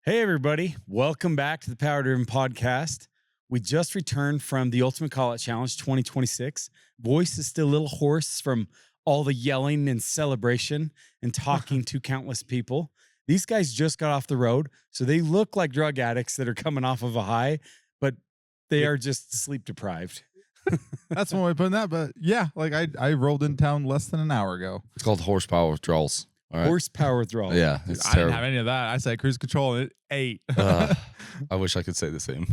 Hey, everybody. Welcome back to the Power Driven Podcast. We just returned from the Ultimate Call Out Challenge 2026. Voice is still a little hoarse from all the yelling and celebration and talking to countless people. These guys just got off the road, so they look like drug addicts that are coming off of a high, but they are just sleep deprived. That's one way of putting that, but yeah, like I rolled in town less than an hour ago. It's called horsepower withdrawals. All right. Horsepower withdrawal. Yeah, Dude, it's I didn't terrible. have any of that. I said cruise control and it ate. I wish I could say the same.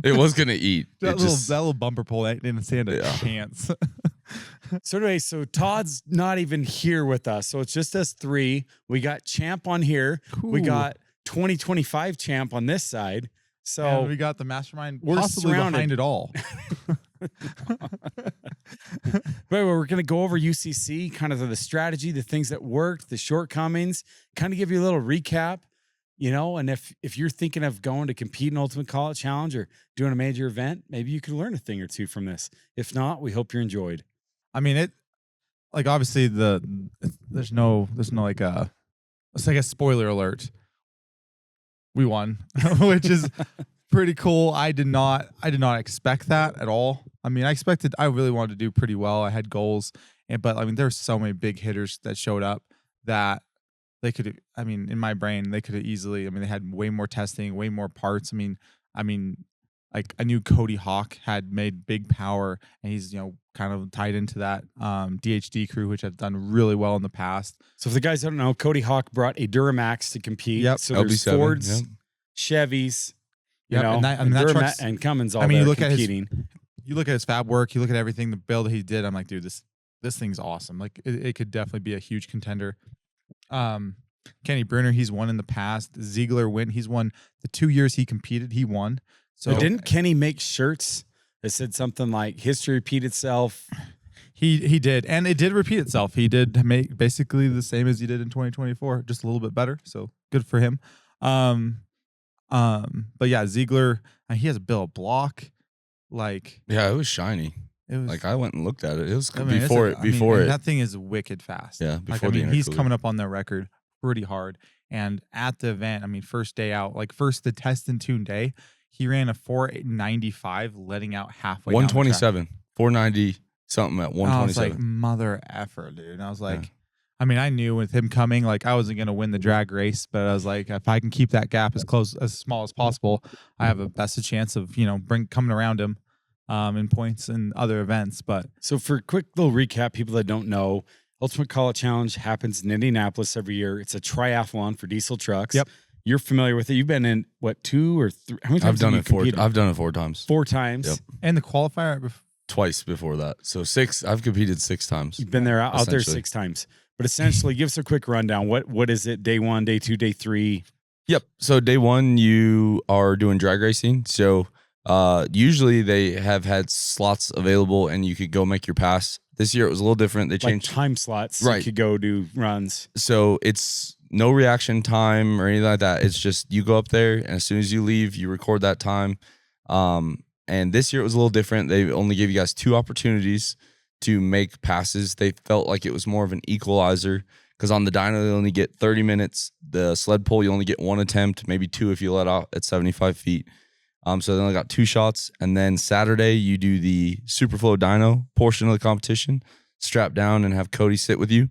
It was gonna eat. that, It little bumper pull didn't stand a chance. So anyway, so Todd's not even here with us. So it's just us three. We got Champ on here. We Cool. got 2025 Champ on this side. So And we got the mastermind we're possibly surrounded. behind it all. But we're going to go over UCC, kind of the strategy, the things that worked, the shortcomings, kind of give you a little recap, and if you're thinking of going to compete in Ultimate Call Out Challenge or doing a major event, maybe you could learn a thing or two from this. If not, we hope you're enjoyed. I mean, obviously there's no it's like a spoiler alert. We won, which is pretty cool. I did not expect that at all. I mean, I really wanted to do pretty well. I had goals, but I mean, there's so many big hitters that showed up that they could. I mean, in my brain, they could have easily. I mean, they had way more testing, way more parts. I mean, like I knew Cody Hawk had made big power, and he's kind of tied into that DHD crew, which have done really well in the past. So if the guys don't know, Cody Hawk brought a Duramax to compete. Yep. So there's LB7, Fords, yep. Chevys, Yep, and that truck's- and Cummins all I mean, there you look at his- competing. You look at his fab work, you look at everything, the build that he did. I'm like, dude, this thing's awesome. Like, it could definitely be a huge contender. Kenny Bruner, he's won in the past. Ziegler he's won the 2 years he competed. He won. So But didn't Kenny make shirts that said something like "History repeat itself"? he did, and it did repeat itself. He did make basically the same as he did in 2024, just a little bit better. So good for him. But yeah, Ziegler, he has a bill of block. Like, Yeah, it was shiny. it was Like I went and looked at it. It was I mean, before it's it. Before and it. that thing is wicked fast. Yeah, Like, before the he's intercooler. coming up on their record pretty hard. And at the event, first day out, the test and tune day, he ran a 495, letting out halfway. down the track. 127, 490 something at And I was 127. like, mother effer, dude. And I was like, I knew with him coming, like I wasn't gonna win the drag race, but I was like, if I can keep that gap as small as possible, I have a best chance of coming around him in points and other events. But So for a quick little recap, people that don't know, Ultimate Call Out Challenge happens in Indianapolis every year. It's a triathlon for diesel trucks. Yep. You're familiar with it. You've been in what, 2 or 3? How many times I've done have it you four. competed? I've done it 4 times. 4 times. Yep. and the qualifier, Twice before that. So 6. I've competed 6 times. You've been there out there Essentially. 6 times. But essentially, give us a quick rundown. What is it? Day 1, day 2, day 3? Yep. So day 1, you are doing drag racing. So usually they have had slots available and you could go make your pass. This year it was a little different. They Like changed. time slots. So Right. you could go do runs. So it's no reaction time or anything like that. It's just you go up there and as soon as you leave, you record that time. And this year it was a little different. They only gave you guys 2 opportunities to make passes. They felt like it was more of an equalizer because on the dyno, they only get 30 minutes. The sled pull, you only get 1 attempt, maybe 2 if you let out at 75 feet. So they only got 2 shots. And then Saturday, you do the Superflow dyno portion of the competition, strap down and have Cody sit with you.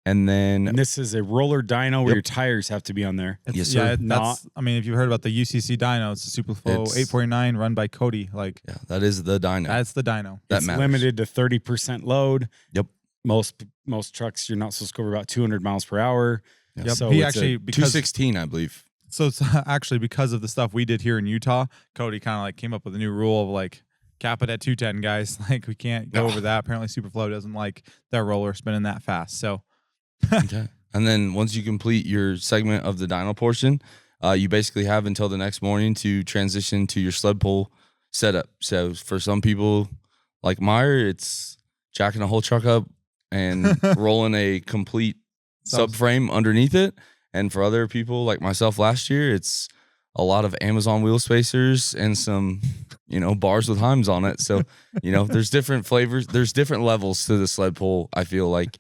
And then And this is a roller dyno where Yep. your tires have to be on there. Yes, yeah, sir. that's. If you've heard about the UCC dyno, it's a Superflow It's- 849 run by Cody. Like yeah, that is the dyno. that's the dyno. That It's matters. limited to 30% load. Yep. Most trucks, you're not supposed to go over about 200 miles per hour. Yep. So he it's actually because 216, I believe. so it's actually because of the stuff we did here in Utah, Cody kind of like came up with a new rule of like cap it at 210, guys. Like we can't go No. over that. Apparently Superflow doesn't like their roller spinning that fast. So Okay. And then once you complete your segment of the dyno portion, you basically have until the next morning to transition to your sled pull setup. So for some people like Myer, it's jacking a whole truck up and rolling a complete subframe underneath it. And for other people like myself last year, it's a lot of Amazon wheel spacers and some, bars with Heims on it. So, there's different flavors. There's different levels to the sled pull, I feel like.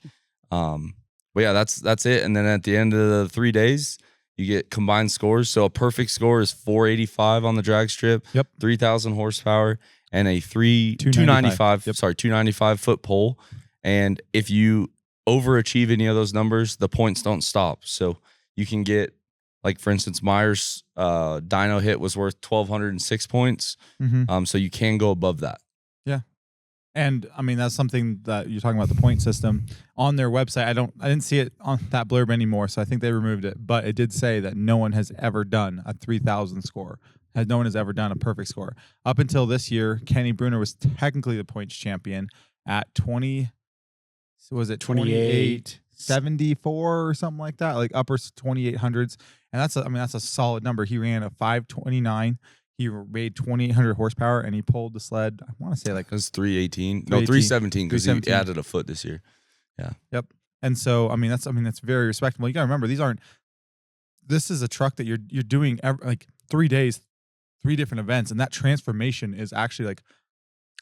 But yeah, that's it. And then at the end of the 3 days, You get combined scores. So a perfect score is 485 on the drag strip, Yep. 3,000 horsepower, and a 295. Yep. 295 foot pole. And if you overachieve any of those numbers, the points don't stop. So you can get, like, for instance, Myer's dyno hit was worth 1,206 points. So you can go above that. Yeah. And I mean, that's something that you're talking about, the point system on their website. I didn't see it on that blurb anymore, so I think they removed it. But it did say that no one has ever done a 3,000 score. No one has ever done a perfect score. Up until this year, Kenny Bruner was technically the points champion at 20. So was it 2874 or something like that? Like upper 2800s. And that's a solid number. He ran a 529. He made 2,800 horsepower, and he pulled the sled. I want to say like it was 318. No, 317 because he added a foot this year. Yeah. Yep. And so that's very respectable. You got to remember, this is a truck that you're doing like 3 days, 3 different events, and that transformation is actually like,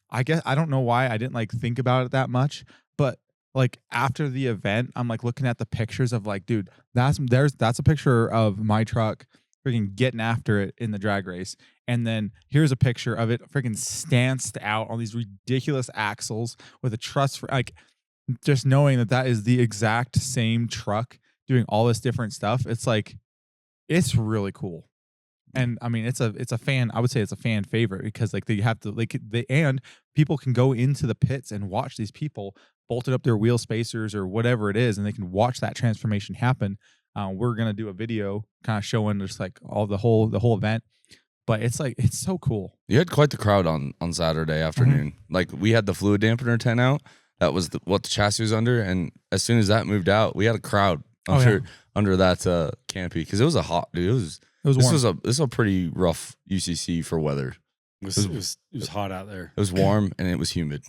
I guess I don't know why I didn't like think about it that much, but like after the event, I'm like looking at the pictures of like, dude, that's a picture of my truck freaking getting after it in the drag race. And then here's a picture of it freaking stanced out on these ridiculous axles with a truss for, like, just knowing that is the exact same truck doing all this different stuff. It's like, it's really cool. And I mean, it's a fan, I would say it's a fan favorite because like and people can go into the pits and watch these people bolted up their wheel spacers or whatever it is, and they can watch that transformation happen. We're going to do a video kind of showing just like the whole event. But it's like, it's so cool. You had quite the crowd on Saturday afternoon. Like, we had the fluid dampener tent out. That was what the chassis was under. And as soon as that moved out, we had a crowd under that canopy because it was a hot, dude. This was a pretty rough UCC for weather. It was hot out there. It was warm and it was humid.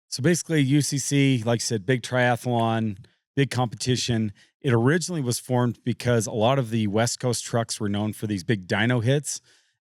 So basically, UCC, like I said, big triathlon, big competition. It originally was formed because a lot of the West Coast trucks were known for these big dyno hits.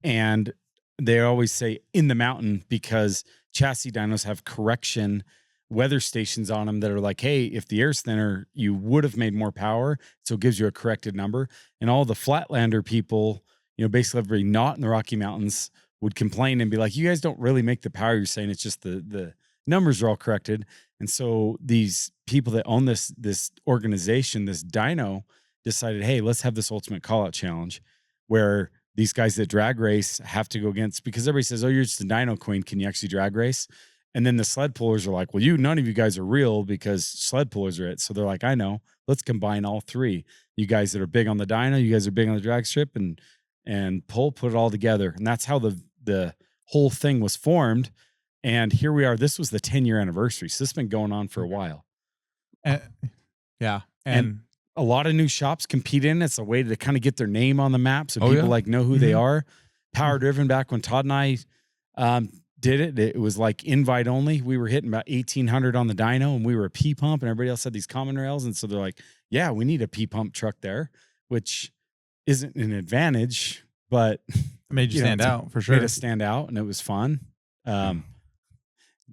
And they always say in the mountain because chassis dynos have correction weather stations on them that are like, hey, if the air's thinner, you would have made more power. So it gives you a corrected number. And all the Flatlander people, basically everybody not in the Rocky Mountains would complain and be like, you guys don't really make the power you're saying. It's just the numbers are all corrected. And so these people that own this organization, this dyno, decided, hey, let's have this ultimate call-out challenge where these guys that drag race have to go against, because everybody says, oh, you're just a dyno queen. Can you actually drag race? And then the sled pullers are like, well, none of you guys are real because sled pullers are it. So they're like, I know, let's combine all three. You guys that are big on the dyno, you guys are big on the drag strip, and put it all together. And that's how the whole thing was formed. And here we are. This was the 10-year anniversary. So this has been going on for a while. Yeah. And a lot of new shops compete in it. It's a way to kind of get their name on the map so people know who they are. Power driven back when Todd and I did it. It was like invite only. We were hitting about 1,800 on the dyno, and we were a P-pump, and everybody else had these common rails. And so they're like, yeah, we need a P-pump truck there, which isn't an advantage, but it made you stand out for sure. Made us stand out, and it was fun.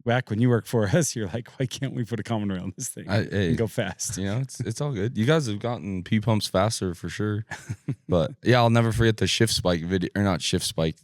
Back when you worked for us, you're like, why can't we put a common rail in this thing and go fast? It's all good. You guys have gotten P-pumps faster for sure. But yeah, I'll never forget the shift spike video, or not shift spike,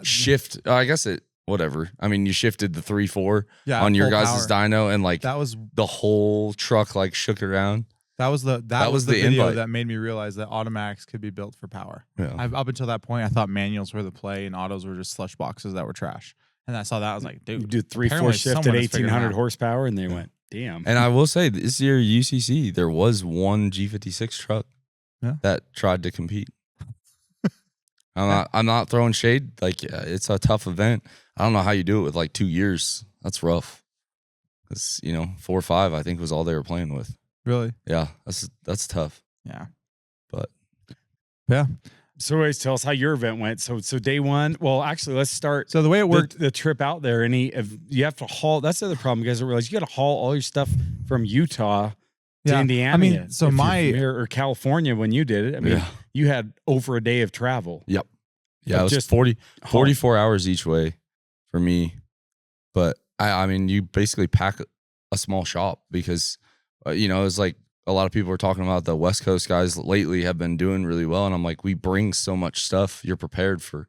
shift. I guess whatever. I mean, you shifted the 3-4 on your guys' dyno, and like that was the whole truck like shook around. That was the video invite that made me realize that automatics could be built for power. Yeah. Up until that point, I thought manuals were the play and autos were just slush boxes that were trash. And I saw that, I was like, dude, you do 3-4 shift at 1,800 horsepower, and they went, damn. And I will say, this year UCC, there was one G56 truck that tried to compete. I'm not throwing shade. Like, it's a tough event. I don't know how you do it with like 2 years. That's rough. Because 4 or 5, I think, was all they were playing with. Really? Yeah, that's tough. Yeah, but yeah. So anyways, tell us how your event went. So day one. Well, actually, let's start. So the way it worked, the trip out there, you have to haul. That's the other problem. You guys don't realize you got to haul all your stuff from Utah to Indiana. I mean, so or California when you did it. I mean, you had over a day of travel. Yep. Yeah, it was just 44 hours each way for me. But I mean, you basically pack a small shop because it was like a lot of people are talking about the West Coast guys lately have been doing really well. And I'm like, we bring so much stuff. You're prepared for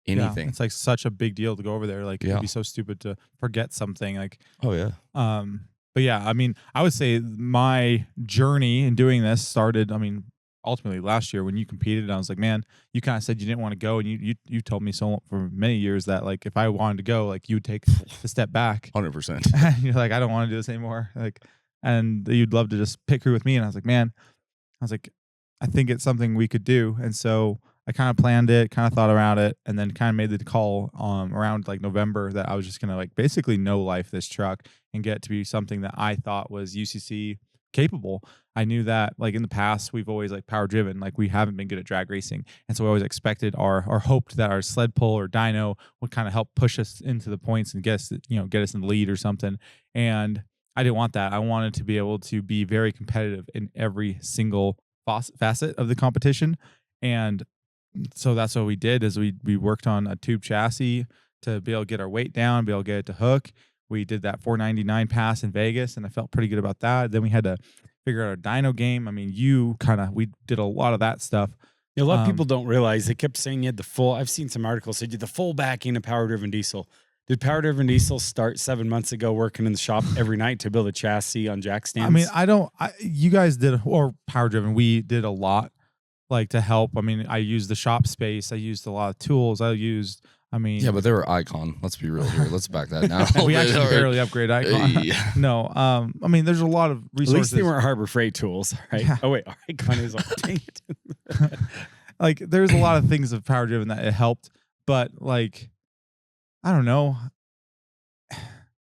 anything. It's like such a big deal to go over there. Like it'd be so stupid to forget something. Like, oh yeah. But yeah, I mean, I would say my journey in doing this started, I mean, ultimately last year when you competed. And I was like, man, you kind of said you didn't want to go, and you told me so for many years that like if I wanted to go, like you would take a step back. 100%. And you're like, I don't want to do this anymore. Like, and you'd love to just pit crew with me. And I was like, man, I think it's something we could do. And so I kind of planned it, kind of thought around it, and then kind of made the call around like November that I was just gonna like basically no life this truck and get it to be something that I thought was UCC capable. I knew that like in the past we've always like power driven, like we haven't been good at drag racing, and so we always expected or hoped that our sled pull or dyno would kind of help push us into the points and get us in the lead or something. And I didn't want that. I wanted to be able to be very competitive in every single facet of the competition. And so that's what we did is we worked on a tube chassis to be able to get our weight down, be able to get it to hook. We did that 499 pass in Vegas, and I felt pretty good about that. Then we had to figure out our dyno game. I mean, we did a lot of that stuff. A lot of people don't realize they kept saying you had the full. I've seen some articles said you had the full backing of power driven diesel. Did power driven diesel start 7 months ago working in the shop every night to build a chassis on jack stands? I mean, you guys did, or power driven, we did a lot like to help. I mean, I used the shop space. I used a lot of tools. Yeah, but they were Icon. Let's be real here. Let's back that down. We actually barely upgrade Icon. Yeah. No, I mean, there's a lot of resources. At least they weren't Harbor Freight tools, right? Yeah. Oh wait, Icon is on. Dang it. Like, there's a lot of things of power driven that it helped, but like, I don't know.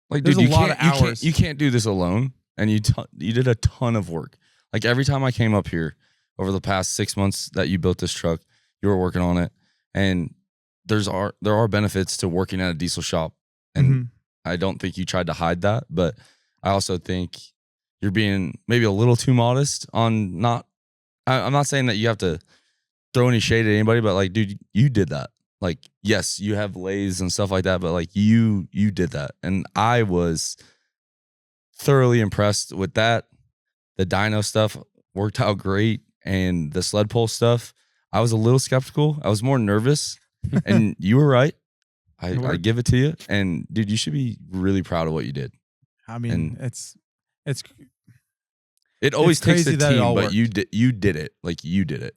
Like, there's dude, a lot of hours. You can't do this alone, and you did a ton of work. Like every time I came up here over the past 6 months that you built this truck, you were working on it, and there are benefits to working at a diesel shop, and I don't think you tried to hide that, but I also think you're being maybe a little too modest on not. I'm not saying that you have to throw any shade at anybody, but like, dude, you did that. Like, yes, you have lathes and stuff like that, but like you did that, and I was thoroughly impressed with that. The dyno stuff worked out great, and the sled pull stuff, I was a little skeptical. I was more nervous, and you were right. I give it to you, and dude, you should be really proud of what you did. I mean, it always takes crazy the team, but worked. you did it. Like you did it.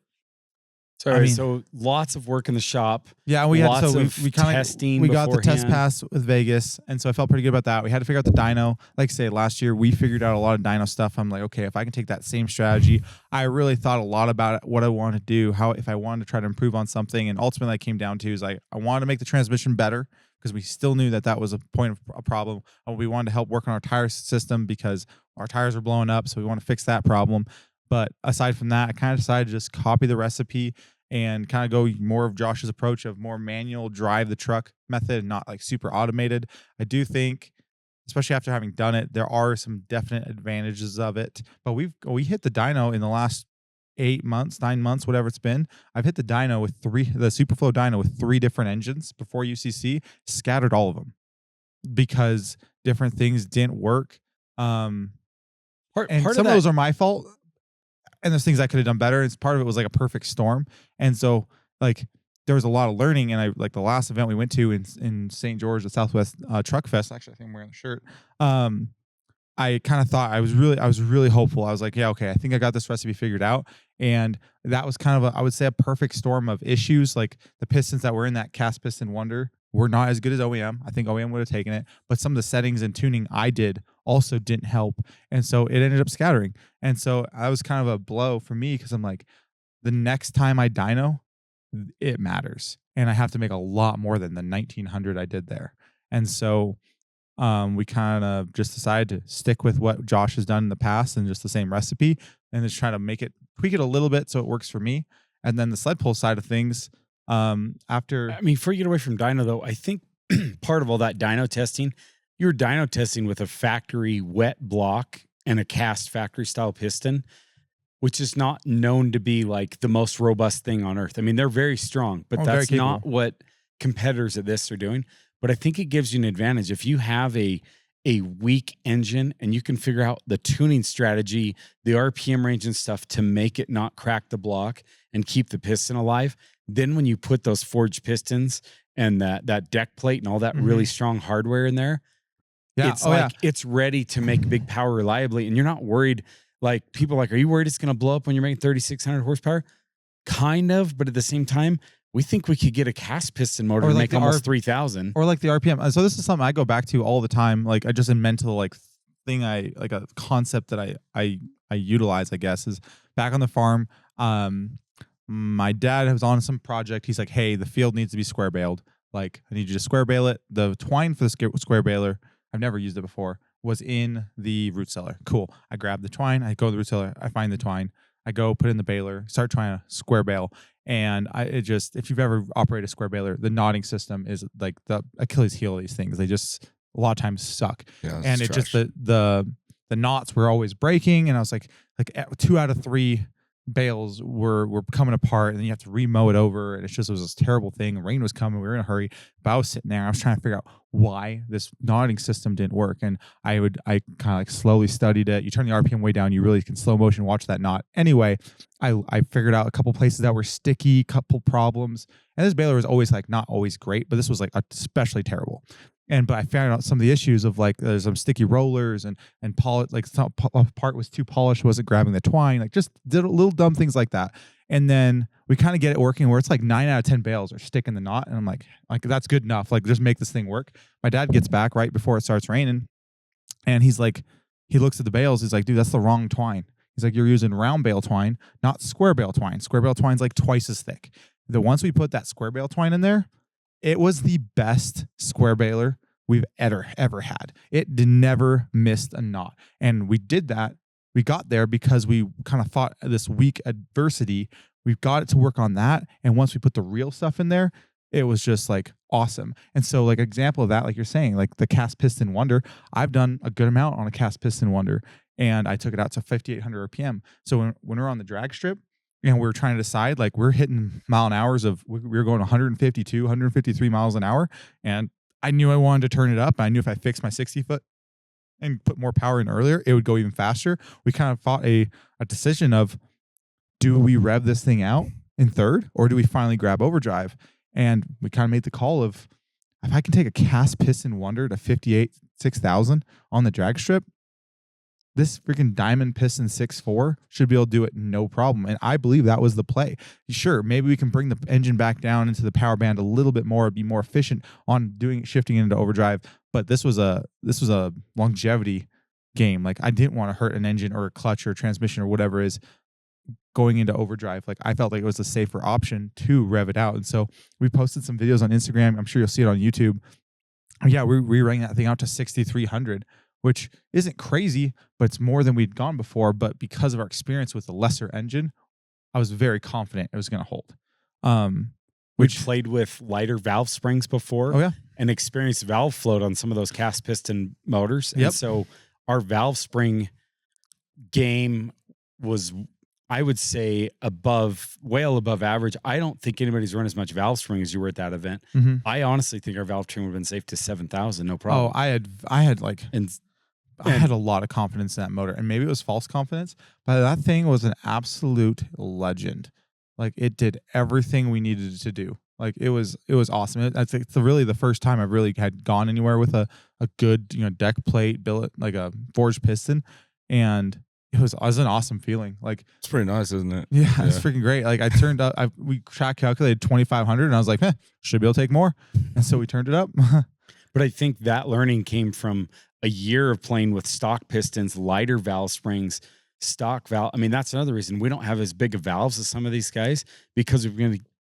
Sorry, so lots of work in the shop. Yeah, we got the test pass with Vegas, and so I felt pretty good about that. We had to figure out the dyno. Like I say, last year we figured out a lot of dyno stuff. I'm like, okay, if I can take that same strategy, I really thought a lot about it, what I wanted to do, if I wanted to try to improve on something, and ultimately I came down to is like I wanted to make the transmission better because we still knew that was a point of a problem. We wanted to help work on our tire system because our tires were blowing up, so we want to fix that problem. But aside from that, I kind of decided to just copy the recipe and kind of go more of Josh's approach of more manual drive the truck method, not like super automated. I do think, especially after having done it, there are some definite advantages of it. But we hit the dyno in the last 8 months, 9 months, whatever it's been. I've hit the dyno with the Superflow dyno with 3 different engines before UCC, scattered all of them because different things didn't work. And some of those are my fault. And there's things I could have done better. And part of it was like a perfect storm. And so like there was a lot of learning. And I like the last event we went to in St. George, the Southwest Truck Fest. Actually, I think I'm wearing the shirt. I kind of thought I was really hopeful. I was like, yeah, okay, I think I got this recipe figured out. And that was kind of I would say a perfect storm of issues. Like the pistons that were in that cast piston Wonder were not as good as OEM. I think OEM would have taken it, but some of the settings and tuning I did also didn't help. And so it ended up scattering. And so that was kind of a blow for me because I'm like, the next time I dyno, it matters. And I have to make a lot more than the 1900 I did there. And so we kind of just decided to stick with what Josh has done in the past and just the same recipe and just try to tweak it a little bit so it works for me. And then the sled pull side of things, before you get away from dyno though, I think part of all that dyno testing, you're dyno testing with a factory wet block and a cast factory style piston, which is not known to be like the most robust thing on earth. I mean, they're very strong, but that's not what competitors at this are doing. But I think it gives you an advantage. If you have a a weak engine and you can figure out the tuning strategy, the RPM range and stuff to make it not crack the block and keep the piston alive. Then when you put those forged pistons and that deck plate and all that really strong hardware in there, it's it's ready to make big power reliably. And you're not worried. Like people are like, are you worried it's going to blow up when you're making 3,600 horsepower? Kind of, but at the same time, we think we could get a cast piston motor to make almost 3,000. Or like the RPM. So this is something I go back to all the time. Like I just a mental like thing like a concept that I utilize, I guess, is back on the farm. My dad was on some project. He's like, hey, the field needs to be square baled. Like I need you to square bale it. The twine for the square baler, I've never used it before, was in the root cellar. Cool. I grab the twine. I go to the root cellar. I find the twine. I go put it in the baler, start trying to square bale. And if you've ever operated a square baler, the knotting system is like the Achilles heel of these things. They just a lot of times suck. Yeah, and it just the knots were always breaking. And I was like 2 out of 3 bales were coming apart, and then you have to remow it over. And it was this terrible thing. Rain was coming. We were in a hurry. But I was sitting there. I was trying to figure out why this knotting system didn't work. And I kind of like slowly studied it. You turn the RPM way down, you really can slow motion watch that knot. Anyway, I figured out a couple places that were sticky, couple problems. And this baler was always like not always great, but this was like especially terrible. But I found out some of the issues of like there's some sticky rollers and polish, like some part was too polished, wasn't grabbing the twine, like just did little dumb things like that. And then we kind of get it working where it's like 9 out of 10 bales are sticking the knot. And I'm like that's good enough. Like just make this thing work. My dad gets back right before it starts raining, and he's like, he looks at the bales. He's like, dude, that's the wrong twine. He's like, you're using round bale twine, not square bale twine. Square bale twine's like twice as thick. Once we put that square bale twine in there, it was the best square baler we've ever had. It never missed a knot. And we did that. We got there because we kind of fought this weak adversity. We got it to work on that. And once we put the real stuff in there, it was just like awesome. And so like example of that, like you're saying, like the cast piston Wonder, I've done a good amount on a cast piston Wonder, and I took it out to 5,800 RPM. So when we're on the drag strip, and we were trying to decide, like we're hitting mile an hours of, we were going 152, 153 miles an hour. And I knew I wanted to turn it up. I knew if I fixed my 60 foot and put more power in earlier, it would go even faster. We kind of fought a decision of, do we rev this thing out in third, or do we finally grab overdrive? And we kind of made the call of, if I can take a cast piston Wonder to 6,000 on the drag strip, this freaking diamond piston 6.4 should be able to do it no problem. And I believe that was the play. Sure, maybe we can bring the engine back down into the power band a little bit more, be more efficient on shifting into overdrive. But this was a longevity game. Like I didn't want to hurt an engine or a clutch or a transmission or whatever is going into overdrive. Like I felt like it was a safer option to rev it out. And so we posted some videos on Instagram. I'm sure you'll see it on YouTube. Yeah, we ran that thing out to 6,300. Which isn't crazy, but it's more than we'd gone before. But because of our experience with the lesser engine, I was very confident it was going to hold. We've played with lighter valve springs before. Oh, yeah. And experienced valve float on some of those cast piston motors. Yep. And so our valve spring game was, I would say, well above average. I don't think anybody's run as much valve spring as you were at that event. Mm-hmm. I honestly think our valve train would have been safe to 7,000, no problem. Oh, I had a lot of confidence in that motor, and maybe it was false confidence, but that thing was an absolute legend. Like it did everything we needed it to do. Like it was awesome. I think it's really the first time I've really had gone anywhere with a good, deck plate, billet, like a forged piston. And it was an awesome feeling. Like it's pretty nice, isn't it? Yeah, it's freaking great. Like I turned up, we track calculated 2,500, and I was like, should be able to take more. And so we turned it up. But I think that learning came from a year of playing with stock pistons, lighter valve springs, stock valve. I mean, that's another reason we don't have as big of valves as some of these guys, because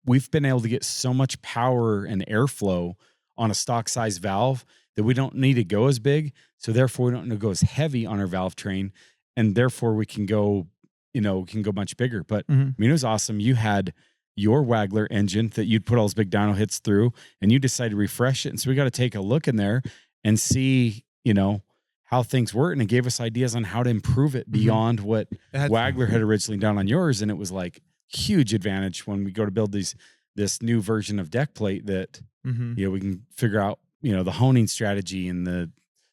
we've been able to get so much power and airflow on a stock size valve that we don't need to go as big. So therefore we don't need to go as heavy on our valve train. And therefore we can go, much bigger. But I mean, it was awesome. You had your Waggler engine that you'd put all those big dyno hits through, and you decided to refresh it. And so we got to take a look in there and see, how things work. And it gave us ideas on how to improve it beyond what Waggler had originally done on yours. And it was like huge advantage when we go to build this new version of deck plate that, we can figure out, the honing strategy and the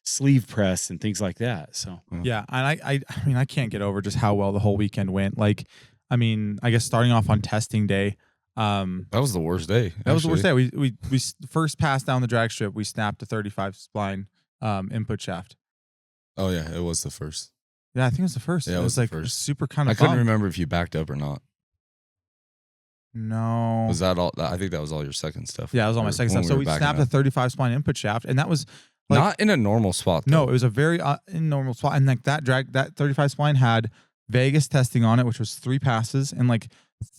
sleeve press and things like that. So Yeah, and I mean, I can't get over just how well the whole weekend went. Like, I mean, I guess starting off on testing day, that was the worst day. That was the worst day. We first passed down the drag strip. We snapped a 35 spline input shaft. Oh yeah, it was the first. Yeah, I think it was the first. Yeah, it was like first. super kind of. I couldn't remember if you backed up or not. No. Was that all? I think that was all your second stuff. Yeah, it was all my second stuff. So we snapped a 35 spline input shaft, and that was like, not in a normal spot. Though. No, it was a very normal spot, and like that 35 spline had Vegas testing on it, which was 3 passes and like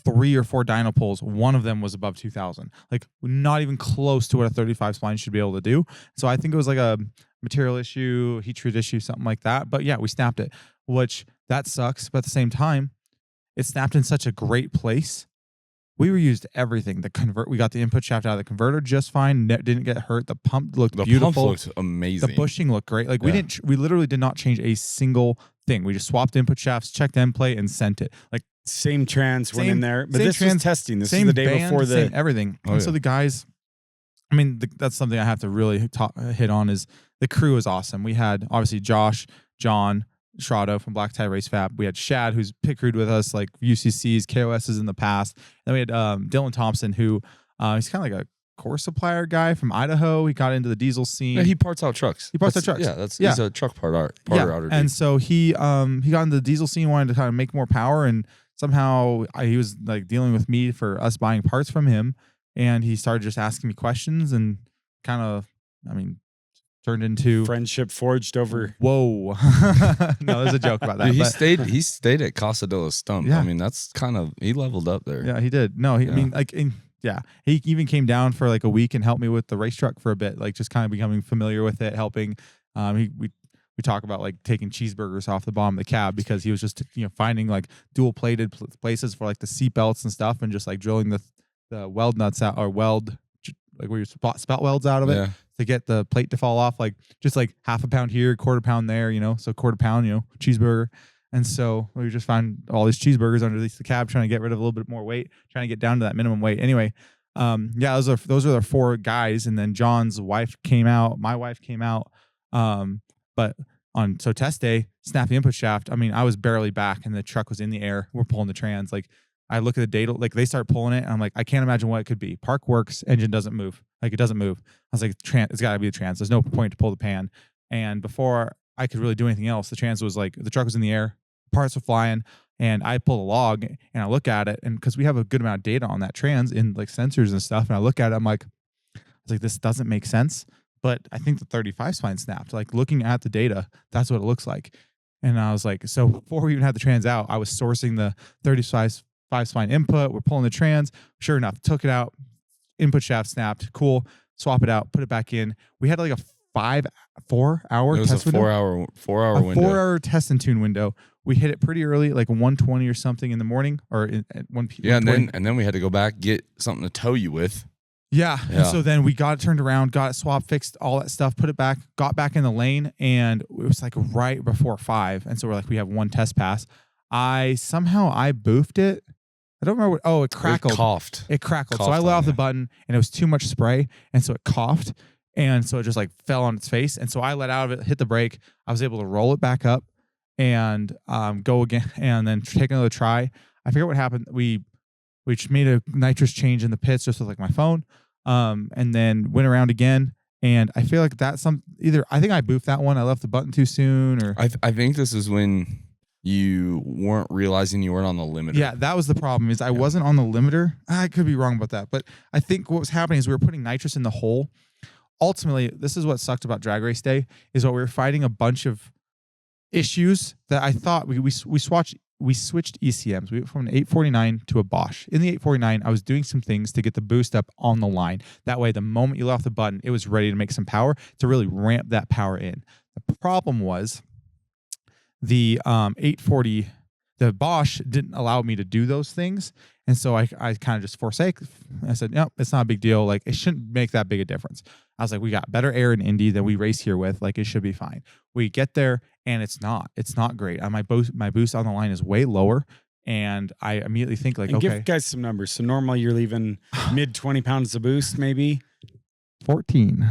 3 or 4 dyno pulls. One of them was above 2,000, like not even close to what a 35 spline should be able to do. So I think it was like a material issue, heat treat issue, something like that. But yeah, we snapped it, which that sucks. But at the same time, it snapped in such a great place. We reused everything. We got the input shaft out of the converter just fine. Didn't get hurt. The pump looked beautiful. The pump looked amazing. The bushing looked great. Like we literally did not change a single thing. We just swapped input shafts, checked end plate, and sent it. Like same trans went in there, but this was testing. This is the day band, before the everything. And so the guys, I mean, that's something I have to really hit on is the crew is awesome. We had obviously Josh, John, Shrado from Black Tie Race Fab. We had Shad, who's pit crewed with us, like UCCs, KOSs in the past. Then we had Dylan Thompson, who he's kind of like a core supplier guy from Idaho. He got into the diesel scene. Yeah, he parts out trucks. Yeah, he's a truck parter. And so he got into the diesel scene, wanted to kind of make more power, and somehow he was like dealing with me for us buying parts from him, and he started just asking me questions and kind of, I mean, turned into friendship forged over. Whoa. No, there's a joke about that. Dude, he stayed at Casa de la Stump. Yeah. I mean, that's kind of, he leveled up there. Yeah, he did. No, I mean, like, he even came down for like a week and helped me with the race truck for a bit, like just kind of becoming familiar with it, helping. We talk about like taking cheeseburgers off the bottom of the cab because he was just, finding like dual plated places for like the seat belts and stuff, and just like drilling the weld nuts out, or like where you spout welds out of it to get the plate to fall off, like just like half a pound here, quarter pound there, so quarter pound, cheeseburger. And so we just find all these cheeseburgers underneath the cab, trying to get rid of a little bit more weight, trying to get down to that minimum weight. Anyway, those are the 4 guys, and then John's wife came out, my wife came out, but so test day, snap the input shaft. I mean, I was barely back, and the truck was in the air. We're pulling the trans, like. I look at the data, like they start pulling it, and I'm like, I can't imagine what it could be. Park works, engine doesn't move. Like it doesn't move. I was like, it's got to be the trans. There's no point to pull the pan. And before I could really do anything else, the trans was like, the truck was in the air, parts were flying, and I pull a log and I look at it, and because we have a good amount of data on that trans in like sensors and stuff, and I look at it, I was like, this doesn't make sense. But I think the 35 spine snapped. Like looking at the data, that's what it looks like. And I was like, so before we even had the trans out, I was sourcing the 35 spine input. We're pulling the trans. Sure enough, took it out. Input shaft snapped. Cool. Swap it out. Put it back in. We had like a 4 hour test window. It was a 4-hour window. 4-hour test and tune window. We hit it pretty early, like 1:20 or something in the morning, or at 1 p.m. Yeah, and then we had to go back, get something to tow you with. Yeah. And so then we got it turned around, got it swapped, fixed all that stuff, put it back, got back in the lane, and it was like right before 5. And so we're like, we have 1 test pass. I boofed it. I don't remember it crackled. It crackled. So I let off the button, and it was too much spray, and so it coughed, and so it just like fell on its face. And so I let out of it, hit the brake. I was able to roll it back up and go again, and then take another try. I forget what happened. We just made a nitrous change in the pits just with like my phone, and then went around again. And I feel like that's I think I boofed that one. I left the button too soon, or I think this is when you weren't realizing you weren't on the limiter. Yeah, that was the problem. I wasn't on the limiter. I could be wrong about that, but I think what was happening is we were putting nitrous in the hole. Ultimately, this is what sucked about drag race day, is what we were fighting a bunch of issues that I thought we switched ECMs. We went from an 849 to a Bosch. In the 849, I was doing some things to get the boost up on the line. That way, the moment you let off the button, it was ready to make some power to really ramp that power in. The problem was the 840, the Bosch didn't allow me to do those things. And so I kind of just forsake. I said, no, it's not a big deal. Like, it shouldn't make that big a difference. I was like, we got better air in Indy than we race here with. Like, it should be fine. We get there, and it's not great. My boost on the line is way lower. And I immediately think like, okay. Give guys some numbers. So normally you're leaving mid 20 pounds of boost, maybe 14.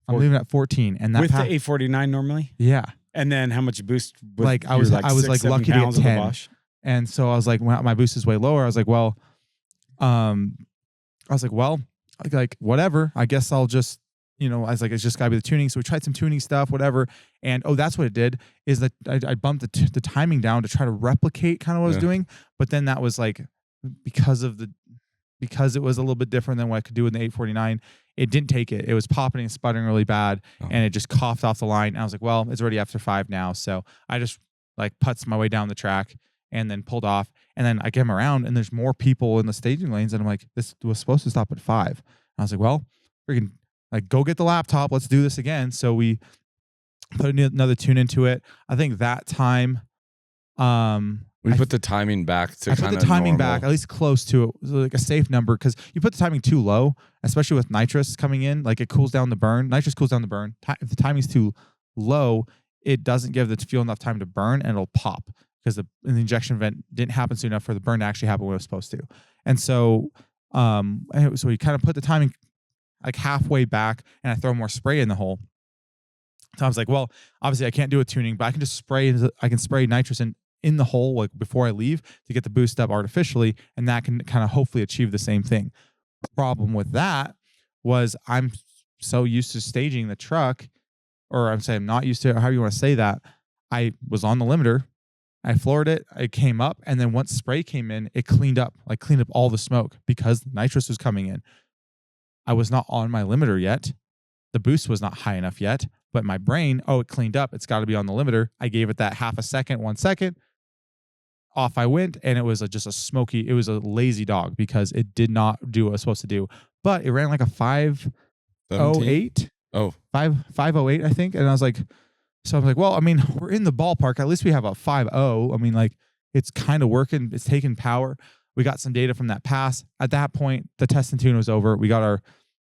I'm leaving at 14, and that with the 849 normally. yeah. And then how much boost? Like I was like lucky to get 10, Bosch? and so I was like, well, my boost is way lower. I was like, well, like whatever. I guess I'll just, I was like, it's just gotta be the tuning. So we tried some tuning stuff, whatever. And that's what it did, is that I bumped the timing down to try to replicate kind of what I was doing. But then that was like, because it was a little bit different than what I could do in the 849, it didn't take it. It was popping and sputtering really bad, and it just coughed off the line. And I was like, well, it's already after 5 now. So I just like putzed my way down the track and then pulled off. And then I came around, and there's more people in the staging lanes. And I'm like, this was supposed to stop at 5. And I was like, well, freaking like go get the laptop. Let's do this again. So we put another tune into it. I think that time, we put the timing back to kind of put the timing normal. back at least close to it, so like a safe number, because you put the timing too low, especially with nitrous coming in, like it cools down the burn. Nitrous cools down the burn. If the timing's too low, it doesn't give the fuel enough time to burn, and it'll pop because the injection vent didn't happen soon enough for the burn to actually happen when it was supposed to. And so, so we kind of put the timing like halfway back, and I throw more spray in the hole. So I was like, well, obviously I can't do a tuning, but I can just spray. I can spray nitrous in the hole like before I leave to get the boost up artificially, and that can kind of hopefully achieve the same thing. The problem with that was I'm so used to staging the truck, or I'm saying I'm not used to it, or however you want to say that. I was on the limiter, I floored it, it came up, and then once spray came in, it cleaned up all the smoke because nitrous was coming in. I was not on my limiter yet. The boost was not high enough yet, but my brain, it cleaned up. It's got to be on the limiter. I gave it that half a second, 1 second. Off I went, and it was just a smoky, it was a lazy dog because it did not do what it was supposed to do. But it ran like a 508. 508, I think. And I was like, well, I mean, we're in the ballpark. At least we have a 5.0. I mean, like, it's kind of working. It's taking power. We got some data from that pass. At that point, the test and tune was over. We got our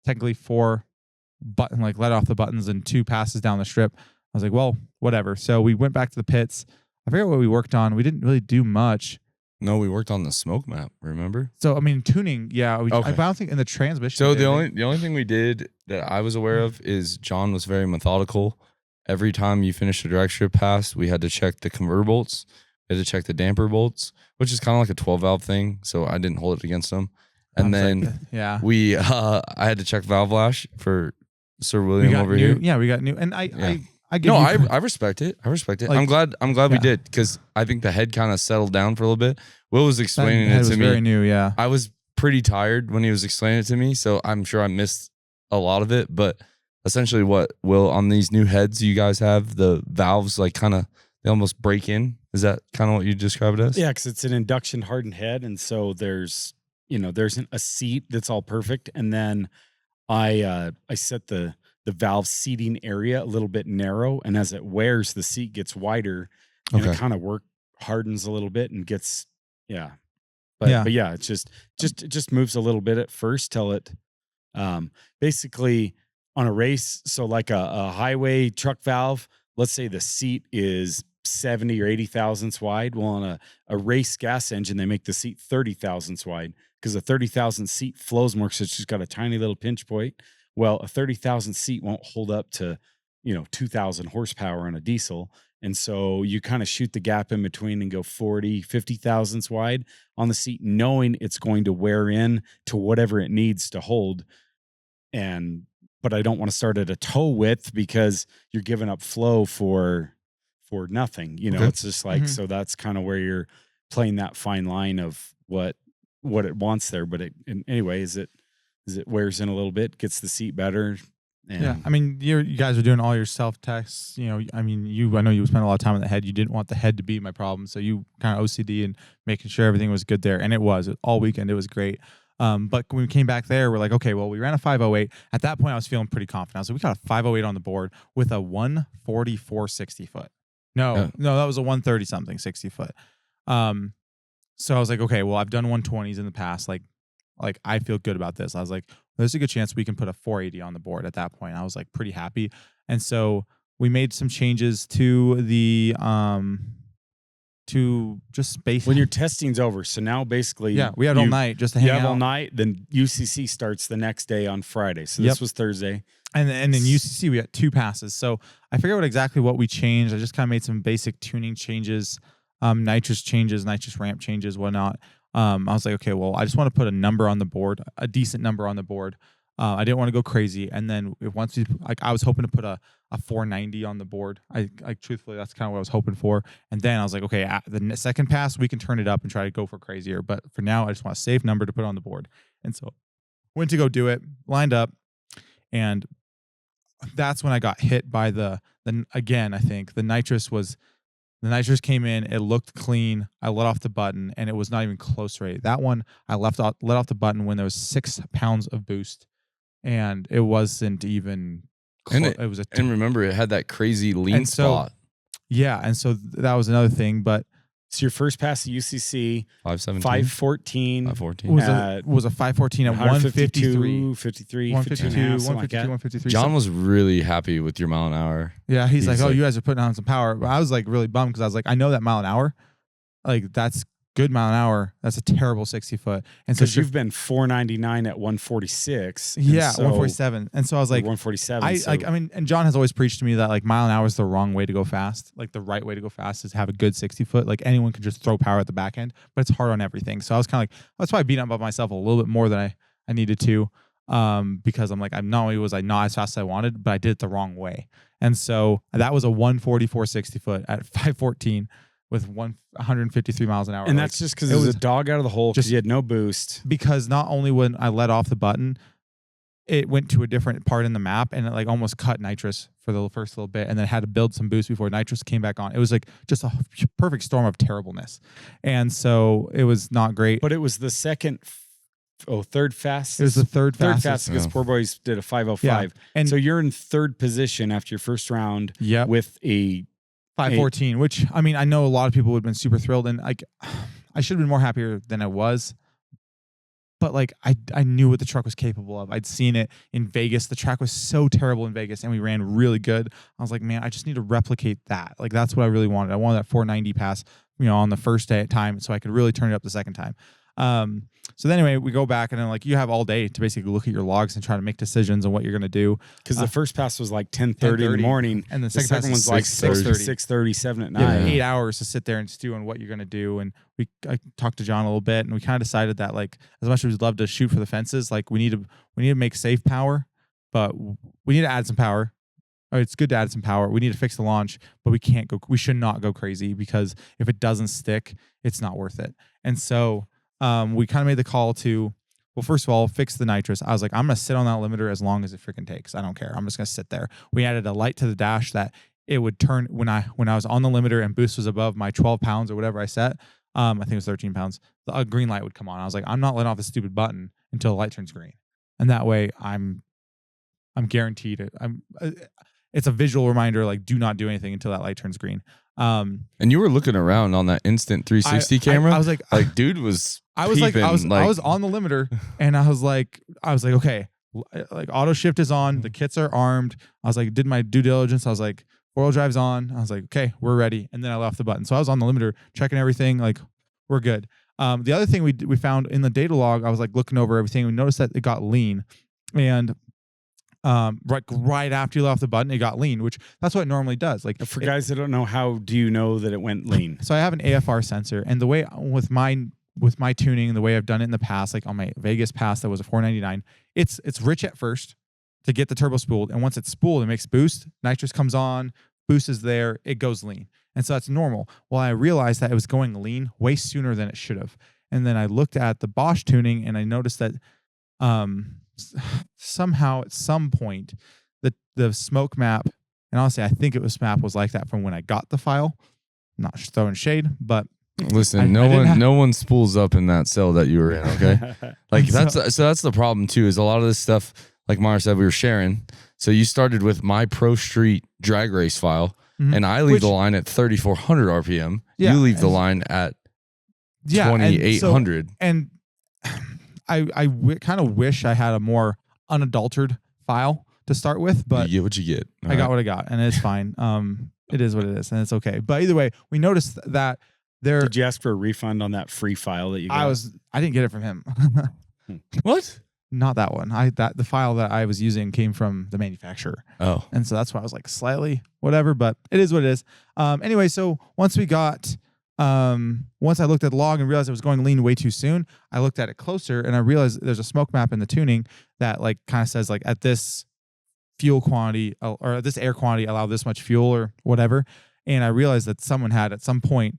technically 4 button, like let off the buttons and 2 passes down the strip. I was like, well, whatever. So we went back to the pits. I forget what we worked on. We didn't really do much. No, we worked on the smoke map, remember? So, I mean, tuning, yeah. I don't think in the transmission. So the only thing we did that I was aware of is John was very methodical. Every time you finished a direct strip pass, we had to check the converter bolts. We had to check the damper bolts, which is kind of like a 12-valve thing. So I didn't hold it against them. And then I had to check valve lash for Sir William over here. Yeah, we got new. And I respect it. I respect it. Like, I'm glad we did, because I think the head kind of settled down for a little bit. Will was explaining it to me. Very new, yeah. I was pretty tired when he was explaining it to me, so I'm sure I missed a lot of it. But essentially, what Will, on these new heads you guys have, the valves like kind of they almost break in. Is that kind of what you described it as? Yeah, because it's an induction hardened head, and so there's a seat that's all perfect, and then I set the valve seating area a little bit narrow, and as it wears, the seat gets wider, and it kind of hardens a little bit and gets but yeah, it just moves a little bit at first till it basically on a race. So like a highway truck valve, let's say the seat is 70 or 80 thousandths wide. Well, on a race gas engine, they make the seat 30 thousandths wide because a 30,000 seat flows more, because it's just got a tiny little pinch point. Well, a 30,000 seat won't hold up to, 2,000 horsepower on a diesel. And so you kind of shoot the gap in between and go 40, 50 thousandths wide on the seat, knowing it's going to wear in to whatever it needs to hold. But I don't want to start at a toe width because you're giving up flow for nothing. It's just like, so that's kind of where you're playing that fine line of what it wants there. But anyway, is it wears in a little bit, gets the seat better. I mean, you guys are doing all your self tests. I know you spent a lot of time on the head. You didn't want the head to be my problem, so you kind of OCD and making sure everything was good there, and it was all weekend. It was great. But when we came back there, we're like, okay, well, we ran a 508. At that point, I was feeling pretty confident. I was like, we got a 508 on the board with a 144 60 foot. No, that was a 130 something 60 foot. So I was like, okay, well, I've done 120s in the past. Like I feel good about this. I was like, there's a good chance we can put a 480 on the board at that point. I was like pretty happy. And so we made some changes to the to just space. When your testing's over, so now basically, we had all night just to hang you have out. all night. Then UCC starts the next day on Friday. So this was Thursday, and in UCC we got 2 passes. So I figured out exactly what we changed. I just kind of made some basic tuning changes, nitrous ramp changes, whatnot. I was like, okay, well, I just want to put a number on the board, a decent number on the board. I didn't want to go crazy. And then once we, like, I was hoping to put a 490 on the board. I truthfully, that's kind of what I was hoping for. And then I was like, okay, at the second pass, we can turn it up and try to go for crazier. But for now, I just want a safe number to put on the board. And so went to go do it, lined up. And that's when I got hit by again, I think the nitrous came in, it looked clean. I let off the button and it was not even close rate. That one, I let off the button when there was 6 pounds of boost. And it wasn't even close. And remember, it had that crazy lean spot. Yeah, and so that was another thing. But so your first pass at UCC, 514. 514 was a 514 at 152, 53, 153. John was really happy with your mile an hour. Yeah, he's like, oh, you guys are putting on some power. But I was like really bummed because I was like, I know that mile an hour, like that's good mile an hour. That's a terrible 60 foot. And so you've been 499 at 146. Yeah, 147. And so I was like 147. And John has always preached to me that like mile an hour is the wrong way to go fast. Like the right way to go fast is have a good 60 foot. Like anyone can just throw power at the back end, but it's hard on everything. So I was kind of like, I was probably beating up on myself a little bit more than I needed to. Because I'm like, not only was I not as fast as I wanted, but I did it the wrong way. And so that was a 144 60 foot at 514. With 153 miles an hour. And that's just because it was a dog out of the hole because you had no boost. Because not only when I let off the button, it went to a different part in the map and it like almost cut nitrous for the first little bit and then had to build some boost before nitrous came back on. It was like just a perfect storm of terribleness. And so it was not great. But it was the third fastest. It was the third fastest. Third fastest because Poor Boys did a 505. Yeah. And so you're in third position after your first round with a 514, which I mean, I know a lot of people would have been super thrilled, and like, I should have been more happier than I was. But like, I knew what the truck was capable of. I'd seen it in Vegas. The track was so terrible in Vegas, and we ran really good. I was like, man, I just need to replicate that. Like, that's what I really wanted. I wanted that 490 pass, on the first day at time, so I could really turn it up the second time. So then anyway, we go back and then like you have all day to basically look at your logs and try to make decisions on what you're going to do. Because the first pass was like 10:30 in the morning. And the second one's like 6:30, 7 at night. 8 hours to sit there and stew on what you're going to do. And I talked to John a little bit and we kind of decided that like, as much as we'd love to shoot for the fences, like we need to make safe power, but we need to add some power. It's good to add some power. We need to fix the launch, but we should not go crazy because if it doesn't stick, it's not worth it. And so, we kind of made the call to, well, first of all, fix the nitrous. I was like, I'm going to sit on that limiter as long as it freaking takes. I don't care. I'm just going to sit there. We added a light to the dash that it would turn when I was on the limiter and boost was above my 12 pounds or whatever I set. I think it was 13 pounds. A green light would come on. I was like, I'm not letting off the stupid button until the light turns green. And that way I'm guaranteed it. It's a visual reminder, like do not do anything until that light turns green. And you were looking around on that instant 360 camera. I was like, dude was. I was on the limiter, and I was like, okay, like auto shift is on, the kits are armed. I was like, did my due diligence. I was like, 4-wheel drive's on. I was like, okay, we're ready. And then I left the button. So I was on the limiter, checking everything. Like, we're good. The other thing we found in the data log, I was like looking over everything. We noticed that it got lean, and right after you let off the button, it got lean, which that's what it normally does. Like for guys that don't know, how do you know that it went lean? So I have an AFR sensor, and the way with my tuning and the way I've done it in the past, like on my Vegas pass that was a 499, it's rich at first to get the turbo spooled, and once it's spooled, it makes boost. Nitrous comes on, boost is there, it goes lean, and so that's normal. Well, I realized that it was going lean way sooner than it should have, and then I looked at the Bosch tuning, and I noticed that somehow at some point the smoke map, and honestly I think it was map was like that from when I got the file. I'm not throwing shade, but listen, no one spools up in that cell that you were in, okay? Like that's the problem too, is a lot of this stuff, like Myer said, we were sharing. So you started with my Pro Street drag race file, and I leave the line at 3,400 RPM. You leave the line at 2,800. And I kind of wish I had a more unadulterated file to start with, but you get what you get. I got what I got, and it's fine. It is what it is, and it's okay. But either way, we noticed that Did you ask for a refund on that free file that you got? I didn't get it from him. What? Not that one. The file that I was using came from the manufacturer. Oh. And so that's why I was like slightly whatever, but it is what it is. Anyway, so once I looked at the log and realized I was going lean way too soon, I looked at it closer and I realized there's a smoke map in the tuning that like kind of says like at this fuel quantity or at this air quantity, allow this much fuel or whatever. And I realized that someone had at some point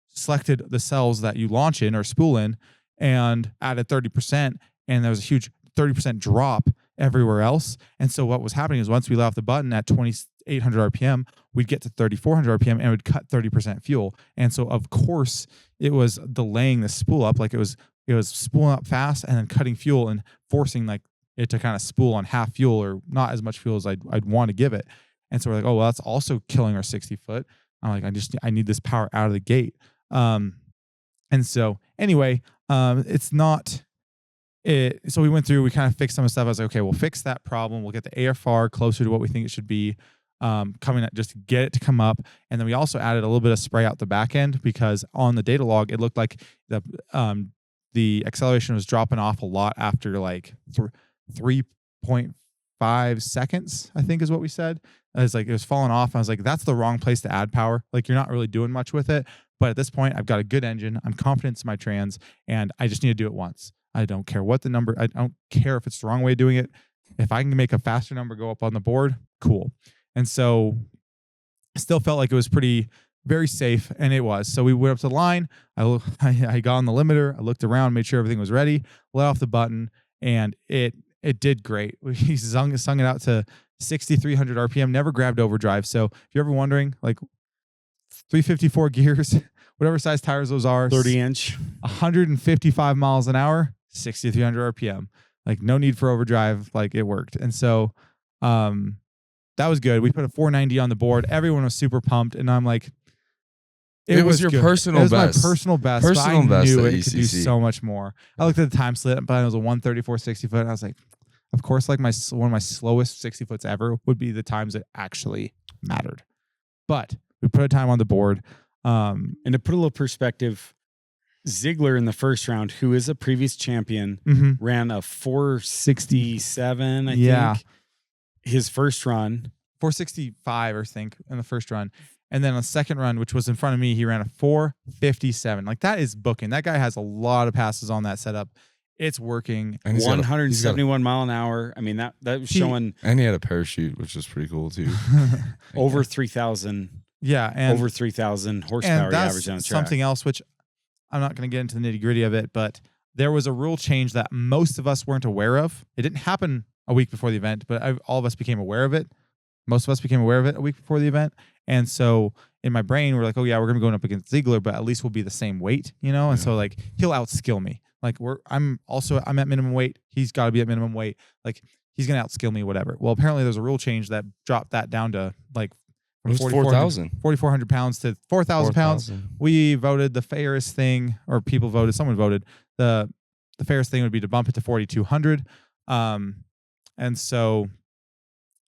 selected the cells that you launch in or spool in and added 30%. And there was a huge 30% drop everywhere else. And so what was happening is once we let off the button at 2,800 RPM, we'd get to 3,400 RPM and would cut 30% fuel. And so of course it was delaying the spool up. Like it was spooling up fast and then cutting fuel and forcing like it to kind of spool on half fuel or not as much fuel as I'd want to give it. And so we're like, oh, well, that's also killing our 60 foot. I'm like, I need this power out of the gate. And so anyway, it's not it. So we went through, we kind of fixed some of the stuff. I was like, okay, we'll fix that problem. We'll get the AFR closer to what we think it should be, coming at just to get it to come up. And then we also added a little bit of spray out the back end because on the data log, it looked like the acceleration was dropping off a lot after like 3.5 seconds, I think is what we said. It's like it was falling off. I was like, that's the wrong place to add power. Like you're not really doing much with it. But at this point, I've got a good engine. I'm confident in my trans, and I just need to do it once. I don't care what the number. I don't care if it's the wrong way of doing it. If I can make a faster number go up on the board, cool. And so I still felt like it was very safe, and it was. So we went up to the line. I got on the limiter. I looked around, made sure everything was ready, let off the button, and it did great. We sung it out to 6,300 RPM, never grabbed overdrive. So if you're ever wondering, like 354 gears, whatever size tires those are, 30-inch, 155 miles an hour, 6,300 RPM. Like no need for overdrive. Like it worked. And so that was good. We put a 490 on the board. Everyone was super pumped. And I'm like, it was your good. personal best. It was my personal best. Personal but I best knew at it could do UCC. so much more. I looked at the time slip, but it was a 134 60 foot. And I was like, of course, like one of my slowest 60 foots ever would be the times that actually mattered. But we put a time on the board. And to put a little perspective, Ziegler in the first round, who is a previous champion, ran a 467, I think. His first run. 465, I think, in the first run. And then on the second run, which was in front of me, he ran a 457. Like that is booking. That guy has a lot of passes on that setup. It's working. And 171 mile an hour. I mean, that was showing. And he had a parachute, which was pretty cool too. Over 3,000. Yeah. And over 3,000 horsepower average on the track. Something else, which I'm not going to get into the nitty gritty of it, but there was a rule change that most of us weren't aware of. It didn't happen a week before the event, but all of us became aware of it. Most of us became aware of it a week before the event. And so in my brain, we're like, oh yeah, we're going to go up against Ziegler, but at least we'll be the same weight, you know? And so like, he'll outskill me. Like I'm at minimum weight. He's got to be at minimum weight. Like he's going to outskill me, whatever. Well, apparently there's a rule change that dropped that down to like from 4,400 pounds to 4,000 pounds. We voted the fairest thing, or people voted, someone voted the fairest thing would be to bump it to 4,200. And so,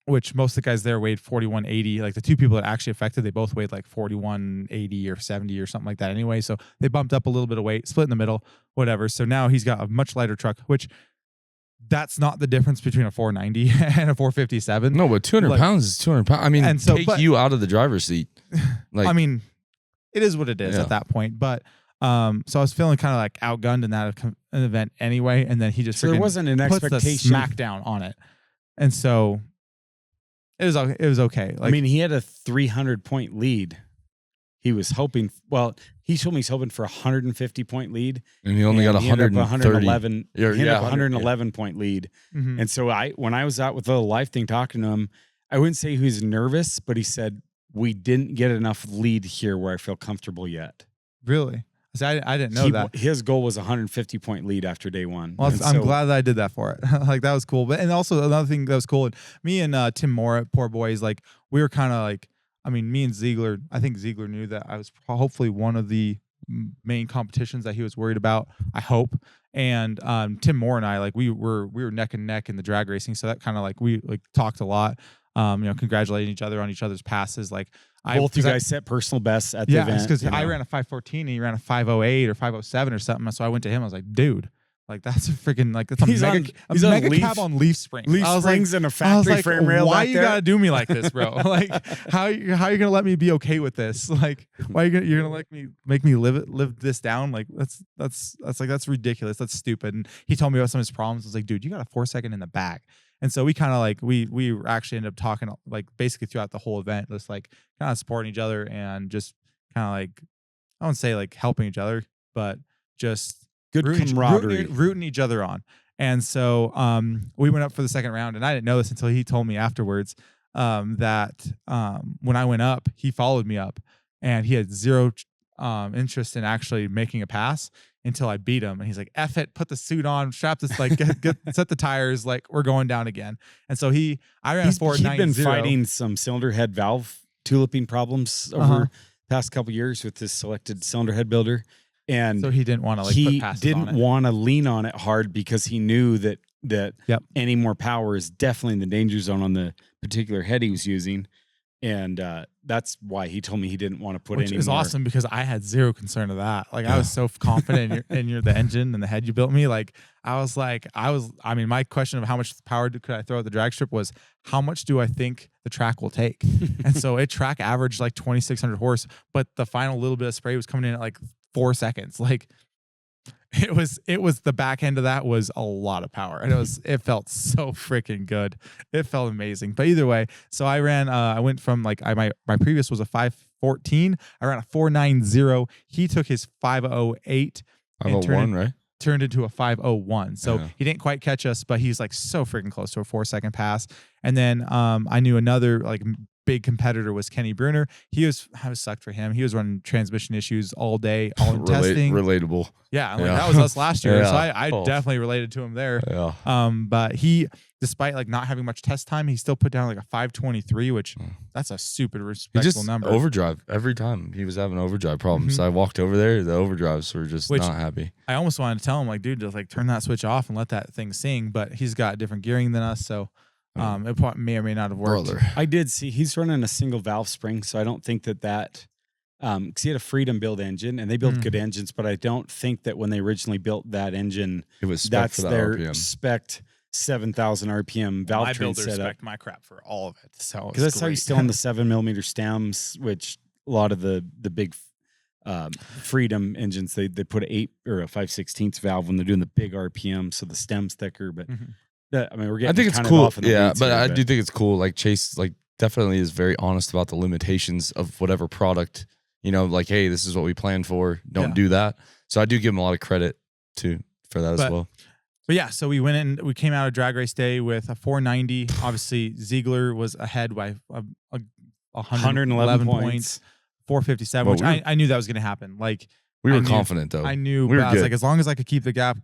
which most of the guys there weighed 4,180. Like the two people that actually affected, they both weighed like 4,180 or 70 or something like that anyway. So they bumped up a little bit of weight, split in the middle, whatever. So now he's got a much lighter truck, which that's not the difference between a 490 and a 457. No, but 200 pounds is 200 pounds. I mean, and so, you out of the driver's seat. Like, I mean, it is what it is at that point. But so I was feeling kind of like outgunned in that event anyway. And then he just there wasn't an expectation smackdown on it. And so it was okay. Like, I mean, he had a 300-point lead. He was hoping. Well, he told me he's hoping for a 150-point lead, and he only got 111. He had a 111-point lead. Mm-hmm. And so when I was out with the live thing talking to him, I wouldn't say he was nervous, but he said we didn't get enough lead here where I feel comfortable yet. Really? So I didn't know that. His goal was a 150-point lead after day one. Well, I'm glad that I did that for it. Like that was cool. But and also another thing that was cool, and me and Tim Moore, poor boys, like we were kind of like, I mean, me and Ziegler, I think Ziegler knew that I was hopefully one of the main competitions that he was worried about, I hope. And Tim Moore and I, like we were neck and neck in the drag racing. So that kind of like, we like talked a lot. congratulating each other on each other's passes. Like both you guys set personal bests at the event. because I ran a 5:14 and he ran a 5:08 or 5:07 or something. So I went to him. I was like, dude, like that's a freaking that's a mega cab on leaf springs. Leaf springs and a factory frame rail. Why back you there? gotta do me like this, bro? Like how you gonna let me be okay with this? Like why you're gonna make me live this down? Like that's ridiculous. That's stupid. And he told me about some of his problems. I was like, dude, you got a 4-second in the back. And so we kind of we actually ended up talking like basically throughout the whole event, just like kind of supporting each other and just kind of like, I wouldn't say like helping each other, but just good camaraderie, rooting each other on. And so we went up for the second round, and I didn't know this until he told me afterwards that when I went up, he followed me up, and he had zero interest in actually making a pass until I beat him. And he's like, F it, put the suit on, strap this, like get set the tires, like we're going down again. And so I ran a 4.90. He's been fighting some cylinder head valve tuliping problems over the past couple years with this selected cylinder head builder. And so he didn't want to he put passes didn't on it. want to lean on it hard because he knew that any more power is definitely in the danger zone on the particular head he was using. And that's why he told me he didn't want to put Which any is more. awesome because I had zero concern of that. Like I was so confident in the engine and the head you built me. Like I mean, my question of how much power could I throw at the drag strip was how much do I think the track will take? And so track averaged like 2,600 horse, but the final little bit of spray was coming in at like 4 seconds. Like it was the back end of that was a lot of power, and it felt so freaking good. It felt amazing. But either way, so I ran I went from like my previous was a 5:14. I ran a 4.90. He took his 5:08 and turned into a 5:01. So he didn't quite catch us, but he's like so freaking close to a 4-second pass. And then I knew another like big competitor was Kenny Bruner. I was sucked for him. He was running transmission issues all day, all in testing. Relatable. Yeah, that was us last year. So I definitely related to him there. Yeah. But he, despite like not having much test time, he still put down like a 5:23, which that's a super respectable number. Overdrive every time. He was having overdrive problems. So I walked over there. The overdrives were just not happy. I almost wanted to tell him like, dude, just like turn that switch off and let that thing sing. But he's got different gearing than us, so it may or may not have worked. I did see he's running a single valve spring, so I don't think that because he had a Freedom build engine, and they built good engines, but I don't think that when they originally built that engine, it was spec for that their RPM. Spec 7,000 RPM valve My train builder setup. spec my crap for all of it, so because that's how he's still on the 7mm stems, which a lot of the big Freedom engines they put an 8 or a 5/16 valve when they're doing the big RPM, so the stem's thicker, but. I mean, we're getting. I think it's kind cool. Of off in the weeds but here, I do think it's cool. Like Chase, like definitely is very honest about the limitations of whatever product. Like, hey, this is what we planned for. Don't do that. So I do give him a lot of credit for that as well. But yeah, so we went in. We came out of drag race day with a 490. Obviously, Ziegler was ahead by 111 points. 457, which I knew that was going to happen. Like we were confident though. I knew. We were I was good. like, as long as I could keep the gap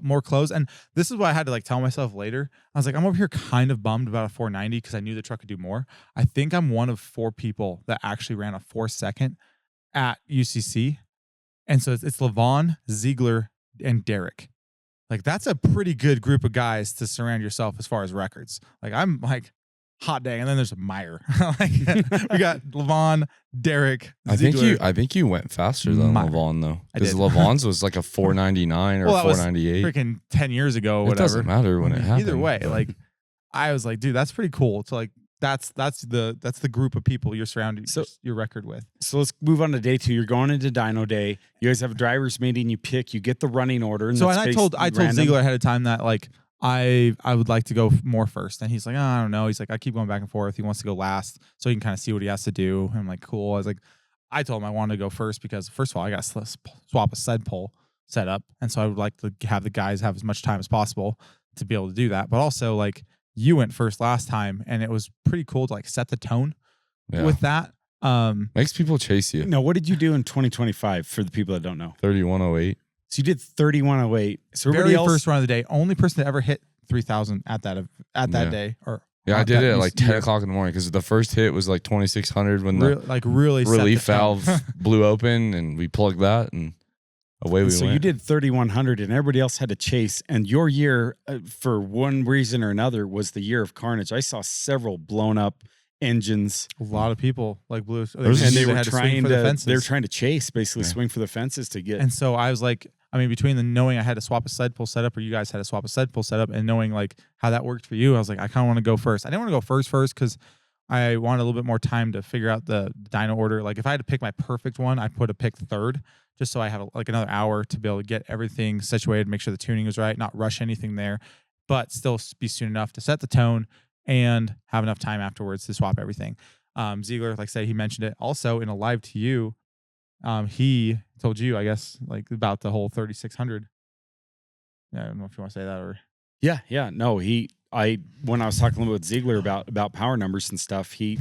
more close. And this is what I had to like tell myself later. I was like, I'm over here kind of bummed about a 490 because I knew the truck could do more. I think I'm one of 4 people that actually ran a 4-second at UCC. And so it's Levon, Ziegler, and Derek. Like that's a pretty good group of guys to surround yourself as far as records. Like I'm like hot dang. And then there's Myer. Like we got Levon, Derek, Ziegler. I think you went faster than Levon though, because Levon's was like a 499 or 498. Freaking 10 years ago or whatever. It doesn't matter when it happened. Either way, like I was like, dude, that's pretty cool. So like that's the group of people you're surrounding your record with. So let's move on to day 2. You're going into dyno day. You guys have a driver's meeting. You get the running order. And I told Ziegler ahead of time that like I would like to go more first. And he's like, oh, I don't know. He's like, I keep going back and forth. He wants to go last so he can kind of see what he has to do. And I'm like, cool. I told him I wanted to go first because first of all, I got to swap a sled pole set up. And so I would like to have the guys have as much time as possible to be able to do that. But also like you went first last time and it was pretty cool to like set the tone with that. Makes people chase you. No, what did you do in 2025 for the people that don't know? 3108. So you did 3108. So very first run of the day, only person to ever hit 3,000 at that day. Or I did it at like 10 o'clock in the morning because the first hit was like 2,600 when the really relief valve blew open and we plugged that and away we So went. you did 3,100 and everybody else had to chase. And your year, for one reason or another, was the year of carnage. I saw several blown up engines. A lot of people like blew, And they were had to swing trying for the to, fences. they were trying to chase, basically Yeah. swing for the fences to get. And so I was like, I mean, between the knowing I had to swap a sled pull setup, or you guys had to swap a sled pull setup, and knowing like how that worked for you, I was like, I kind of want to go first. I didn't want to go first because I wanted a little bit more time to figure out the dyno order. Like if I had to pick my perfect one, I put a pick third, just so I have like another hour to be able to get everything situated, make sure the tuning is right, not rush anything there, but still be soon enough to set the tone and have enough time afterwards to swap everything. Ziegler, like I said, he mentioned it also in a live to you. He told you, I guess, like about the whole 3,600. Yeah, I don't know if you want to say that or. Yeah. No, when I was talking with Ziegler about power numbers and stuff, he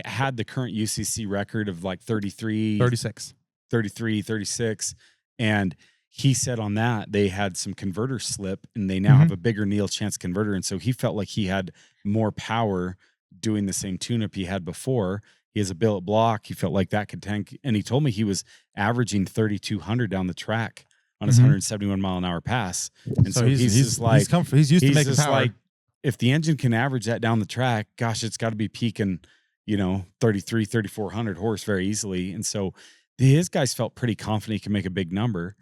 had the current UCC record of like 36. And he said on that they had some converter slip and they now have a bigger Neil Chance converter. And so he felt like he had more power doing the same tune-up he had before. He has a billet block. He felt like that could tank. And he told me he was averaging 3,200 down the track on his 171 mile an hour pass. And so he's just like, he's used to making just power. like, if the engine can average that down the track, gosh, it's got to be peaking, 3,400 horse very easily. And so his guys felt pretty confident he can make a big number.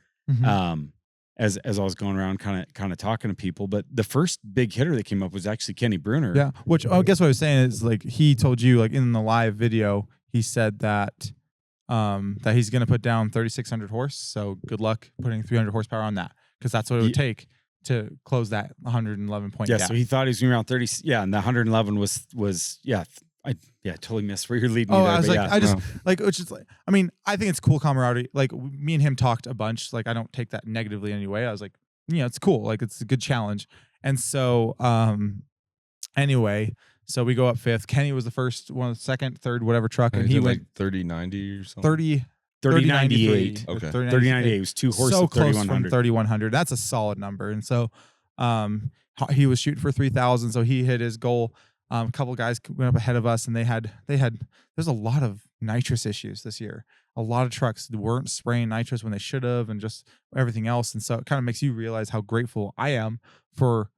As I was going around kind of talking to people. But the first big hitter that came up was actually Kenny Bruner. Yeah, which I guess what I was saying is like he told you like in the live video, he said that that he's going to put down 3,600 horse. So good luck putting 300 horsepower on that, because that's what it would take to close that 111 point gap. So he thought he was going around 30. Yeah, and the 111 was I totally missed where you're leading me there. I was but like, which is like, I mean, I think it's cool camaraderie. Like me and him talked a bunch. Like I don't take that negatively anyway. I was like, it's cool. Like it's a good challenge. And so, anyway, so we go up fifth. Kenny was the first one, second, third, whatever truck, and he went like 3090 or something. 3098. Okay. 3098 was 2 horses. So close 3,100. from 3,100. That's a solid number. And so, he was shooting for 3,000. So he hit his goal. A couple guys went up ahead of us, and they had. There's a lot of nitrous issues this year. A lot of trucks weren't spraying nitrous when they should have, and just everything else. And so it kind of makes you realize how grateful I am for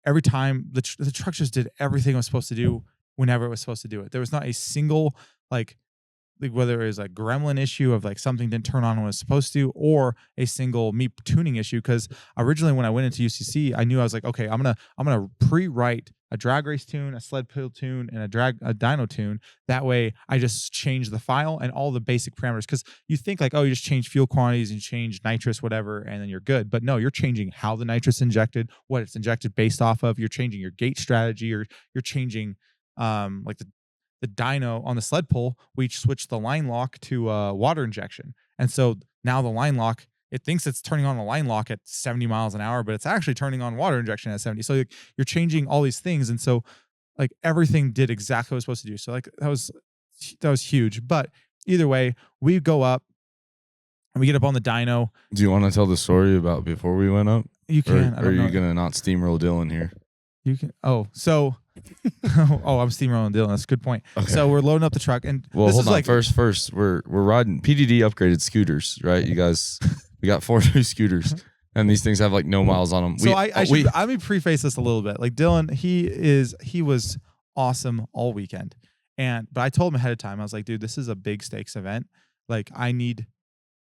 every time the truck just did everything it was supposed to do whenever it was supposed to do it. There was not a single like whether it was a gremlin issue of like something didn't turn on when it was supposed to, or a single me tuning issue. Because originally when I went into UCC, I knew I was like, okay, I'm gonna pre-write a drag race tune, a sled pill tune, and a dyno tune. That way I just change the file and all the basic parameters. Because you think like, oh, you just change fuel quantities and change nitrous, whatever, and then you're good. But no, you're changing how the nitrous injected, what it's injected based off of. You're changing your gate strategy, or you're changing like the dyno on the sled pull. We switched the line lock to water injection. And so now the line lock, it thinks it's turning on the line lock at 70 miles an hour, but it's actually turning on water injection at 70. So you're changing all these things. And so like everything did exactly what it was supposed to do. So like that was huge. But either way, we go up and we get up on the dyno. Do you want to tell the story about before we went up? You can. Or are you going to not steamroll Dylan here? You can. Oh, so I'm steamrolling Dylan. That's a good point. Okay. So we're loading up the truck, and well, this hold is on. like First, we're riding PDD upgraded scooters, right? You guys, we got 4 new scooters, and these things have like no miles on them. So let me preface this a little bit. Like Dylan, he was awesome all weekend, but I told him ahead of time. I was like, dude, this is a big stakes event. Like I need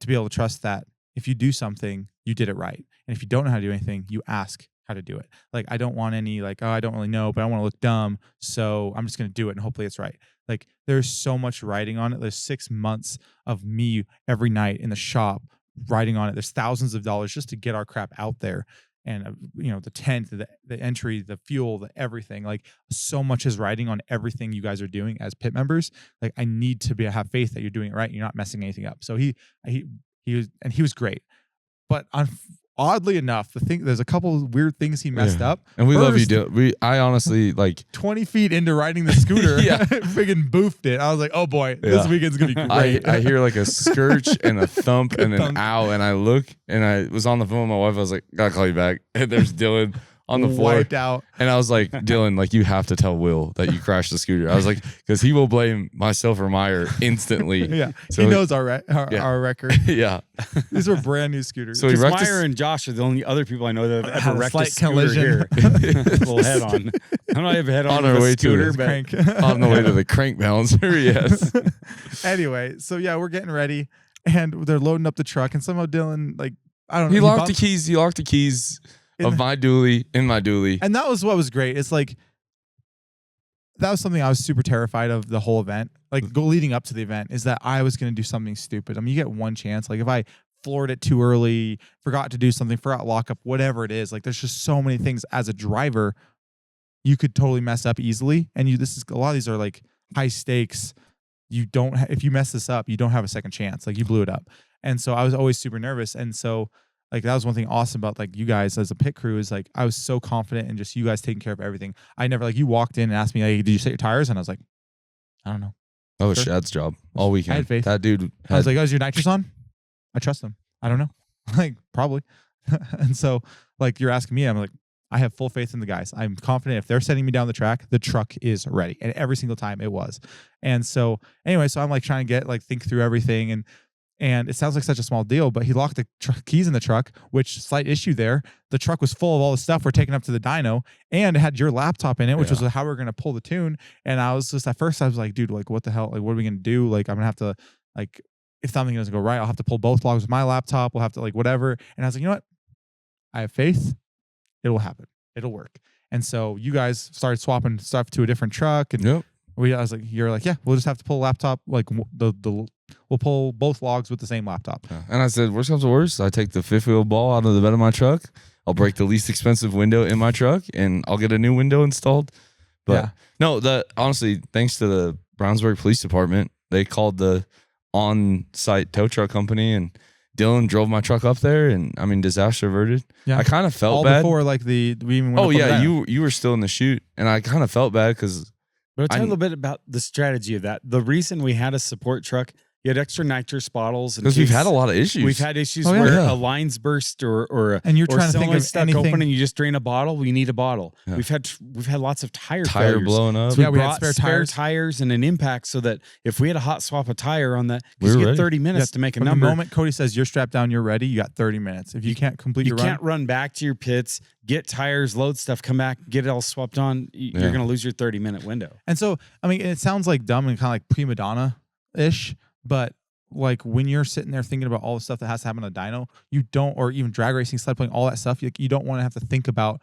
to be able to trust that if you do something, you did it right, and if you don't know how to do anything, you ask how to do it. Like I don't want any like, oh, I don't really know, but I want to look dumb, so I'm just going to do it and hopefully it's right. Like there's so much writing on it. There's 6 months of me every night in the shop writing on it. There's thousands of dollars just to get our crap out there, and the tent, the entry, the fuel, the everything. Like so much is writing on everything you guys are doing as pit members. Like I need to have faith that you're doing it right and you're not messing anything up. So he was great, but oddly enough, there's a couple of weird things he messed up. And we love you, Dylan. I honestly like 20 feet into riding the scooter, friggin' boofed it. I was like, oh boy, this weekend's gonna be great. I hear like a scourge and a thump and an ow, and I look and I was on the phone with my wife. I was like, gotta call you back. And there's Dylan on the floor. Wiped out. And I was like, Dylan, like, you have to tell Will that you crashed the scooter. I was like, because he will blame myself or Myer instantly. Yeah, So he knows our Yeah. our record. Yeah. These were brand new scooters. So he Because wrecked Myer and Josh are the only other people I know that have Had ever a wrecked a slight scooter collision. here. Little head on. I don't know if head on, On our with a way to scooter, his but Crank. on the way to the crank balancer. Yes. Anyway, so yeah, we're getting ready, and they're loading up the truck, and somehow Dylan, like, I don't know, He locked the bumped- keys. He locked the keys in of the- my dually in my dually. and that was what was great. It's like that was something I was super terrified of the whole event. Like leading up to the event is that I was going to do something stupid. I mean, you get one chance. Like if I floored it too early, forgot to do something, forgot lockup, whatever it is. Like there's just so many things as a driver you could totally mess up easily. And this is a lot of these are like high stakes. You don't if you mess this up, you don't have a second chance. Like you blew it up. And so I was always super nervous. And so like that was one thing awesome about like you guys as a pit crew is like I was so confident in just you guys taking care of everything. I never like you walked in and asked me, hey, did you set your tires? And I was like, I don't know. That was Sure. Shad's job all weekend. I had faith. That dude I was had, like, oh, is your nitrous on? I trust them. I don't know. Like probably. And so like you're asking me, I'm like, I have full faith in the guys. I'm confident if they're sending me down the track, the truck is ready. And every single time it was. And so anyway, so I'm like trying to get like think through everything and it sounds like such a small deal, but he locked the keys in the truck, which slight issue there. The truck was full of all the stuff we're taking up to the dyno and it had your laptop in it, which was how we were going to pull the tune. And I was just, at first I was like, dude, like what the hell? Like, what are we going to do? Like, I'm going to have to like, if something doesn't go right, I'll have to pull both logs with my laptop. We'll have to like, whatever. And I was like, you know what? I have faith. It will happen. It'll work. And so you guys started swapping stuff to a different truck. And Yep. I was like, you're like, yeah, we'll just have to pull a laptop. Like we'll pull both logs with the same laptop. Yeah. And I said, worst comes to worst, I take the fifth wheel ball out of the bed of my truck. I'll break the least expensive window in my truck and I'll get a new window installed. But Yeah. no, honestly, thanks to the Brownsburg Police Department, they called the on-site tow truck company and Dylan drove my truck up there and I mean, disaster averted. Yeah. I kind of felt All bad. before like we even went Oh up on the yeah, dyno. you were still in the chute and I kind of felt bad because But I'll tell you a little bit about the strategy of that. The reason we had a support truck, you had extra nitrous bottles. because we've had a lot of issues. We've had issues Oh, yeah. where Yeah. a line's burst or And you're or trying to think someone's of stuck anything. open and you just drain a bottle. We need a bottle. Yeah. We've had lots of tire tire failures. blowing up. So we Yeah, we had brought spare spare tires. tires and an impact so that if we had a hot swap a tire on that, We because were you get ready. 30 minutes to make a From number. the moment Cody says you're strapped down, you're ready, you got 30 minutes. If you can't complete You your can't run, run back to your pits, get tires, load stuff, come back, get it all swapped on. Yeah. You're going to lose your 30-minute window. and so I mean, it sounds like dumb and kind of like prima donna ish, but like when you're sitting there thinking about all the stuff that has to happen on a dyno, you don't, or even drag racing, sled pulling, all that stuff, you don't want to have to think about,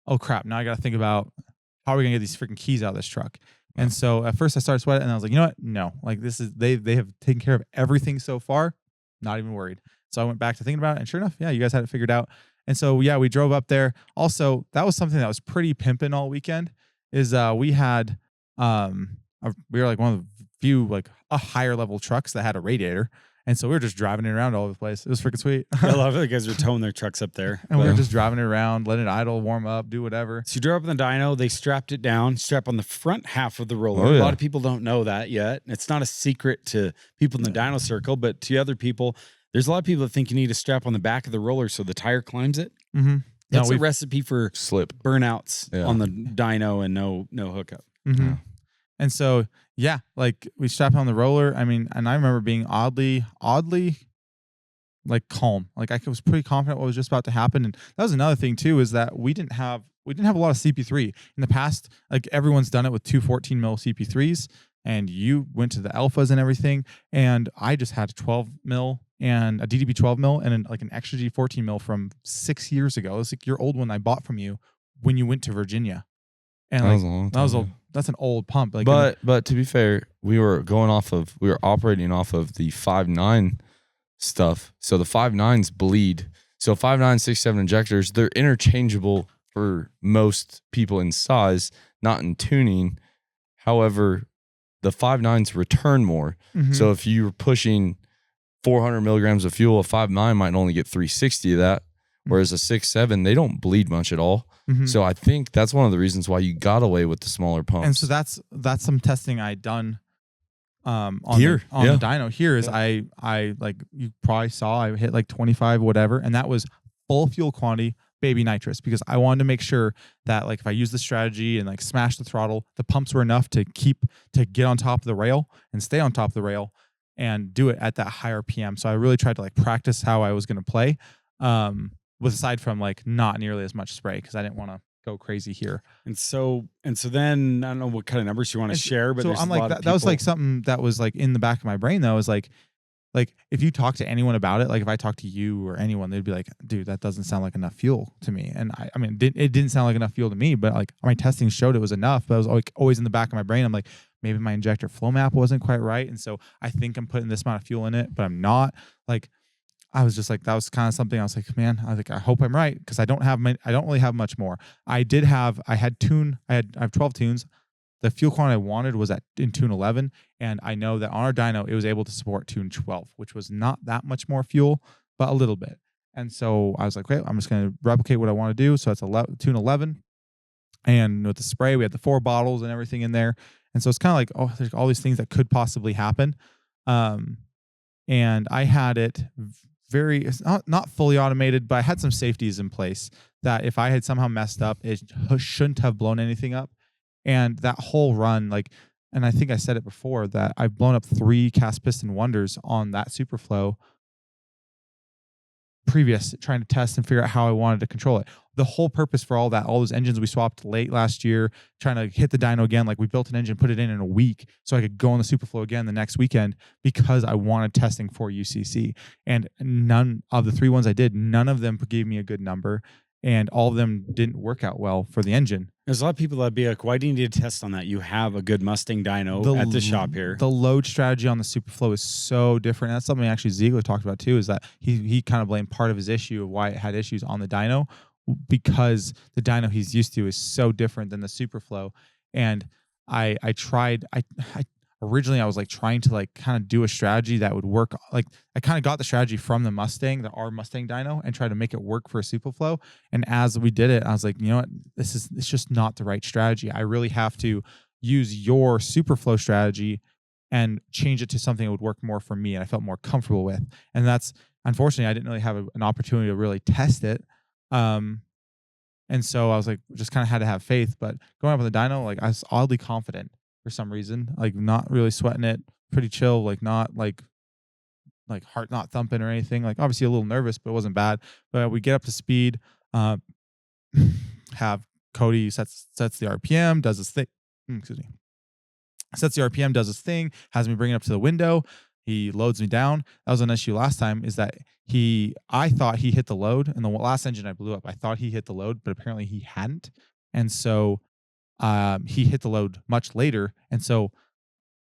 oh crap, now I got to think about how are we gonna get these freaking keys out of this truck. And so at first I started sweating and I was like, you know what? No, like this is they have taken care of everything so far. Not even worried. So I went back to thinking about it, and sure enough, yeah, you guys had it figured out. And so yeah, we drove up there. Also, that was something that was pretty pimping all weekend. Is we had we were like one of the few like a higher level trucks that had a radiator, and so we were just driving it around all over the place. It was freaking sweet. I love it. The guys are towing their trucks up there. And we were Yeah. just driving it around, letting it idle, warm up, do whatever. So you drove up in the dyno, they strapped it down, strap on the front half of the roller. Oh, A yeah. lot of people don't know that yet. It's not a secret to people in the dyno circle, but to other people, there's a lot of people that think you need to strap on the back of the roller so the tire climbs it. Mm-hmm. That's a recipe for slip. burnouts Yeah. on the dyno and no hookup. Mm-hmm. Yeah. And so, yeah, like we strapped on the roller. I mean, and I remember being oddly like calm. Like I was pretty confident what was just about to happen. And that was another thing too, is that we didn't have a lot of CP3 in the past. Like everyone's done it with 2 14 mil CP3s, and you went to the alphas and everything. And I just had a 12 mil and a DDB 12 mil and like an extra G 14 mil from 6 years ago. It was like your old one I bought from you when you went to Virginia. And That like, was a long time. that's an old pump. Like, But to be fair, we were operating off of the 5.9 stuff. So the 5.9s bleed. So 5.9, 6.7 injectors, they're interchangeable for most people in size, not in tuning. However, the 5.9s return more. Mhm. So if you're pushing 400 milligrams of fuel, a 5.9 might only get 360 of that. Whereas a 6.7, they don't bleed much at all. Mhm. So I think that's one of the reasons why you got away with the smaller pumps. And so that's some testing I done on Here, the, on yeah. the dyno. Here is I like you probably saw I hit like 25 whatever, and that was full fuel quantity, baby nitrous, because I wanted to make sure that like if I use the strategy and like smash the throttle, the pumps were enough to get on top of the rail and stay on top of the rail and do it at that high RPM. So I really tried to like practice how I was going to play, with aside from like not nearly as much spray, because I didn't want to go crazy here. And so then I don't know what kind of numbers you want to share, but so I'm like, that was like something that was like in the back of my brain though, is like if you talk to anyone about it, like if I talk to you or anyone, they'd be like, dude, that doesn't sound like enough fuel to me. And I mean, it didn't sound like enough fuel to me, but like my testing showed it was enough. But I was like always in the back of my brain, I'm like, maybe my injector flow map wasn't quite right. And so I think I'm putting this amount of fuel in it, but I'm not. Like, I was just like, that was kind of something I was like, man, I hope I'm right, because I don't really have much more. I have 12 tunes. The fuel quantity I wanted was in tune 11, and I know that on our dyno it was able to support tune 12, which was not that much more fuel, but a little bit. And so I was like, okay, I'm just going to replicate what I want to do. So it's tune 11, and with the spray we had the 4 bottles and everything in there, and so it's kind of like, oh, there's all these things that could possibly happen. And I had it it's not fully automated, but I had some safeties in place that if I had somehow messed up, it shouldn't have blown anything up. And that whole run, like, and I think I said it before, that I've blown up 3 cast piston wonders on that Superflow previous, trying to test and figure out how I wanted to control it. The whole purpose for all those engines we swapped late last year, trying to hit the dyno again, like we built an engine, put it in a week so I could go on the Superflow again the next weekend, because I wanted testing for UCC. And none of the 3 ones I did, none of them gave me a good number, and all of them didn't work out well for the engine. There's a lot of people that'd be like, why do you need to test on that? You have a good Mustang dyno at the shop here. The load strategy on the Superflow is so different. That's something actually Ziegler talked about too, is that he kind of blamed part of his issue of why it had issues on the dyno, because the dyno he's used to is so different than the Superflow. And originally I was like trying to like kind of do a strategy that would work. Like I kind of got the strategy from the Mustang, our Mustang dyno, and tried to make it work for a Superflow. And as we did it, I was like, you know what, it's just not the right strategy. I really have to use your Superflow strategy and change it to something that would work more for me and I felt more comfortable with. And that's, unfortunately, I didn't really have an opportunity to really test it. And so I was like, just kind of had to have faith. But going up on the dyno, like I was oddly confident for some reason, like not really sweating it, pretty chill, like not like heart not thumping or anything. Like obviously a little nervous, but it wasn't bad. But we get up to speed, have Cody sets the RPM, does his thing. Sets the RPM, does his thing, has me bring it up to the window. He loads me down. That was an issue last time, is that I thought he hit the load, and the last engine I blew up, I thought he hit the load, but apparently he hadn't. And so he hit the load much later. And so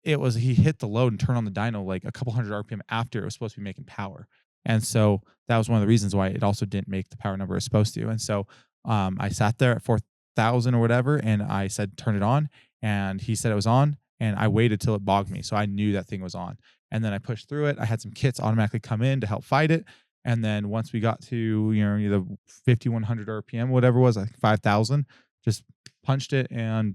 he hit the load and turned on the dyno like a couple hundred RPM after it was supposed to be making power. And so that was one of the reasons why it also didn't make the power number it was supposed to. And so I sat there at 4,000 or whatever, and I said, turn it on. And he said it was on, and I waited till it bogged me. So I knew that thing was on. And then I pushed through it. I had some kits automatically come in to help fight it. And then once we got to, the 5,100 RPM, whatever it was, like 5,000, just punched it and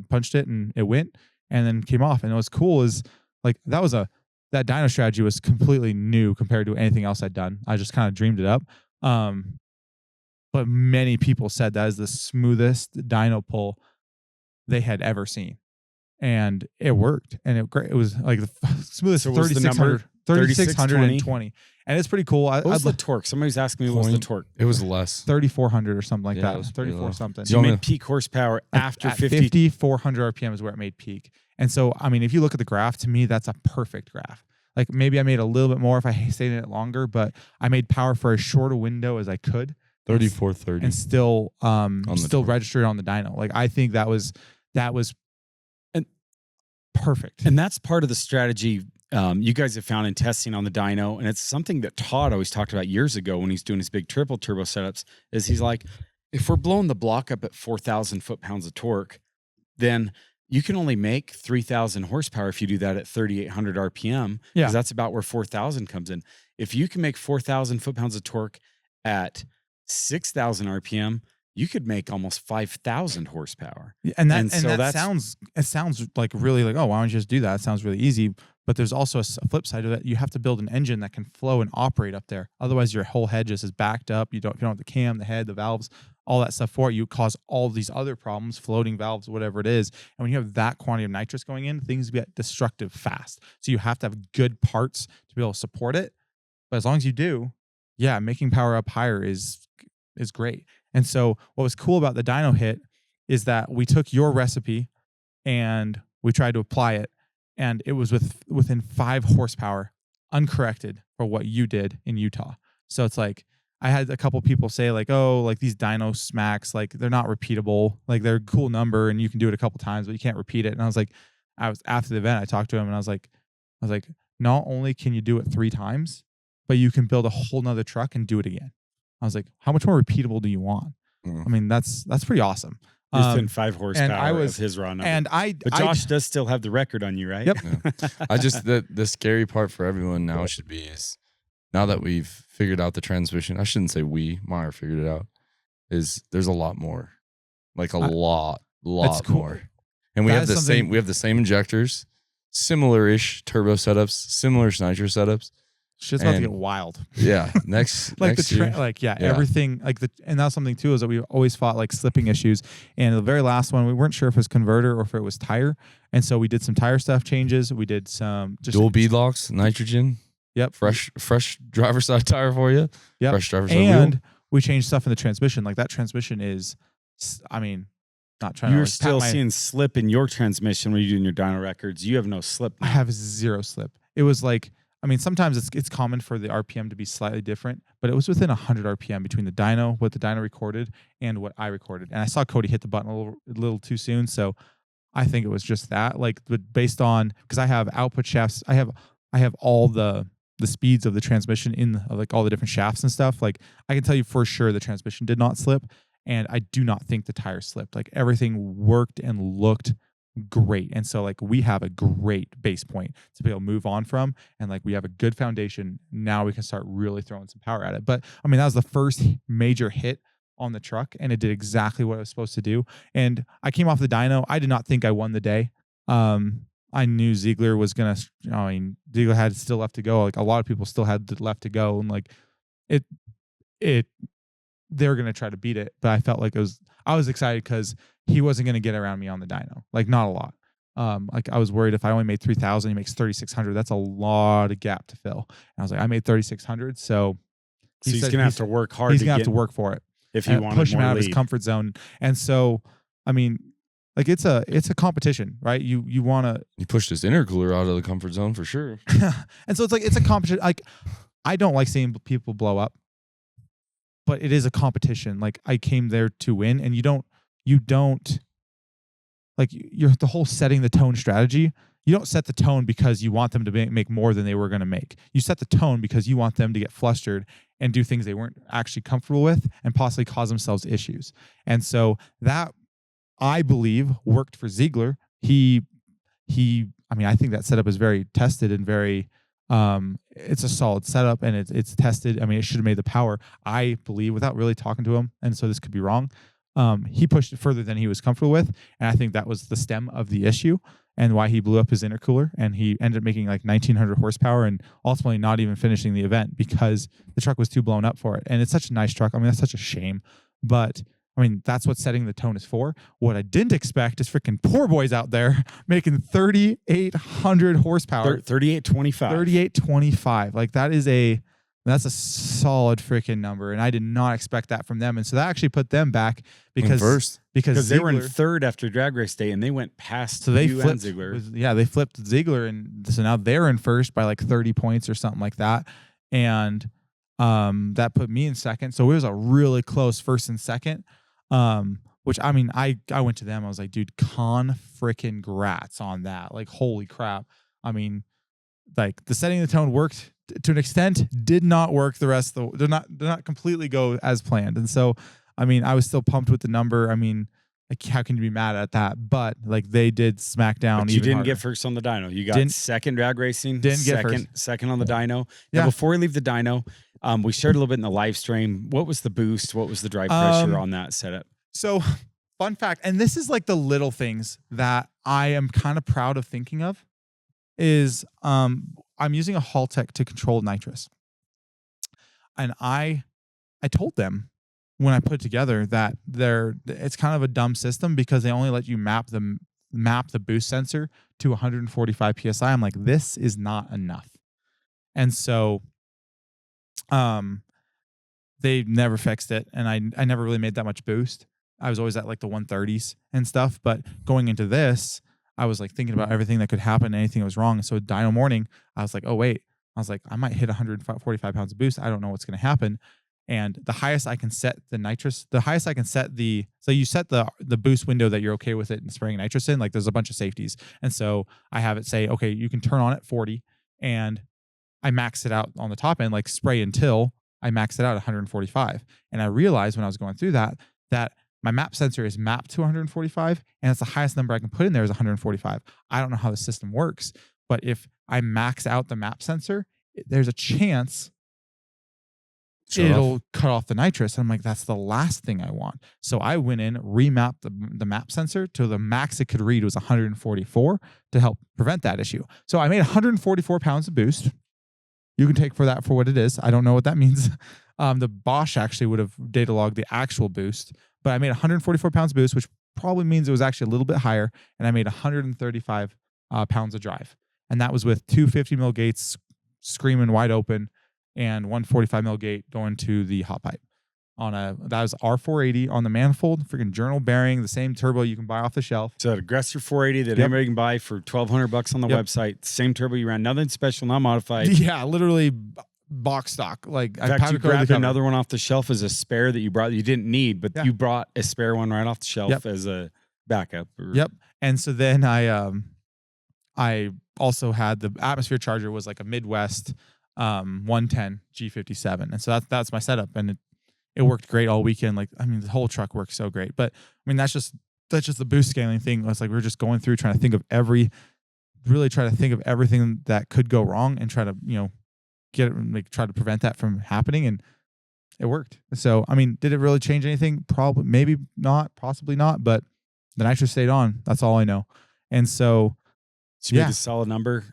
punched it, and it went, and then came off. And what's cool is like that dyno strategy was completely new compared to anything else I'd done. I just kind of dreamed it up. But many people said that is the smoothest dyno pull they had ever seen. And it worked, and it was like the smoothest. So 3,620, and it's pretty cool. What was the torque? Somebody's asking me what was the torque. It was less, 3,400 or something like that. It was 34 something. So you made peak horsepower after 5,400 RPM is where it made peak. And so, I mean, if you look at the graph, to me, that's a perfect graph. Like maybe I made a little bit more if I stayed in it longer, but I made power for as short a window as I could. 3430, and still registered on the dyno. Like I think that was perfect. And that's part of the strategy you guys have found in testing on the dyno. And it's something that Todd always talked about years ago when he's doing his big triple turbo setups, is he's like, if we're blowing the block up at 4,000 foot-pounds of torque, then you can only make 3,000 horsepower if you do that at 3,800 RPM. Because that's about where 4,000 comes in. If you can make 4,000 foot-pounds of torque at 6,000 RPM, you could make almost 5,000 horsepower. And And so that that's- sounds like really like, oh, why don't you just do that? It sounds really easy. But there's also a flip side of it. You have to build an engine that can flow and operate up there. Otherwise, your whole head just is backed up. You don't have the cam, the head, the valves, all that stuff for it. You cause all these other problems, floating valves, whatever it is. And when you have that quantity of nitrous going in, things get destructive fast. So you have to have good parts to be able to support it. But as long as you do, yeah, making power up higher is great. And so what was cool about the dyno hit is that we took your recipe and we tried to apply it. And it was within 5 horsepower, uncorrected for what you did in Utah. So it's like, I had a couple people say like, oh, like these dyno smacks, like they're not repeatable. Like they're a cool number and you can do it a couple times, but you can't repeat it. And I was after the event, I talked to him and I was like, not only can you do it 3 times, but you can build a whole nother truck and do it again. I was like, how much more repeatable do you want? I mean, that's pretty awesome. Within 5 horsepower I was, of his raw number. And but Josh does still have the record on you, right? Yep. Yeah. I just the scary part for everyone now should be is now that we've figured out the transmission. I shouldn't say Myer figured it out. Is there's a lot more, like a lot cool. more, and we have the same. We have the same injectors, similar-ish turbo setups, similar nitro setups. Shit's about to get wild. Yeah, next year. Everything and that's something too is that we always fought like slipping issues. And the very last one, we weren't sure if it was converter or if it was tire, and so we did some tire stuff changes. We did some dual bead locks, nitrogen. Yep, fresh driver's side tire for you. Yep, fresh driver's side and wheel. We changed stuff in the transmission. Like that transmission is, I mean, not trying. You're to still seeing slip in your transmission when you're doing your dyno records. You have no slip now. I have 0 slip. It was like, I mean, sometimes it's common for the RPM to be slightly different, but it was within 100 RPM between the dyno, what the dyno recorded, and what I recorded. And I saw Cody hit the button a little too soon, so I think it was just that. Like, but based on, because I have output shafts, I have all the speeds of the transmission in like all the different shafts and stuff. Like, I can tell you for sure the transmission did not slip, and I do not think the tire slipped. Like everything worked and looked great. And so like we have a great base point to be able to move on from, and like we have a good foundation. Now we can start really throwing some power at it. But I mean, that was the first major hit on the truck, and it did exactly what it was supposed to do. And I came off the dyno. I did not think I won the day. I knew Ziegler was gonna, I mean, Ziegler had still left to go. Like a lot of people still had left to go, and like they were gonna try to beat it. But I felt like I was excited because he wasn't going to get around me on the dyno. Like not a lot. Like I was worried if I only made 3,000, he makes 3,600. That's a lot of gap to fill. And I was like, I made 3,600. So he's going to have to work hard. He's going to have to work for it. If he wanted push him more out lead. of his comfort zone. And so, I mean, like it's a competition, right? You want to. He pushed his intercooler out of the comfort zone for sure. And so it's like, it's a competition. Like I don't like seeing people blow up, but it is a competition. Like I came there to win, and you don't like you're the whole setting the tone strategy. You don't set the tone because you want them to make more than they were going to make. You set the tone because you want them to get flustered and do things they weren't actually comfortable with and possibly cause themselves issues. And so that, I believe, worked for Ziegler. I mean, I think that setup is very tested and very, it's a solid setup, and it's tested. I mean, it should have made the power, I believe, without really talking to him. And so this could be wrong. He pushed it further than he was comfortable with. And I think that was the stem of the issue and why he blew up his intercooler. And he ended up making like 1,900 horsepower and ultimately not even finishing the event because the truck was too blown up for it. And it's such a nice truck. I mean, that's such a shame. But I mean, that's what setting the tone is for. What I didn't expect is freaking poor boys out there making 3,800 horsepower. 3825. 3825. Like that's a solid freaking number. And I did not expect that from them. And so that actually put them back because they were in third after drag race day, and they went past you and Ziegler. They flipped Ziegler, and so now they're in first by like 30 points or something like that. And that put me in second. So it was a really close first and second. Which I mean, I went to them. I was like, dude, freaking grats on that. Like, holy crap. I mean, like the setting the tone worked to an extent, did not work the rest of the, did not completely go as planned. And so, I mean, I was still pumped with the number. I mean, like, how can you be mad at that? But like they did smack down. But you didn't get first on the dyno. You got second drag racing. Second on the dyno. Yeah. Now, before we leave the dyno, We shared a little bit in the live stream. What was the boost? What was the drive pressure on that setup? So fun fact, and this is like the little things that I am kind of proud of thinking of, is I'm using a Haltech to control nitrous. And I told them when I put it together that it's kind of a dumb system because they only let you map the boost sensor to 145 PSI. I'm like, this is not enough. And so they never fixed it. And I never really made that much boost. I was always at like the 130s and stuff. But going into this, I was like thinking about everything that could happen, anything that was wrong. So dyno morning, I was like, oh wait, I was like, I might hit 145 pounds of boost. I don't know what's going to happen. And the highest I can set the nitrous, so you set the boost window that you're okay with it and spraying nitrous in, like there's a bunch of safeties. And so I have it say, okay, you can turn on at 40, and I max it out on the top end, like spray until I max it out at 145. And I realized when I was going through that my map sensor is mapped to 145, and it's the highest number I can put in there is 145. I don't know how the system works, but if I max out the map sensor, there's a chance it'll cut off the nitrous. And I'm like, that's the last thing I want. So I went in, remapped the map sensor to the max it could read was 144 to help prevent that issue. So I made 144 pounds of boost. You can take for that for what it is. I don't know what that means. The Bosch actually would have data logged the actual boost, but I made 144 pounds of boost, which probably means it was actually a little bit higher. And I made 135 pounds of drive. And that was with 250 mil gates screaming wide open and 145 mil gate going to the hot pipe that was R480 on the manifold, freaking journal bearing, the same turbo you can buy off the shelf. So an Aggressor 480 that anybody can buy for $1,200 on the website. Same turbo you ran, nothing special, not modified. Yeah, literally box stock. Like in fact, you grabbed another one off the shelf as a spare that you brought that you didn't need, but you brought a spare one right off the shelf as a backup. And so then I also had the atmosphere charger was like a Midwest 110 G57, and so that's my setup, and it worked great all weekend. Like, I mean, the whole truck works so great, but I mean, that's just the boost scaling thing. It's like we're just going through trying to think of everything that could go wrong and try to try to prevent that from happening, and it worked. So I mean, did it really change anything? Probably, maybe not, possibly not, but the nitrous stayed on. That's all I know. And so you made a solid number.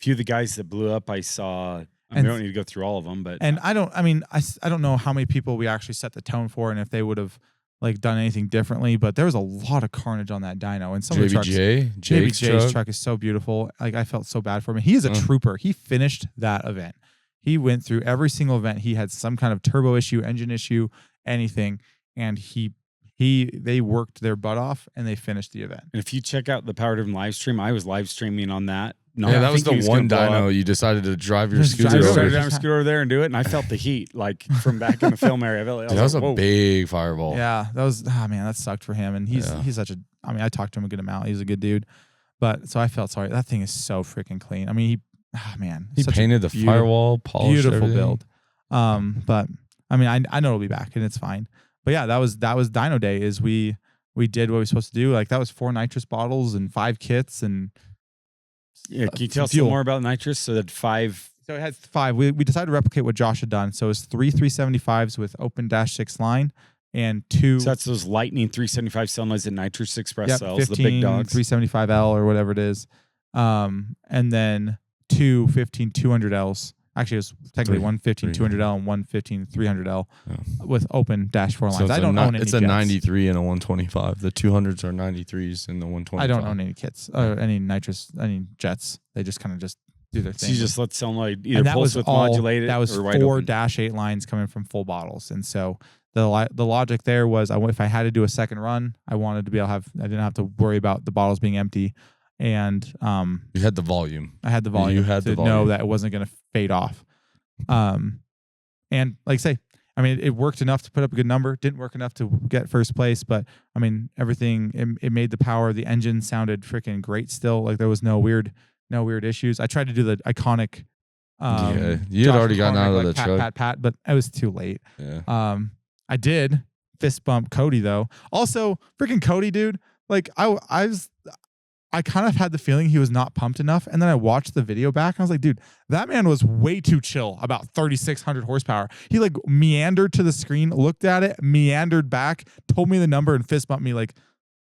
Few of the guys that blew up, I saw. I mean, we don't need to go through all of them, but I don't know how many people we actually set the tone for, and if they would have like done anything differently. But there was a lot of carnage on that dyno, and some of the trucks. JBJ's truck is so beautiful. Like, I felt so bad for him. He is a trooper. He finished that event. He went through every single event. He had some kind of turbo issue, engine issue, anything, and they worked their butt off and they finished the event. And if you check out the Power Driven live stream, I was live streaming on that. That was the one dyno you decided to drive your scooter over there and do it, and I felt the heat like from back in the film area. That was a big fireball. Yeah, that was that sucked for him, and he's such a. I mean, I talked to him a good amount. He's a good dude, but so I felt sorry. That thing is so freaking clean. I mean, he painted the firewall, polished beautiful everything. build. But I mean, I know it'll be back and it's fine. But yeah, that was dyno day. Is we did what we were supposed to do. Like, that was 4 nitrous bottles and 5 kits and. Yeah, can you tell us a little more about nitrous? So that 5. So it had 5. We decided to replicate what Josh had done. So it's 3 375s with open -6 line and 2. So that's those Lightning 375 solenoids and nitrous express cells, the big dogs. 375L or whatever it is. And then 2 15 200Ls. Actually, it was technically 1 15 200L and 1 15 300L with open -4 lines. I don't own any. It's a 93 and a 125. The 200s are 93s and the 125. I don't own any kits or any nitrous, any jets. They just kind of just do their thing. So you just let solenoid either pulse width modulate it. That was 4 -8 lines coming from full bottles, and so the logic there was, if I had to do a second run, I wanted to be able to have. I didn't have to worry about the bottles being empty. And you had the volume. I had the volume. You had to know that it wasn't going to fade off. And like I say, I mean, it worked enough to put up a good number. Didn't work enough to get first place, but I mean, everything. It made the power. The engine sounded freaking great still. Like, there was no weird issues. I tried to do the iconic. You had already gotten out of the truck. Pat, but I was too late. Yeah. I did fist bump Cody though. Also, freaking Cody, dude. Like, I kind of had the feeling he was not pumped enough. And then I watched the video back and I was like, dude, that man was way too chill about 3,600 horsepower. He like meandered to the screen, looked at it, meandered back, told me the number and fist bumped me like,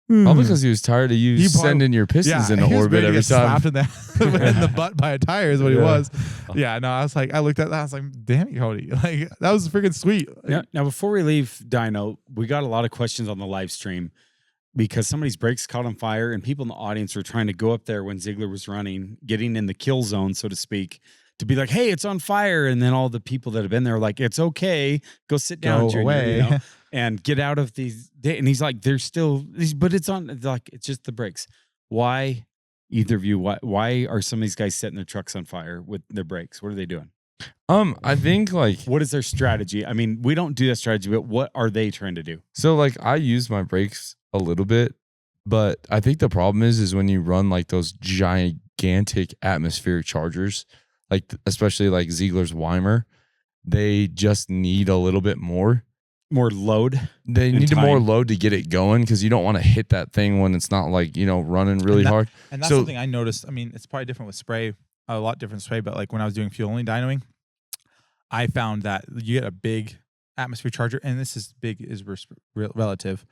Probably because he was tired of you sending your pistons into orbit every time. Slapped in the butt by a tire is what he was. Yeah, no, I was like, I looked at that, I was like, damn it, Cody. Like, that was freaking sweet. Now, before we leave dyno, we got a lot of questions on the live stream because somebody's brakes caught on fire and people in the audience were trying to go up there when Ziegler was running, getting in the kill zone, so to speak, to be like, hey, it's on fire. And then all the people that have been there are like, it's okay. Go sit down, Junior, away. you know, and get out of these. And he's like, there's still, but it's on, like, it's just the brakes. Why, either of you, why are some of these guys setting their trucks on fire with their brakes? What are they doing? I think like, what is their strategy? I mean, we don't do that strategy, but what are they trying to do? So like I use my brakes a little bit, but I think the problem is when you run like those gigantic atmospheric chargers, like especially like Ziegler's Weimer, they just need a little bit more load. They need more load to get it going because you don't want to hit that thing when it's not like, you know, running really hard. And that's something I noticed. I mean, it's probably different with spray, a lot different spray, but like when I was doing fuel only dynoing, I found that you get a big atmosphere charger, and this is big is relative.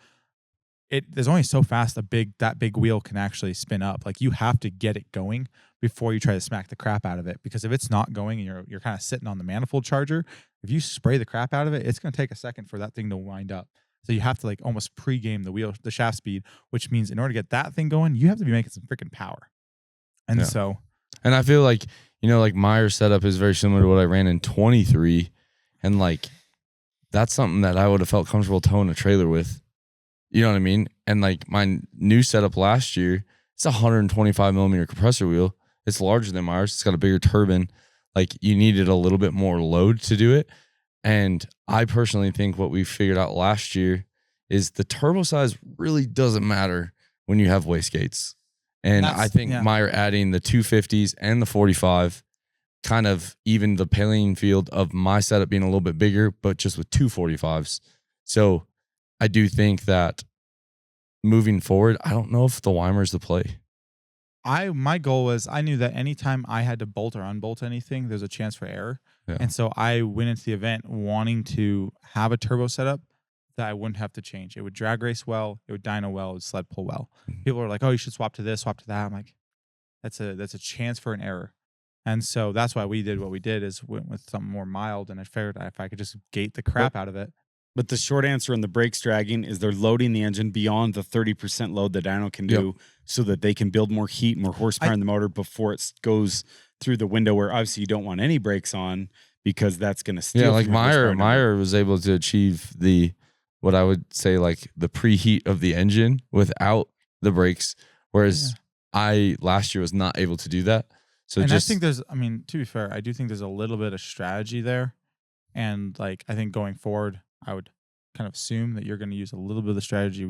There's only so fast that big wheel can actually spin up. Like you have to get it going before you try to smack the crap out of it. Because if it's not going and you're kind of sitting on the manifold charger, if you spray the crap out of it, it's going to take a second for that thing to wind up. So you have to like almost pre-game the shaft speed, which means in order to get that thing going, you have to be making some freaking power. And and I feel like, you know, like Myer setup is very similar to what I ran in 23. And like, that's something that I would have felt comfortable towing a trailer with. You know what I mean? And like my new setup last year, it's a 125 millimeter compressor wheel. It's larger than Myers. It's got a bigger turbine. Like you needed a little bit more load to do it. And I personally think what we figured out last year is the turbo size really doesn't matter when you have wastegates. And I think Myer adding the 250s and the 45 kind of even the playing field of my setup being a little bit bigger, but just with 245s. So I do think that moving forward, I don't know if the Weimer's the play. My goal was I knew that anytime I had to bolt or unbolt anything, there's a chance for error. Yeah. And so I went into the event wanting to have a turbo setup that I wouldn't have to change. It would drag race well, it would dyno well, it would sled pull well. Mm-hmm. People are like, oh, you should swap to this, swap to that. I'm like, that's a chance for an error. And so that's why we did what we did is went with something more mild, and I figured if I could just gate the crap out of it. But the short answer on the brakes dragging is they're loading the engine beyond the 30% load the dyno can do so that they can build more heat, more horsepower in the motor before it goes through the window where obviously you don't want any brakes on because that's going to steal. Yeah, like Myer was able to achieve what I would say like the preheat of the engine without the brakes, whereas I last year was not able to do that. So I think to be fair, I do think there's a little bit of strategy there. And like, I think going forward, I would kind of assume that you're going to use a little bit of the strategy.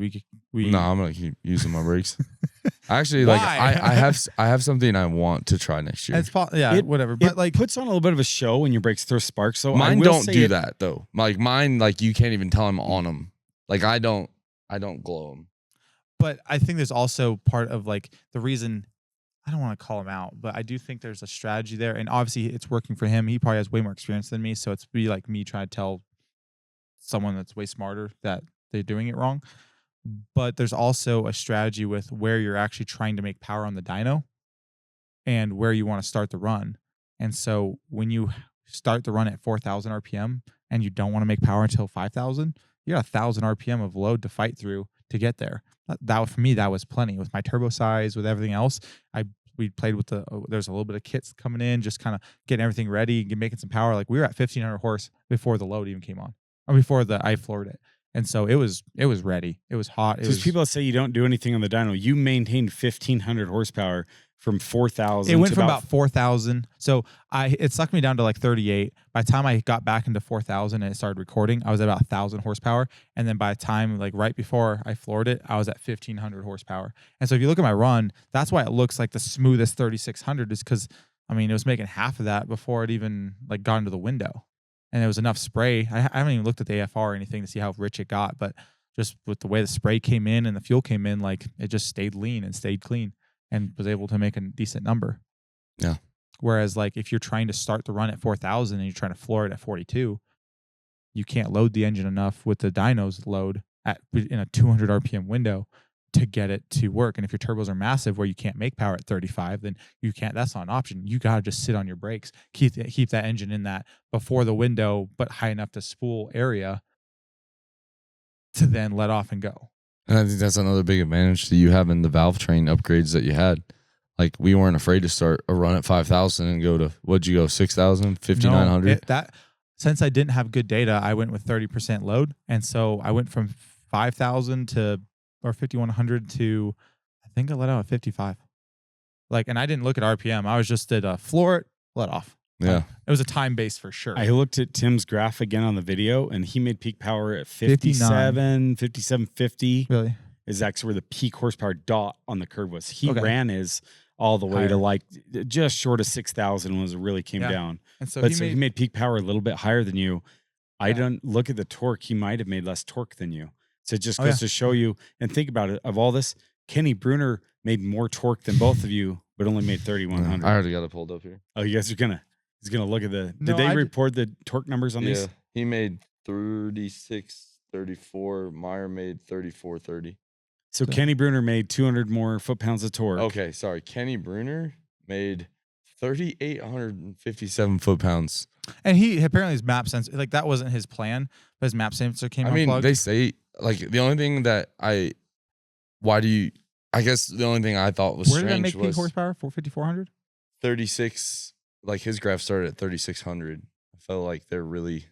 No, I'm going to keep using my brakes. Actually, like I have something I want to try next year. Whatever. But like puts on a little bit of a show when your brakes throw sparks. So mine don't do that though. Like mine, like you can't even tell I'm on them. Like I don't glow them. But I think there's also part of like the reason. I don't want to call him out, but I do think there's a strategy there. And obviously it's working for him. He probably has way more experience than me. So it's be like me trying to tell someone that's way smarter that they're doing it wrong. But there's also a strategy with where you're actually trying to make power on the dyno and where you want to start the run. And so when you start the run at 4,000 RPM and you don't want to make power until 5,000, you got 1,000 RPM of load to fight through to get there. That for me, that was plenty with my turbo size, with everything else. We played with there's a little bit of kits coming in, just kind of getting everything ready, making some power. Like we were at 1,500 horse before the load even came on, or before I floored it. And so it was ready. It was hot. Because people say you don't do anything on the dyno. You maintained 1,500 horsepower from 4,000. It went from about 4,000. So it sucked me down to like 38. By the time I got back into 4,000 and it started recording, I was at about 1,000 horsepower. And then by the time like right before I floored it, I was at 1,500 horsepower. And so if you look at my run, that's why it looks like the smoothest 3,600 is because it was making half of that before it even like got into the window. And there was enough spray. I haven't even looked at the AFR or anything to see how rich it got, but just with the way the spray came in and the fuel came in, like it just stayed lean and stayed clean. and was able to make a decent number. Yeah. Whereas like if you're trying to start the run at 4,000 and you're trying to floor it at 42, you can't load the engine enough with the dyno's load in a 200 RPM window to get it to work. And if your turbos are massive where you can't make power at 35, then you can't. That's not an option. You got to just sit on your brakes, keep that engine in that before the window, but high enough to spool area to then let off and go. And I think that's another big advantage to you having the valve train upgrades that you had. Like we weren't afraid to start a run at 5,000 and go to, what'd you go, 6,000, 5,900? Since I didn't have good data, I went with 30% load. And so I went from 5,000 or 5,100 to, I think I let out at 55. Like, and I didn't look at RPM. I was just did a floor it, let off. Yeah. It was a time base for sure. I looked at Tim's graph again on the video, and he made peak power at 5750. Really? Is actually where the peak horsepower dot on the curve was. He Okay. ran his all the way to Higher. like just short of 6,000 when it really came Yeah. down. And so But he he made peak power a little bit higher than you. I Yeah. don't look at the torque. He might have made less torque than you. So it just Oh, goes yeah. to show you, and think about it, of all this, Kenny Bruner made more torque than both of you, but only made 3,100. I already got it pulled up here. Oh, you guys are he's gonna look at the, No, did they I report the torque numbers on these? He made 3634. Myer made 3430. So Kenny Bruner made 200 more foot-pounds of torque. Okay, sorry. Kenny Bruner made 3,857 foot-pounds. And he apparently his map sensor, like that wasn't his plan, but his map sensor came I mean, unplugged. they say, like, the only thing that I guess the only thing I thought was Where did that strange make peak was horsepower? 5,400? 36, like his graph started at 3,600. I felt like they're really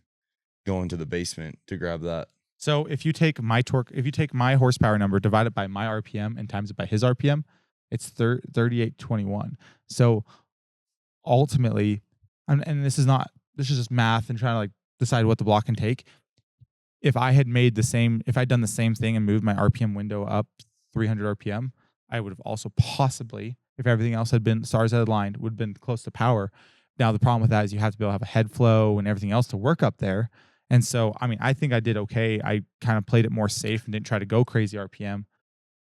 going to the basement to grab that. So if you take my torque, if you take my horsepower number, divide it by my RPM and times it by his RPM, it's 3821. So ultimately, and this is just math and trying to like decide what the block can take. If I had done the same thing and moved my RPM window up 300 RPM, I would have also possibly, if everything else had been stars had aligned, would have been close to power. Now the problem with that is you have to be able to have a head flow and everything else to work up there. And so, I mean, I think I did okay. I kind of played it more safe and didn't try to go crazy RPM,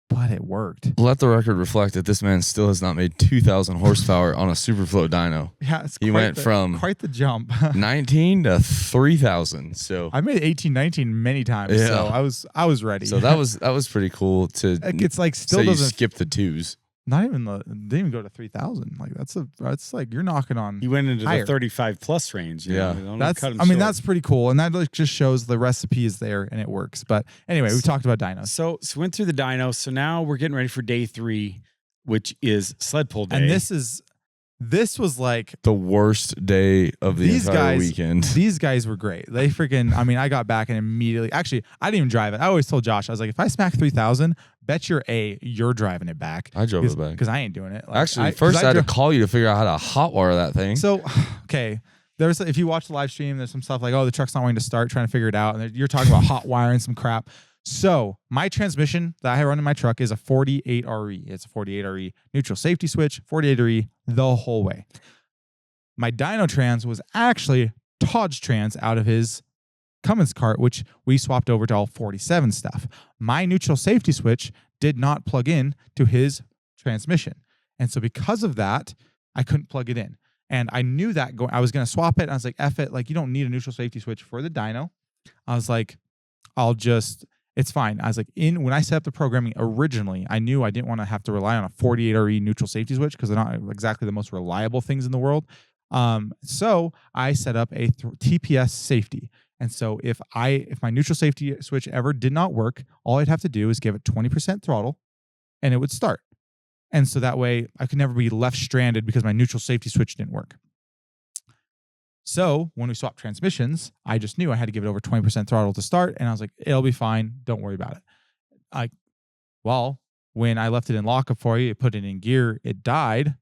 but it worked. Let the record reflect that this man still has not made 2,000 horsepower on a Superflow dyno. Yeah, He went from quite the jump. 19 to 3,000. So I made 18, 19 many times. Yeah. So I was ready. So that was pretty cool to it's like still say you doesn't skip the twos. not even didn't even go to 3,000. Like that's like you're knocking on. He went into higher. the 35 plus range. You Yeah. know? Don't That's cut him I mean short. that's pretty cool, and that like just shows the recipe is there and it works. But anyway, we talked about dynos, So went through the dyno. So now we're getting ready for day 3, which is sled pull day. and this was like The worst day of the These entire guys- weekend. these guys were great. They freaking, I mean, I got back and immediately, actually, I didn't even drive it. I always told Josh, I was like, if I smack 3,000, bet you're driving it back. I drove it back. Because I ain't doing it. Like, Actually, first I had to call you to figure out how to hotwire that thing. So, okay. If you watch the live stream, there's some stuff like, oh, the truck's not wanting to start, trying to figure it out. And you're talking about hot wiring some crap. So my transmission that I run in my truck is a 48 RE. It's a 48 RE neutral safety switch, 48 RE the whole way. My dyno trans was actually Todd's trans out of his Cummins cart, which we swapped over to all 47 stuff. My neutral safety switch did not plug in to his transmission. And so because of that, I couldn't plug it in. And I knew that I was going to swap it. And I was like, F it. Like, you don't need a neutral safety switch for the dyno. I was like, it's fine. I was like, when I set up the programming originally, I knew I didn't want to have to rely on a 48 RE neutral safety switch because they're not exactly the most reliable things in the world. So I set up a TPS safety. And so if my neutral safety switch ever did not work, all I'd have to do is give it 20% throttle and it would start. And so that way I could never be left stranded because my neutral safety switch didn't work. So when we swapped transmissions, I just knew I had to give it over 20% throttle to start. And I was like, it'll be fine. Don't worry about it. When I left it in lockup for you, put it in gear, it died.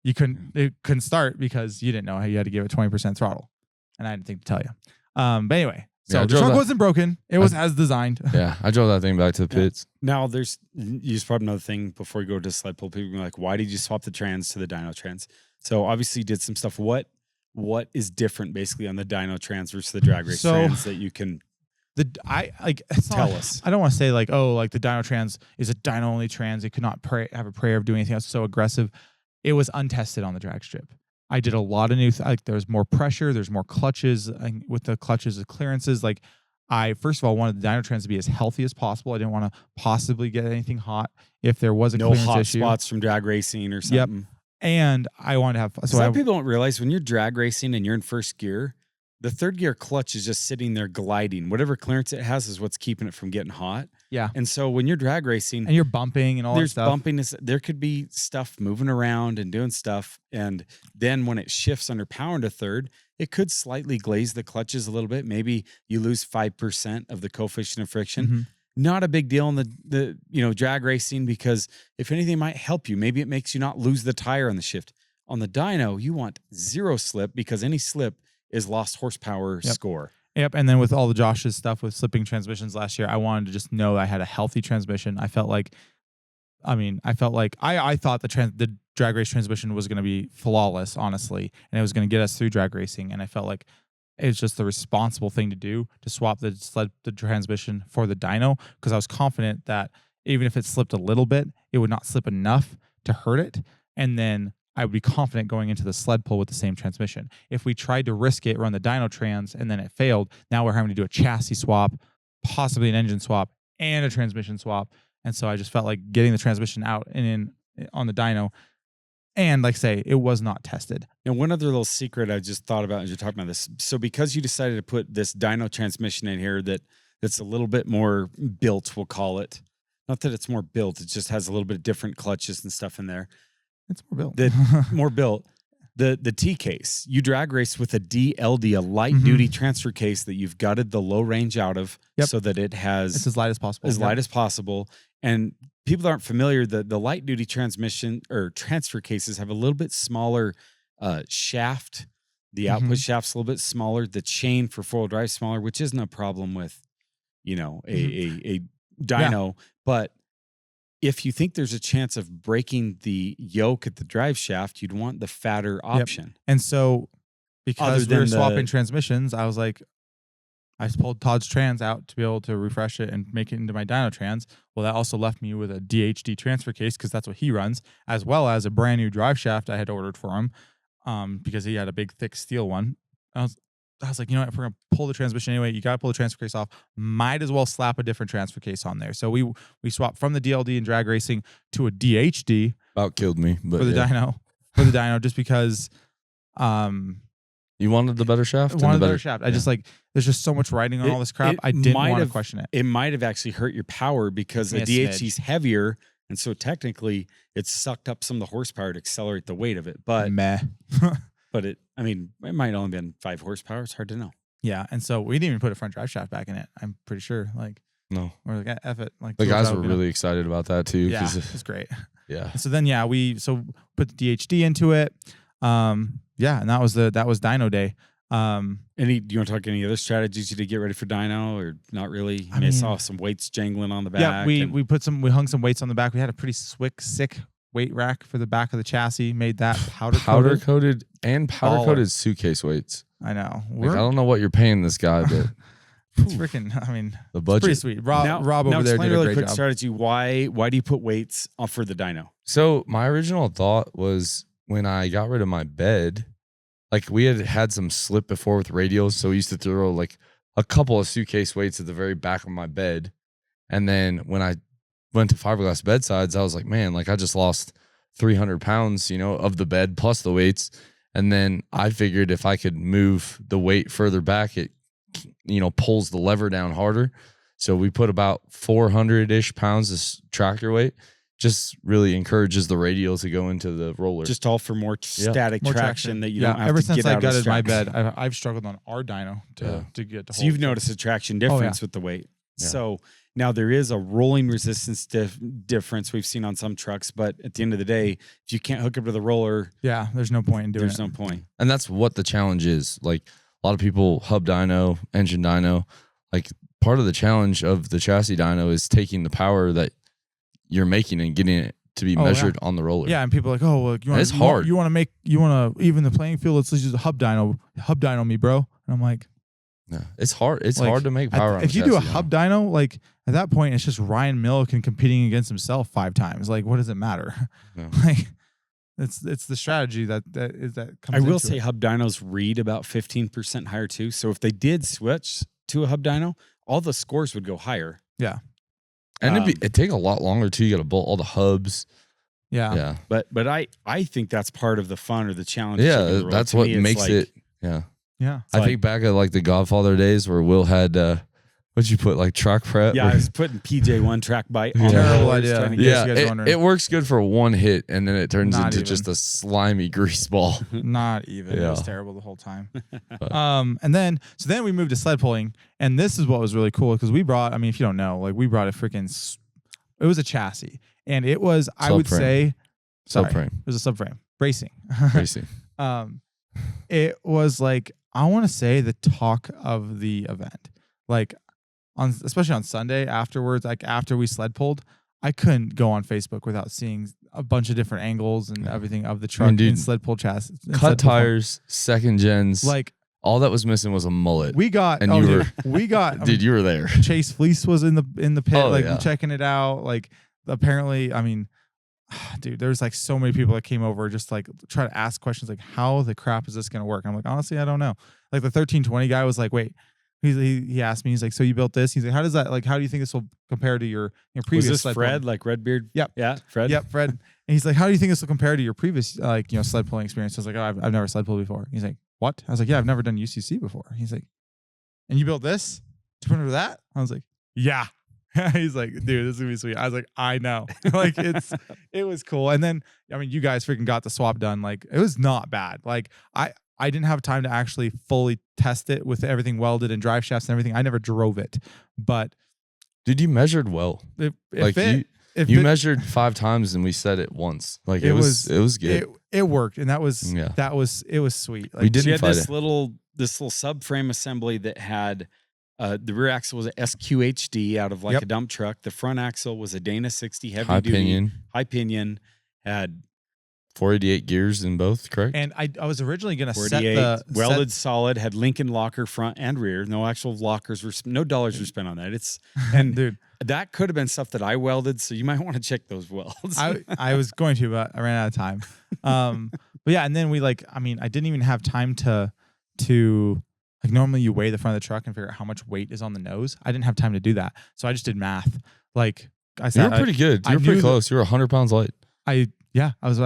It couldn't start because you didn't know how you had to give it 20% throttle. And I didn't think to tell you. But anyway, so the truck wasn't broken. It was as designed. Yeah, I drove that thing back to the pits. Now you just brought another thing before you go to sled pull. People are like, why did you swap the trans to the dyno trans? So obviously you did some stuff. What is different basically on the dyno trans versus the drag race trans that you can Tell us. I don't want to say like, oh, like the dyno trans is a dyno only trans. It could not have a prayer of doing anything else so aggressive. It was untested on the drag strip. I did a lot of new, like there's more pressure, there's more clutches with the clutches, the clearances. Like I, first of all, wanted the dyno trans to be as healthy as possible. I didn't want to possibly get anything hot if there was a no clearance hot issue. spots from drag racing or something. Yep. And I wanted to have, so Some people don't realize when you're drag racing and you're in first gear, the third gear clutch is just sitting there gliding. Whatever clearance it has is what's keeping it from getting hot. Yeah. And so when you're drag racing and you're bumping and all that there's stuff. bumping, there could be stuff moving around and doing stuff. And then when it shifts under power into third, it could slightly glaze the clutches a little bit. Maybe you lose 5% of the coefficient of friction. Mm-hmm. Not a big deal in the drag racing, because if anything, it might help you. Maybe it makes you not lose the tire on the shift. On the dyno, you want zero slip, because any slip is lost horsepower score. Yep. And then with all the Josh's stuff with slipping transmissions last year, I wanted to just know I had a healthy transmission. I thought I thought the drag race transmission was going to be flawless, honestly, and it was going to get us through drag racing. And I felt like it's just the responsible thing to do to swap the transmission for the dyno, because I was confident that even if it slipped a little bit, it would not slip enough to hurt it. And then I would be confident going into the sled pull with the same transmission. If we tried to risk it, run the dyno trans, and then it failed, now we're having to do a chassis swap, possibly an engine swap, and a transmission swap. And so I just felt like getting the transmission out and in on the dyno. And like I say, it was not tested. And one other little secret I just thought about as you're talking about this. So because you decided to put this dyno transmission in here that's a little bit more built, we'll call it. Not that it's more built, it just has a little bit of different clutches and stuff in there. It's more built. More built. The T case, you drag race with a DLD, a light duty transfer case that you've gutted the low range out of, so that it's as light as possible. Light as possible. And people that aren't familiar, the light duty transmission or transfer cases have a little bit smaller shaft. The output shaft's a little bit smaller. The chain for 4-wheel drive is smaller, which isn't a problem with, a dyno. But if you think there's a chance of breaking the yoke at the drive shaft, you'd want the fatter option. And so because we were swapping transmissions, I was like, I pulled Todd's trans out to be able to refresh it and make it into my dyno trans. Well, that also left me with a DHD transfer case, because that's what he runs, as well as a brand new drive shaft I had ordered for him, because he had a big, thick steel one. I was like, if we're going to pull the transmission anyway, you got to pull the transfer case off. Might as well slap a different transfer case on there. So we swapped from the DLD in drag racing to a DHD. About killed me, but for the dyno, just because you wanted the better shaft. I wanted the better shaft. I just there's just so much writing on all this crap. I didn't want to question it. It might have actually hurt your power, because the DHD's heavier, and so technically it sucked up some of the horsepower to accelerate the weight of it. But but it might only been 5 horsepower. It's hard to know. Yeah, and so we didn't even put a front drive shaft back in it. I'm pretty sure. No, we're like, F it. The guys were really excited about that too. Yeah, it's great. Yeah. And so then we put the DHD into it. And that was dyno day. Do you want to talk any other strategies you did to get ready for dyno, or not really? I saw some weights jangling on the back. Yeah, we hung some weights on the back. We had a pretty sick weight rack for the back of the chassis. Made that powder coated suitcase weights. I know. I don't know what you're paying this guy, but it's freaking. The budget. Pretty sweet. Rob over there did a really great quick job. Strategy. Why do you put weights for the dyno? So my original thought was, when I got rid of my bed, we had some slip before with radials, so we used to throw a couple of suitcase weights at the very back of my bed. And then when I went to fiberglass bedsides, I was like, man, I just lost 300 pounds, of the bed plus the weights. And then I figured if I could move the weight further back, it, pulls the lever down harder. So we put about 400-ish pounds of tractor weight. Just really encourages the radial to go into the roller. Just all for more static traction that you don't have ever to since get I out gutted of my bed, I've struggled on our dyno to get to So you've noticed a traction difference with the weight. Yeah. So now there is a rolling resistance difference we've seen on some trucks, but at the end of the day, if you can't hook up to the roller, there's no point in doing it. There's no point. And that's what the challenge is. A lot of people hub dyno, engine dyno. Part of the challenge of the chassis dyno is taking the power that you're making and getting it to be measured on the roller. Yeah, and people are like, oh, well, it's hard. You want to even the playing field? Let's use a hub dyno me, bro. And I'm like, Yeah, it's hard. It's hard to make power on if a you do a chassis hub dyno. dyno, like at that point, it's just Ryan Milliken competing against himself 5 times. Like, what does it matter? Yeah. Like, it's the strategy that comes. I will into say it. hub dynos read about 15% higher too. So if they did switch to a hub dyno, all the scores would go higher. Yeah, And it'd take a lot longer too. You got to bolt all the hubs. yeah, Yeah. But I think that's part of the fun or the challenge. Yeah, that's what makes it. Yeah. yeah. I think back at like the Godfather days where Will had what'd you put, like track prep? Yeah, I was putting PJ1 track bite on Terrible the idea. trying to get- Yeah, you guys are wondering. it works good for one hit, and then it turns Not into even. just a slimy grease ball. Not even. It was Yeah. terrible the whole time. But- And then we moved to sled pulling, and this is what was really cool because we brought. I mean, if you don't know, like we brought a freaking. It was a chassis, and it was I would Subframe. say, sorry, Subframe. it was a subframe bracing. Racing. It was like I want to say the talk of the event, like especially on Sunday afterwards, like after we sled pulled. I couldn't go on Facebook without seeing a bunch of different angles and everything of the truck dude, in sled pull chassis. in Cut sled pull form. tires, second gens. Like all that was missing was a mullet. we got, And oh, you dude, were- we got, Dude, you were there. Chase Fleece was in the pit, Oh, like yeah. checking it out. Like apparently, I mean, dude, there's like so many people that came over just like try to ask questions like, how the crap is this going to work? I'm like, honestly, I don't know. Like the 1320 guy was like, wait, he asked me, he's like, so you built this? He's like, how does that, like, how do you think this will compare to your previous Was this sled Fred, pulling? like Redbeard? Yep. Yeah, Fred. Yep, Fred. And he's like, how do you think this will compare to your previous, like, sled pulling experience? I was like, oh, I've never sled pulled before. He's like, what? I was like, yeah, I've never done UCC before. He's like, and you built this to put under that? I was like, yeah. He's like, dude, this is gonna be sweet. I was like, I know. Like it was cool. And then, I mean, you guys freaking got the swap done. Like it was not bad. Like I didn't have time to actually fully test it with everything welded and drive shafts and everything. I never drove it, but Dude, you measured well. if Like it, if you it- measured 5 times and we said it once. Like it was good. it worked, and that was Yeah. it was sweet. Like, We didn't She had fight this it. little subframe assembly that had the rear axle was a SQHD out of like Yep. a dump truck. The front axle was a Dana 60 heavy High duty, pinion, high pinion, had 488 gears in both, correct? And I was originally gonna set 48 the welded solid, had Lincoln locker front and rear. No actual lockers were no dollars were spent on that. It's and dude. that could have been stuff that I welded, so you might want to check those welds. I was going to, but I ran out of time. But yeah, and then we like, I mean, I didn't even have time to like normally you weigh the front of the truck and figure out how much weight is on the nose. I didn't have time to do that, so I just did math. Like I you said, were pretty good. I You were knew pretty that- close. You were 100 pounds light. I was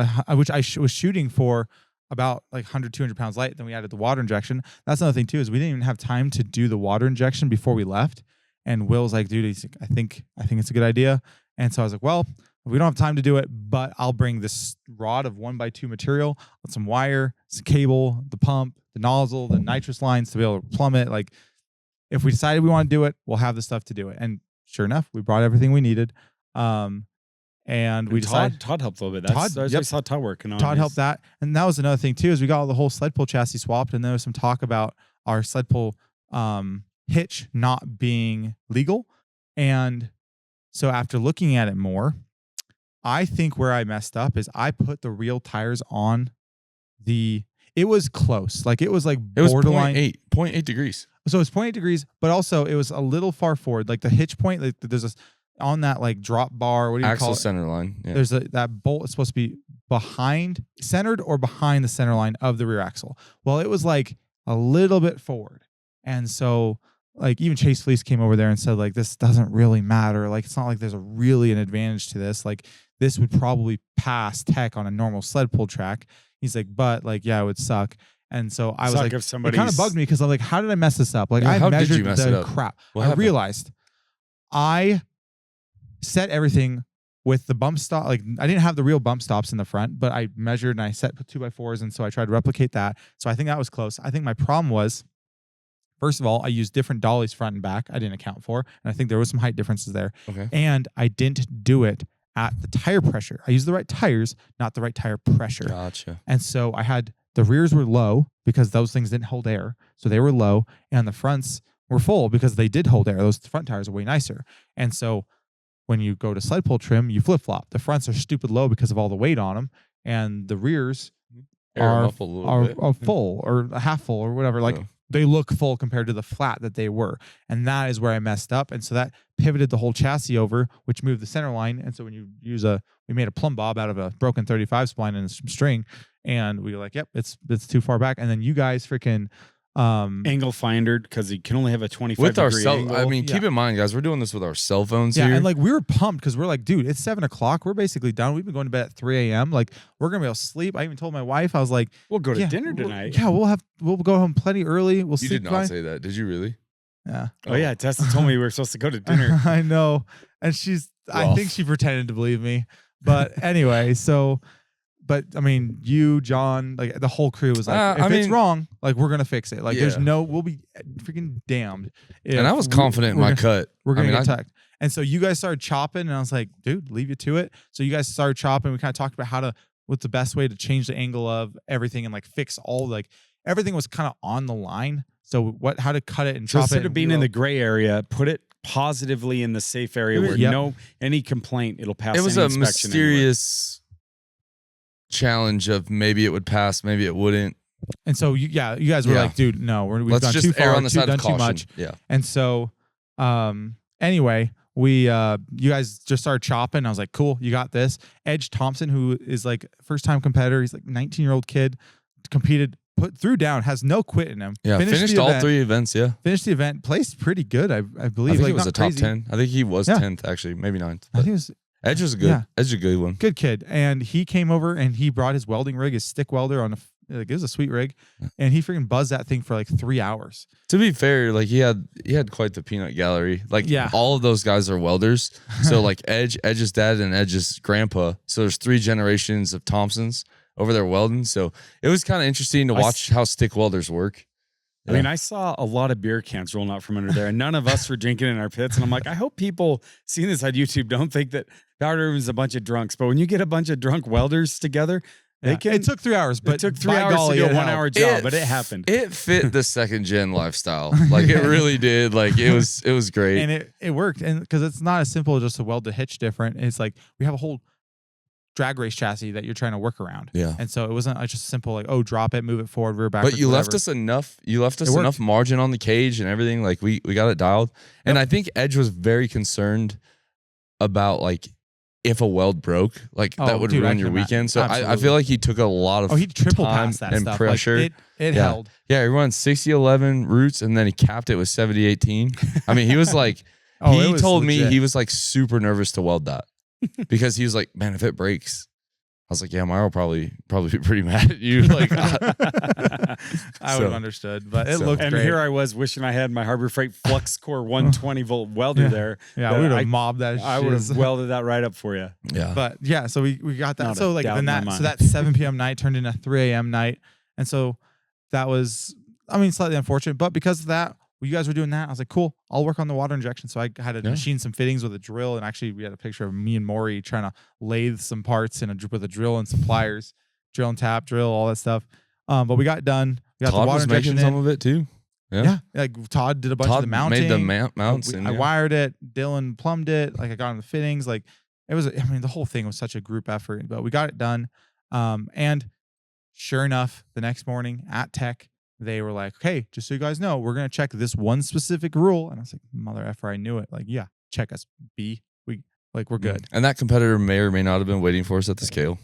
was shooting for about like 100, 200 pounds light. Then we added the water injection. That's another thing too, is we didn't even have time to do the water injection before we left. And Will's like, dude, he's like, I think it's a good idea. And so I was like, well, we don't have time to do it, but I'll bring this rod of 1x2 material with some wire, some cable, the pump, the nozzle, the nitrous lines to be able to plumb it. Like if we decided we want to do it, we'll have the stuff to do it. And sure enough, we brought everything we needed. And we decided Todd helped a little bit. That's, Todd, I yep. saw Todd working on Todd his- helped that. And that was another thing too, is we got the whole sled pull chassis swapped, and there was some talk about our sled pull hitch not being legal. And so after looking at it more, I think where I messed up is I put the real tires on it was close. Like it was like It was borderline. 0.8 degrees. So it's 0.8 degrees, but also it was a little far forward. Like the hitch point, like there's a on that like drop bar. What do you call Axle it? center line. Yeah. There's that bolt is supposed to be centered or behind the center line of the rear axle. Well, it was like a little bit forward. And so like even Chase Fleece came over there and said like, this doesn't really matter. Like, it's not like there's an advantage to this. Like this would probably pass tech on a normal sled pull track. He's like, but like, yeah, it would suck. And so I was Suck like, if it somebody's- kind of bugged me because I'm like, how did I mess this up? Like Yeah, I how did you measured mess it the up? crap. What I happened? realized I set everything with the bump stop. Like I didn't have the real bump stops in the front, but I measured and I set 2x4s. And so I tried to replicate that. So I think that was close. I think my problem was, first of all, I used different dollies front and back. I didn't account for, and I think there was some height differences there. Okay. And I didn't do it at the tire pressure. I used the right tires, not the right tire pressure. Gotcha. And so I had the rears were low because those things didn't hold air. So they were low, and the fronts were full because they did hold air. Those front tires are way nicer. And so when you go to sled pull trim, you flip flop. The fronts are stupid low because of all the weight on them, and the rears Air 'em are up a little bit. full or a half full or whatever. Like Yeah. they look full compared to the flat that they were. And that is where I messed up. And so that pivoted the whole chassis over, which moved the center line. And so when you use we made a plumb bob out of a broken 35 spline and some string, and we were like, yep, it's too far back. And then you guys freaking angle findered because you can only have a 25 with our degree cell. angle. I mean, keep in mind, guys, we're doing this with our cell phones here. And like we were pumped because we're like, dude, it's 7 o'clock. We're basically done. We've been going to bed at 3 a.m. Like we're gonna be able to sleep. I even told my wife, I was like, we'll go to dinner tonight. Yeah, we'll go home plenty early. We'll you sleep. did not say that, did you really? Yeah. Oh yeah, Tessa told me we were supposed to go to dinner. I know, and I think she pretended to believe me. But anyway, but I mean, you, John, like the whole crew was like, if it's wrong, like we're gonna fix it. Like we'll be freaking damned. And I was confident in my cut. We're gonna get tucked. And so you guys started chopping, and I was like, dude, leave you to it. So you guys started chopping. We kind of talked about what's the best way to change the angle of everything and like fix everything was kind of on the line. So how to cut it and chop it. Instead of being in the gray area, put it positively in the safe area where any complaint, it'll pass. It was a mysterious challenge of maybe it would pass, maybe it wouldn't. And so you guys were like, dude, no, we've gone too far, err on the side of too caution. much. Yeah. And so anyway, you guys just started chopping. I was like, cool, you got this. Edge Thompson, who is like first time competitor, he's like 19-year-old kid, competed, threw down, has no quit in him. Yeah, finished all 3 events. Yeah, finished the event, placed pretty good. I believe. I think it was a top 10. I think he was 10th actually, maybe 9th. I think it was. Edge was good. Yeah. Edge is a good one. Good kid. And he came over and he brought his welding rig, his stick welder it was a sweet rig, and he freaking buzzed that thing for like 3 hours. To be fair, like he had quite the peanut gallery. Like all of those guys are welders. So like Edge's dad and Edge's grandpa. So there's 3 generations of Thompsons over there welding. So it was kind of interesting to watch how stick welders work. I mean, I saw a lot of beer cans rolling out from under there, and none of us were drinking in our pits. And I'm like, I hope people seeing this on YouTube don't think that Power Room is a bunch of drunks. But when you get a bunch of drunk welders together, it took 3 hours. But it took 3 hours to do a 1 hour job, but it happened. It fit the second gen lifestyle. Like it really did. Like it was great. And it worked. And because it's not as simple as just to weld the hitch different. It's like we have a whole drag race chassis that you're trying to work around. Yeah. And so it wasn't just simple like, oh, drop it, move it forward, rear back. But you left us enough margin on the cage and everything. Like we got it dialed. And I think Edge was very concerned about like if a weld broke, like that would ruin your weekend. So I feel like he took a lot of he triple time passed that and stuff. pressure. Like it held. Yeah, he run 60-11 roots and then he capped it with 70-18. I mean, he was like he told me he was like super nervous to weld that. Because he was like, man, if it breaks, I was like, yeah, Myer will probably be pretty mad at you. Like, I would have understood, but it looked great. And here I was wishing I had my Harbor Freight Flux Core 120 volt welder there. Yeah, we would have mobbed that. I would have welded that right up for you. Yeah, but yeah, so we got that. Not so like then that 7 p.m. night turned into 3 a.m. night, and so that was, I mean, slightly unfortunate, but because of that. You guys were doing that. I was like, cool, I'll work on the water injection. So I had to machine some fittings with a drill. And actually, we had a picture of me and Maury trying to lathe some parts with a drill and some pliers, drill and tap, drill, all that stuff. But we got it done. We got Todd the water was injection making some of it too. Yeah. Like Todd did a bunch of the mounting. Made the mounts. I wired it. Dylan plumbed it. Like I got him the fittings. Like it was, I mean, the whole thing was such a group effort, but we got it done. And sure enough, the next morning at Tech, they were like, okay, just so you guys know, we're going to check this one specific rule. And I was like, mother effer, I knew it. Like, yeah, check us. B. We're good. And that competitor may or may not have been waiting for us at the scale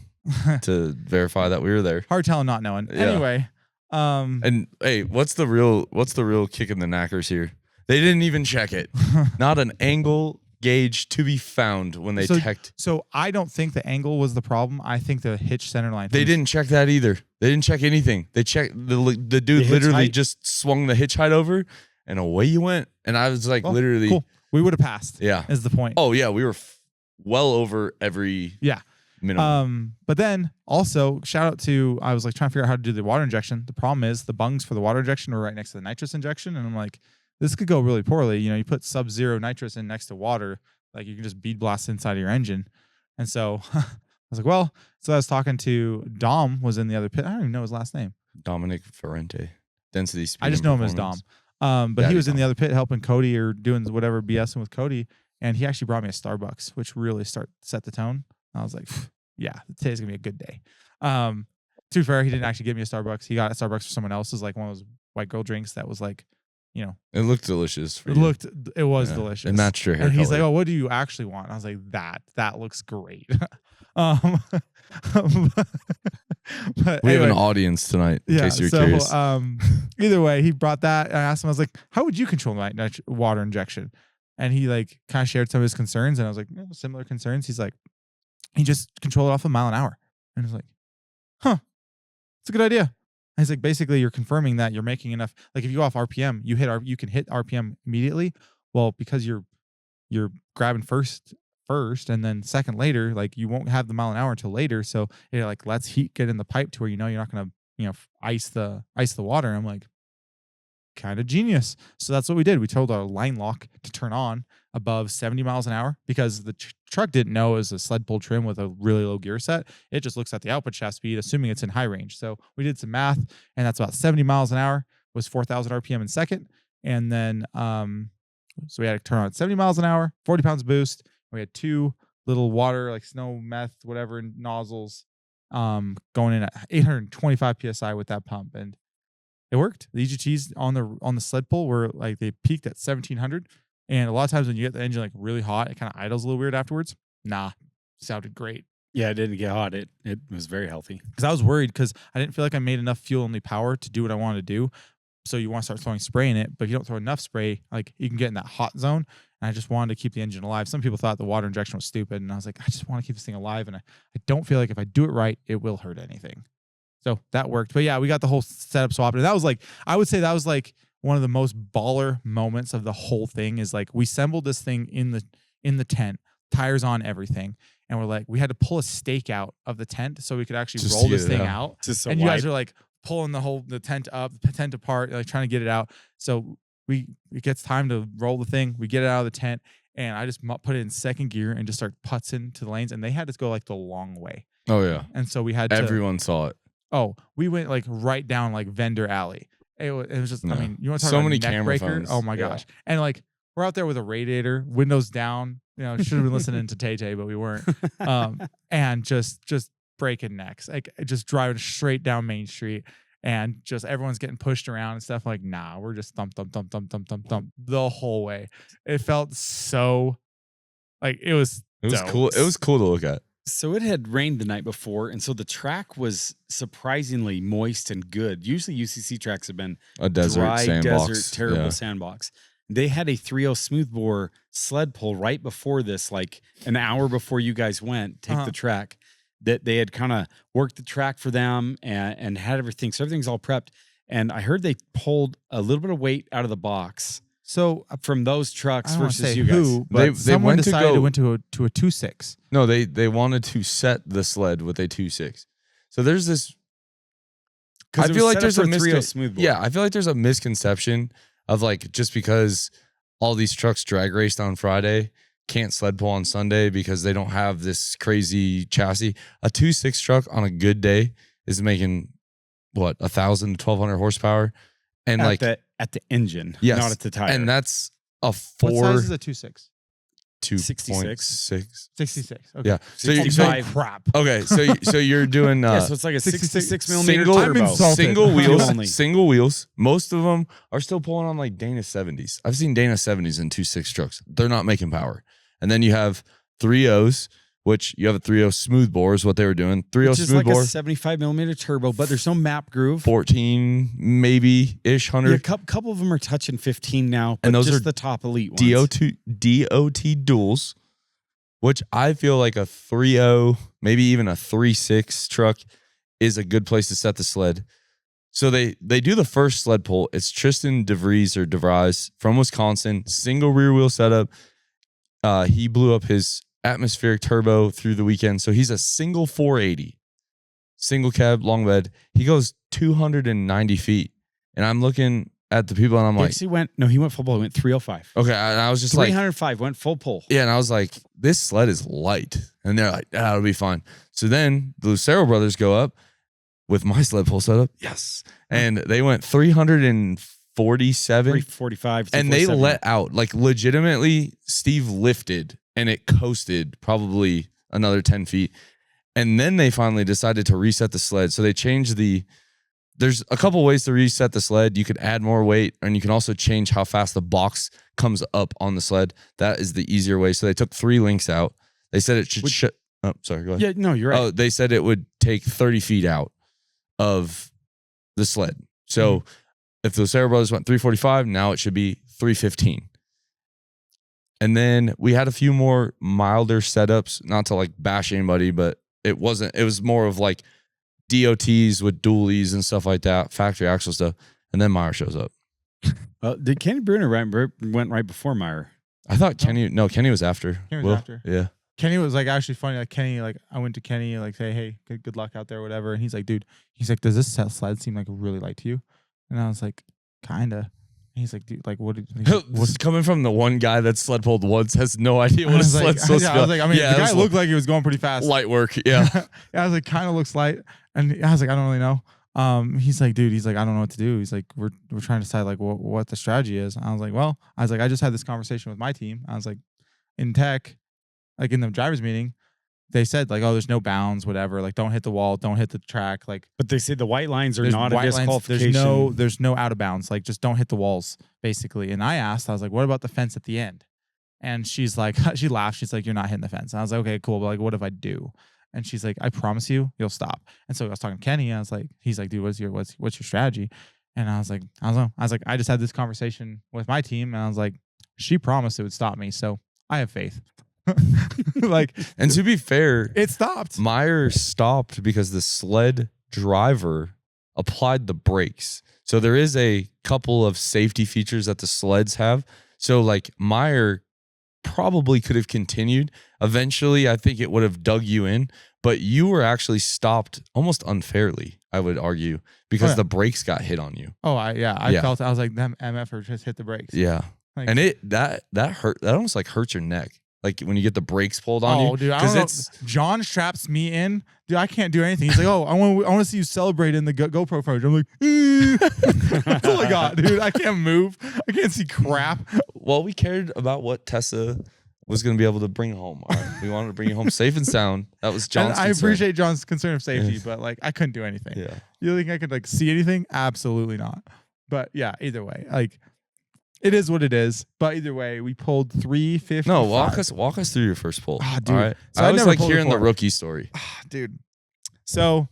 to verify that we were there. Hard telling, not knowing. Yeah. Anyway. And hey, what's the real kick in the knackers here? They didn't even check it. Not an angle gauge to be found when they checked. So I don't think the angle was the problem. I think the hitch center line. They didn't check that either. They didn't check anything. They checked the dude literally just swung the hitch height over and away you went. And I was like, literally, cool. We would have passed. Yeah, is the point. Oh yeah, we were well over every minimum. But then also shout out to, I was like trying to figure out how to do the water injection. The problem is the bungs for the water injection were right next to the nitrous injection, and I'm like, this could go really poorly. You know, you put sub-zero nitrous in next to water, like you can just bead blast inside of your engine. And so I was like, well, so I was talking to Dom, was in the other pit. I don't even know his last name. Dominic Ferrente. Density, speed, I just know him as Dom. But he was in the other pit helping Cody or doing whatever BSing with Cody. And he actually brought me a Starbucks, which really set the tone. I was like, yeah, today's going to be a good day. To be fair, he didn't actually give me a Starbucks. He got a Starbucks for someone else's, like one of those white girl drinks that was like, you know, It looked delicious. For it you. was Yeah. delicious. It matched your hair And he's color. like, "Oh, what do you actually want?" And I was like, "That looks great." but We have anyway, an audience tonight, in case you're curious. either way, he brought that. And I asked him, I was like, "How would you control water injection?" And he like kind of shared some of his concerns, and I was like, similar concerns. He's like, he just controlled it off a mile an hour, and I was like, "Huh, it's a good idea." And he's like, basically, you're confirming that you're making enough. Like if you go off RPM, you can hit RPM immediately. Well, because you're grabbing first, and then second later, like you won't have the mile an hour until later. So it like lets heat get in the pipe to where you're not gonna ice the water. And I'm like, kind of genius. So that's what we did. We told our line lock to turn on above 70 miles an hour because the truck didn't know it was a sled pull trim with a really low gear set. It just looks at the output shaft speed, assuming it's in high range. So we did some math, and that's about 70 miles an hour was 4,000 RPM in second. And then, so we had to turn on at 70 miles an hour, 40 pounds boost. We had 2 little water, like snow, meth, whatever nozzles, going in at 825 PSI with that pump. And it worked. The EGTs on the sled pull were like, they peaked at 1700. And a lot of times when you get the engine like really hot, it kind of idles a little weird afterwards. Nah, sounded great. Yeah, it didn't get hot. It was very healthy. Because I was worried because I didn't feel like I made enough fuel only power to do what I wanted to do. So you want to start throwing spray in it, but if you don't throw enough spray, like you can get in that hot zone. And I just wanted to keep the engine alive. Some people thought the water injection was stupid, and I was like, I just want to keep this thing alive. And I don't feel like if I do it right, it will hurt anything. So that worked. But yeah, we got the whole setup swapped. And that was like, I would say that was like one of the most baller moments of the whole thing is like we assembled this thing in the tent, tires on, everything. And we're like, we had to pull a stake out of the tent so we could actually Just roll to this get it thing out. out. Just so And you guys wide. are like pulling the tent up, the tent apart, like trying to get it out. So it gets time to roll the thing. We get it out of the tent, and I just put it in second gear and just start putzing to the lanes. And they had to go like the long way. Oh yeah, And so we had to. everyone saw it. Oh, we went like right down like vendor alley. It was just, No. I mean, you want to talk So about many neck camera breaker? phones. Oh my Yeah. gosh. And like, we're out there with a radiator, windows down, should have been listening to Tay, but we weren't. And just breaking necks, like just driving straight down Main Street, and just everyone's getting pushed around and stuff. Like, nah, we're just thump the whole way. It felt so like it was dope. Cool. It was cool to look at. So it had rained the night before, and so the track was surprisingly moist and good. Usually UCC tracks have been A desert dry, sandbox. desert, terrible Yeah. sandbox. They had a 3.0 smoothbore sled pull right before this, like an hour before you guys went, take the track, that they had kind of worked the track for them and had everything. So everything's all prepped. And I heard they pulled a little bit of weight out of the box. So From those I trucks don't want to versus say you guys. who, but They someone went to decided go- to went to a 2.6. No, they wanted to set the sled with a 2.6. So there's this. I feel like there's a 3.0 smoothbore. Yeah, I feel like there's a misconception of like just because all these trucks drag raced on Friday can't sled pull on Sunday because they don't have this crazy chassis. A 2.6 truck on a good day is making what 1,000 to 1,200 horsepower, and at the engine, yes, not at the tire. and that's a What size is a 2.6? 2.6. 66. Okay. Yeah. So you, so 65. crap. okay. So you're doing yeah, so it's like a 66 millimeter single turbo. insulted. single wheels. Only. Single wheels. Most of them are still pulling on like Dana 70s. I've seen Dana 70s in 2.6 trucks. They're not making power. And then you have 3.0s, which you have a 3.0 smoothbore is what they were doing. 3.0 Which is like a smoothbore, 75 millimeter turbo, but there's no map groove. 14 maybe ish Yeah, a 100. couple of them are touching 15 now, but And those just are the top elite ones. DOT duals, which I feel like a 3.0, maybe even a 3.6 truck is a good place to set the sled. So they do the first sled pull. It's Tristan DeVries from Wisconsin, single rear wheel setup. He blew up his atmospheric turbo through the weekend. So he's a single 480, single cab, long bed. He goes 290 feet. And I'm looking at the people and I'm He like, actually he went full pull. He went 305. okay. And I was just like, 305 went full pull. yeah, and I was like, this sled is light. And they're like, it'll be fine. So then the Lucero brothers go up with my sled pull setup. Yes. And they went 347. 345. And they 347. let out. Like legitimately, Steve lifted and it coasted probably another 10 feet. And then they finally decided to reset the sled. So they changed the there's a couple ways to reset the sled. You could add more weight, and you can also change how fast the box comes up on the sled. That is the easier way. So they took 3 links out. They said it should. Oh, sorry. Go ahead. Yeah, no, you're right. Oh, they said it would take 30 feet out of the sled. So if the Sarah Brothers went 345, now it should be 315. And then we had a few more milder setups, not to like bash anybody, but it was more of like DOTs with dualies and stuff like that, factory axle stuff. And then Myer shows up. Did Kenny Bruner went right before Myer? I thought Kenny was after. Kenny was after. Yeah. Kenny was like actually funny. Like Kenny, like I went to Kenny, like say, hey, good luck out there, whatever. And he's like, dude, does this sled seem like really light to you? And I was like, kinda. And he's like, dude, like what? What's coming from the one guy that sled pulled once has no idea what a sled's supposed to be. I was like, I mean, the guy looked like he was going pretty fast. Light work, yeah. I was like, kind of looks light, and I was like, I don't really know. He's like, dude, I don't know what to do. He's like, we're trying to decide like what the strategy is. I was like, I just had this conversation with my team. I was like, in tech, like in the driver's meeting, they said like, oh, there's no bounds, whatever. Like, don't hit the wall, don't hit the track. Like, but they say the white lines are not a disqualification. There's no out of bounds. Like, just don't hit the walls, basically. And I was like, what about the fence at the end? And she's like, she laughed. She's like, you're not hitting the fence. And I was like, okay, cool. But like, what if I do? And she's like, I promise you'll stop. And so I was talking to Kenny. And I was like, he's like, dude, what's your strategy? And I was like, I don't know. I was like, I just had this conversation with my team, and I was like, she promised it would stop me, so I have faith. Like, and to be fair, it stopped. Myer stopped because the sled driver applied the brakes. So there is a couple of safety features that the sleds have. So like Myer probably could have continued. Eventually, I think it would have dug you in, but you were actually stopped almost unfairly, I would argue, because the brakes got hit on you. Oh, I felt, I was like, them MFers just hit the brakes. Yeah. Like, and that hurt. That almost like hurts your neck. Like when you get the brakes pulled on you. Oh, dude, I don't know. John straps me in. Dude, I can't do anything. He's like, oh, I want to see you celebrate in the GoPro footage. I'm like, that's all I got, dude. I can't move. I can't see crap. Well, we cared about what Tessa was going to be able to bring home. All right. We wanted to bring you home safe and sound. That was John's concern. I appreciate John's concern of safety, but like I couldn't do anything. Yeah. You think I could like see anything? Absolutely not. But yeah, either way, like it is what it is. But either way, we pulled 355. No, walk us through your first pull. Ah, dude. All right. So I always like hearing before. the rookie story. Dude. So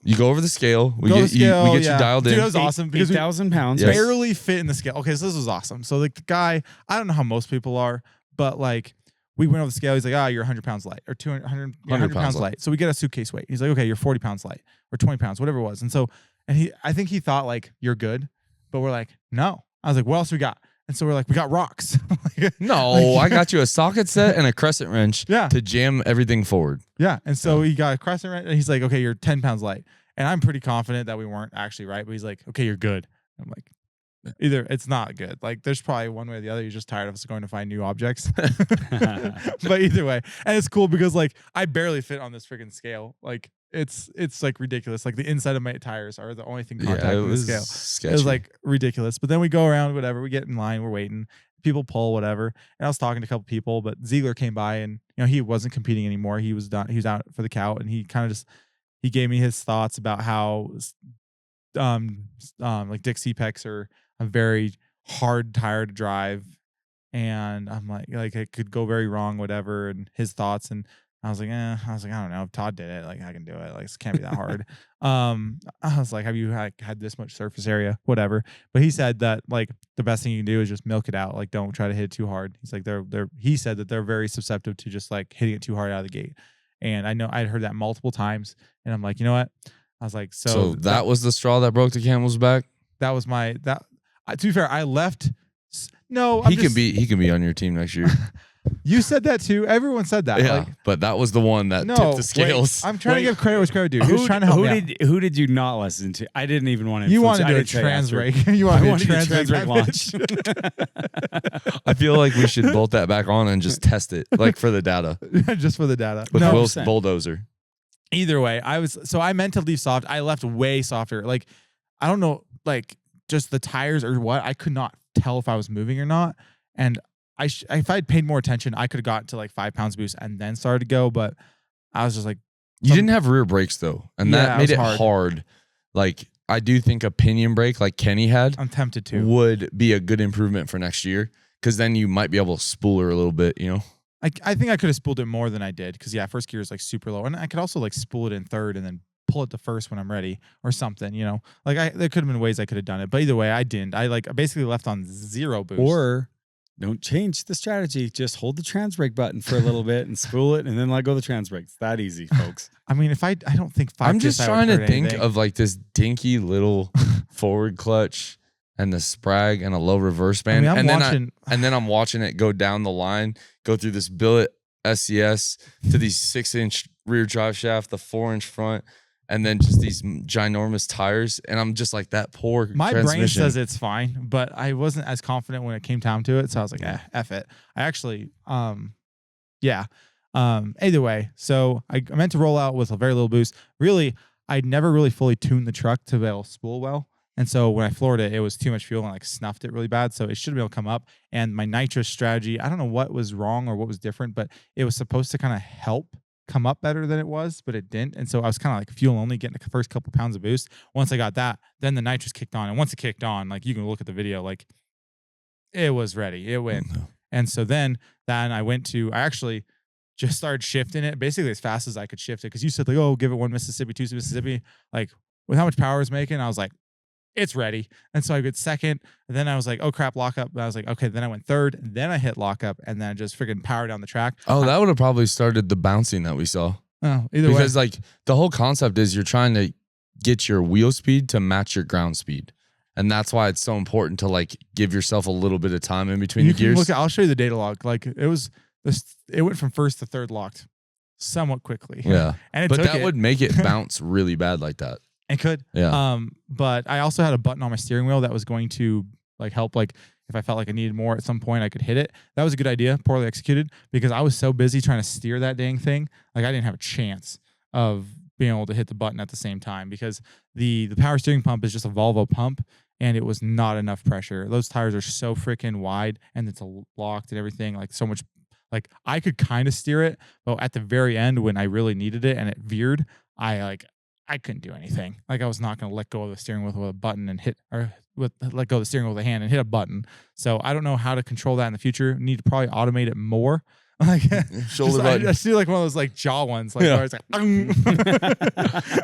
you go over the scale. We get you dialed in. Dude, that was awesome because 8,000 pounds. Yes. barely fit in the scale. Okay, so this was awesome. So like the guy, I don't know how most people are, but like we went over the scale. He's like, you're 100 pounds light, or 100 pounds light. So we get a suitcase weight. He's like, okay, you're 40 pounds light, or 20 pounds, whatever it was. And so, I think he thought like, you're good, but we're like, no. I was like, what else we got? And so we're like, we got rocks. No, I got you a socket set and a crescent wrench to jam everything forward. Yeah. And so he got a crescent wrench, and he's like, okay, you're 10 pounds light. And I'm pretty confident that we weren't actually right, but he's like, okay, you're good. I'm like, either it's not good. Like there's probably one way or the other. You're just tired of us going to find new objects. But either way. And it's cool because like I barely fit on this freaking scale. Like it's like ridiculous. Like the inside of my tires are the only thing contacting the scale. Sketchy. It was like ridiculous. But then we go around, whatever, we get in line, we're waiting. People pull, whatever. And I was talking to a couple people, but Ziegler came by, and he wasn't competing anymore. He was done. He was out for the count, and he kind of just he gave me his thoughts about how like Dick CPECs are a very hard tire to drive, and I'm like it could go very wrong, whatever, and his thoughts. And I was like, I don't know. If Todd did it, like I can do it. Like it can't be that hard. I was like, have you had this much surface area, whatever? But he said that like the best thing you can do is just milk it out. Like don't try to hit it too hard. He's like he said that they're very susceptible to just like hitting it too hard out of the gate. And I know I'd heard that multiple times, and I'm like, you know what? I was like, so that was the straw that broke the camel's back. That was to be fair, I left. No, he can be on your team next year. You said that too. Everyone said that. Yeah, like, but that was the one that tipped the scales. I'm trying to give credit where credit due. He was trying to help me out. Who did you not listen to? I didn't even want to. You wanted to do a trans rake. You wanted to do a trans rake launch. launch. I feel like we should bolt that back on and just test it, like for the data. Just for the data. With No, Will's bulldozer. Either way, I meant to leave soft. I left way softer. Like, I don't know, like just the tires or what. I could not tell if I was moving or not. And if I'd paid more attention, I could have got to like 5 pounds boost and then started to go. But I was just like, You didn't have rear brakes though, and Yeah, that made it it was hard. Like I do think a pinion brake like Kenny had I'm tempted to. would be a good improvement for next year, because then you might be able to spool her a little bit, you know? I think I could have spooled it more than I did because yeah, first gear is like super low, and I could also like spool it in third and then pull it to first when I'm ready or something. You know, like there could have been ways I could have done it, but either way, I didn't. I basically left on 0 boost. Or don't change the strategy. Just hold the trans brake button for a little bit and spool it, and then let go of the trans brake. It's that easy, folks. I mean, I don't think 5 I'm just PSI would trying to hurt think anything. of like this dinky little forward clutch and the sprag and a low reverse band. I'm and watching. then I'm watching it go down the line, go through this billet SCS to these 6-inch rear drive shaft, the 4-inch front, and then just these ginormous tires. And I'm just like, that poor My brain transmission. says it's fine, but I wasn't as confident when it came down to it. So I was like, F it. I actually, yeah. Either way, so I meant to roll out with a very little boost. Really, I'd never really fully tuned the truck to be able to spool well. And so when I floored it, it was too much fuel and like snuffed it really bad. So it should be able to come up. And my nitrous strategy, I don't know what was wrong or what was different, but it was supposed to kind of help come up better than it was, but it didn't. And so I was kind of like fuel only, getting the first couple pounds of boost. Once I got that, then the nitrous kicked on. And once it kicked on, like you can look at the video, like it was ready. It went. And so then I actually just started shifting it basically as fast as I could shift it. Cause you said like, oh, give it 1 Mississippi, 2 Mississippi. Like with how much power it's making, I was like, it's ready. And so I went second. And then I was like, oh crap, lockup. And I was like, okay. Then I went third. Then I hit lockup and then I just freaking powered down the track. Oh, that would have probably started the bouncing that we saw. Oh, either way. Because like the whole concept is you're trying to get your wheel speed to match your ground speed. And that's why it's so important to like give yourself a little bit of time in between the gears. I'll show you the data log. Like it went from first to third locked somewhat quickly. Yeah. And but that would make it bounce really bad like that. It could. Yeah. But I also had a button on my steering wheel that was going to like help, like if I felt like I needed more at some point, I could hit it. That was a good idea, poorly executed, because I was so busy trying to steer that dang thing. Like I didn't have a chance of being able to hit the button at the same time because the power steering pump is just a Volvo pump and it was not enough pressure. Those tires are so freaking wide and it's locked and everything, like so much. Like I could kind of steer it, but at the very end when I really needed it and it veered, I couldn't do anything. Like I was not going to let go of the steering wheel with a button and let go of the steering wheel with a hand and hit a button. So I don't know how to control that in the future. Need to probably automate it more. Like shoulder button. I see like one of those like jaw ones, like where it's like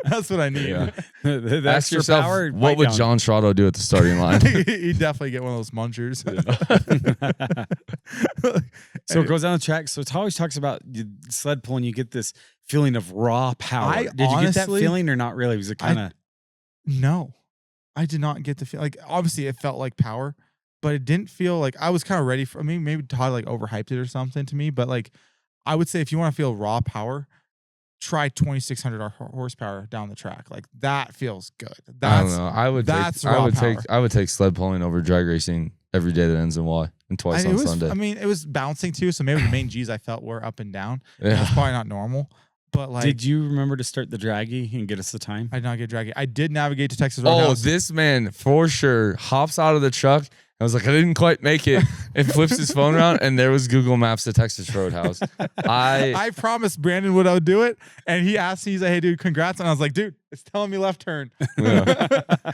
that's what I need. Yeah. That's Ask your yourself, power. what would John Strado do at the starting line? He'd definitely get one of those munchers. So it goes down the track. So it always talks about sled pulling. You get this feeling of raw power. Did you get that feeling or not really? Was it kind of? No, I did not get the feel. Like obviously it felt like power, but it didn't feel like I was kind of ready for. I mean, maybe Todd like overhyped it or something to me, but like I would say if you want to feel raw power, try 2,600 horsepower down the track. Like that feels good. I don't know. I would take sled pulling over drag racing every day that ends in Y and twice on Sunday. I mean, it was bouncing too, so maybe the main G's I felt were up and down. Yeah. That's probably not normal. But like, did you remember to start the draggy and get us the time? I did not get draggy. I did navigate to Texas Roadhouse. Oh, this man for sure hops out of the truck. I was like, I didn't quite make it, and flips his phone around, and there was Google Maps to Texas Roadhouse. I promised Brandon would do it, and he asked me, he's like, hey, dude, congrats. And I was like, dude, it's telling me left turn. Yeah.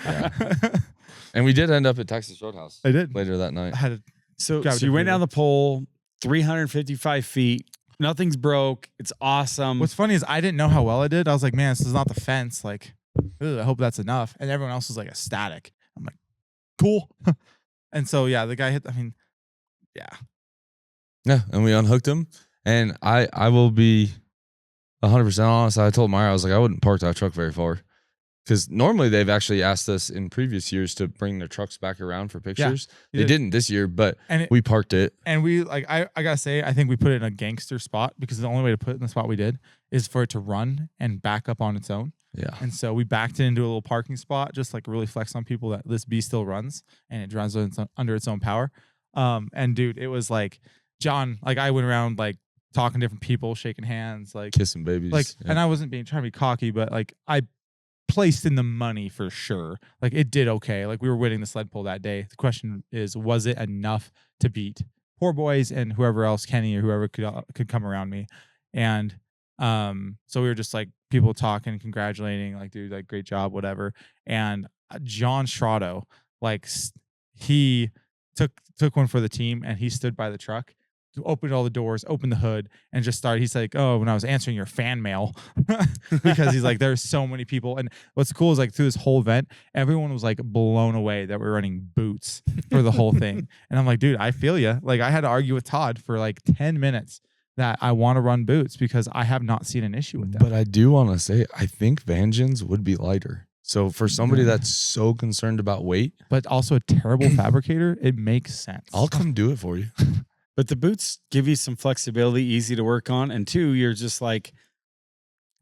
And we did end up at Texas Roadhouse. I did. Later that night. So you went down the pole, 355 feet. Nothing's broke. It's awesome. What's funny is I didn't know how well I did. I was like, man, this is not the fence. Like, I hope that's enough. And everyone else was like ecstatic. I'm like, cool. And so, yeah, the guy hit, I mean, yeah. Yeah, and we unhooked him. And I will be 100% honest. I told Myer, I was like, I wouldn't park that truck very far. Because normally they've actually asked us in previous years to bring their trucks back around for pictures. Yeah, they didn't this year, but we parked it. And we, like, I got to say, I think we put it in a gangster spot because the only way to put it in the spot we did is for it to run and back up on its own. Yeah. And so we backed it into a little parking spot, just like really flex on people that this beast still runs and it runs under its own power. And dude, it was like John, like I went around like talking to different people, shaking hands, like kissing babies. Like, and I wasn't trying to be cocky, but like I placed in the money for sure. Like it did okay. Like we were winning the sled pull that day. The question is, was it enough to beat Poor Boys and whoever else, Kenny or whoever could come around me? And So we were just like people talking, congratulating, like, dude, like great job, whatever. And John Schrado, like he took one for the team, and he stood by the truck, opened all the doors, opened the hood, and just started. He's like, "Oh, when I was answering your fan mail," because he's like, "There's so many people." And what's cool is like through this whole event, everyone was like blown away that we're running boots for the whole thing. And I'm like, dude, I feel you. Like I had to argue with Todd for like 10 minutes that I want to run boots because I have not seen an issue with that. But I do want to say, I think Vangeans would be lighter. So for somebody that's so concerned about weight, but also a terrible fabricator, it makes sense. I'll come do it for you. But the boots give you some flexibility, easy to work on, and two, you're just like,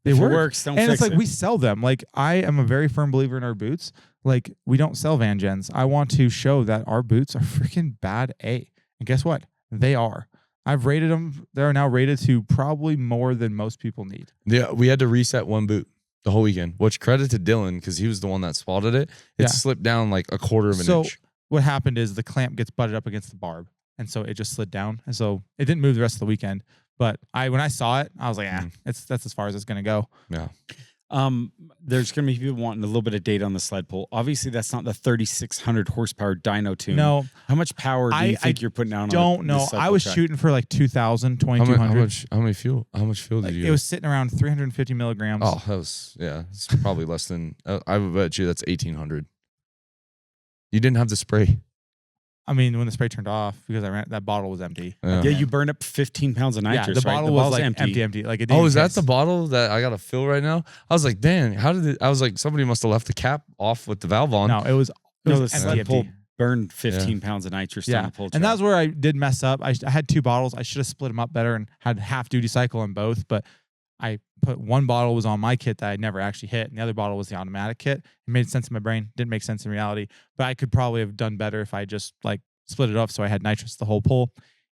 They if work. it works, don't And fix it's like it. we sell them. Like I am a very firm believer in our boots. Like we don't sell Van Gens. I want to show that our boots are freaking bad A. And guess what? They are. I've rated them. They're now rated to probably more than most people need. Yeah, we had to reset one boot the whole weekend, which credit to Dylan because he was the one that spotted it. It Yeah. slipped down like a quarter of an So inch. what happened is the clamp gets butted up against the barb. And so it just slid down. And so it didn't move the rest of the weekend. But when I saw it, I was like, that's as far as it's gonna go. Yeah. There's going to be people wanting a little bit of data on the sled pull. Obviously, that's not the 3,600 horsepower dyno tune. No. How much power do you think you're putting out on Don't the know. sled I pull was track? shooting for like 2,000, How 2,200. much fuel did you It get? was sitting around 350 milligrams. Oh, that was, yeah, it's probably less than, I would bet you that's 1,800. You didn't have the spray. I mean, when the spray turned off, because that bottle was empty. Yeah. Yeah, you burned up 15 pounds of nitrous. Yeah, the right? bottle was like bottle's empty. Like it didn't Oh, is that taste. the bottle that I got to fill right now? I was like, dang, how did it? I was like, somebody must have left the cap off with the valve on. No, it was No, the empty, sled pull empty. burned 15 pounds of nitrous down Yeah, the pull track. and that was where I did mess up. I had two bottles. I should have split them up better and had half duty cycle on both. But I put one bottle was on my kit that I never actually hit, and the other bottle was the automatic kit. It made sense in my brain. Didn't make sense in reality. But I could probably have done better if I just like split it up so I had nitrous the whole pull.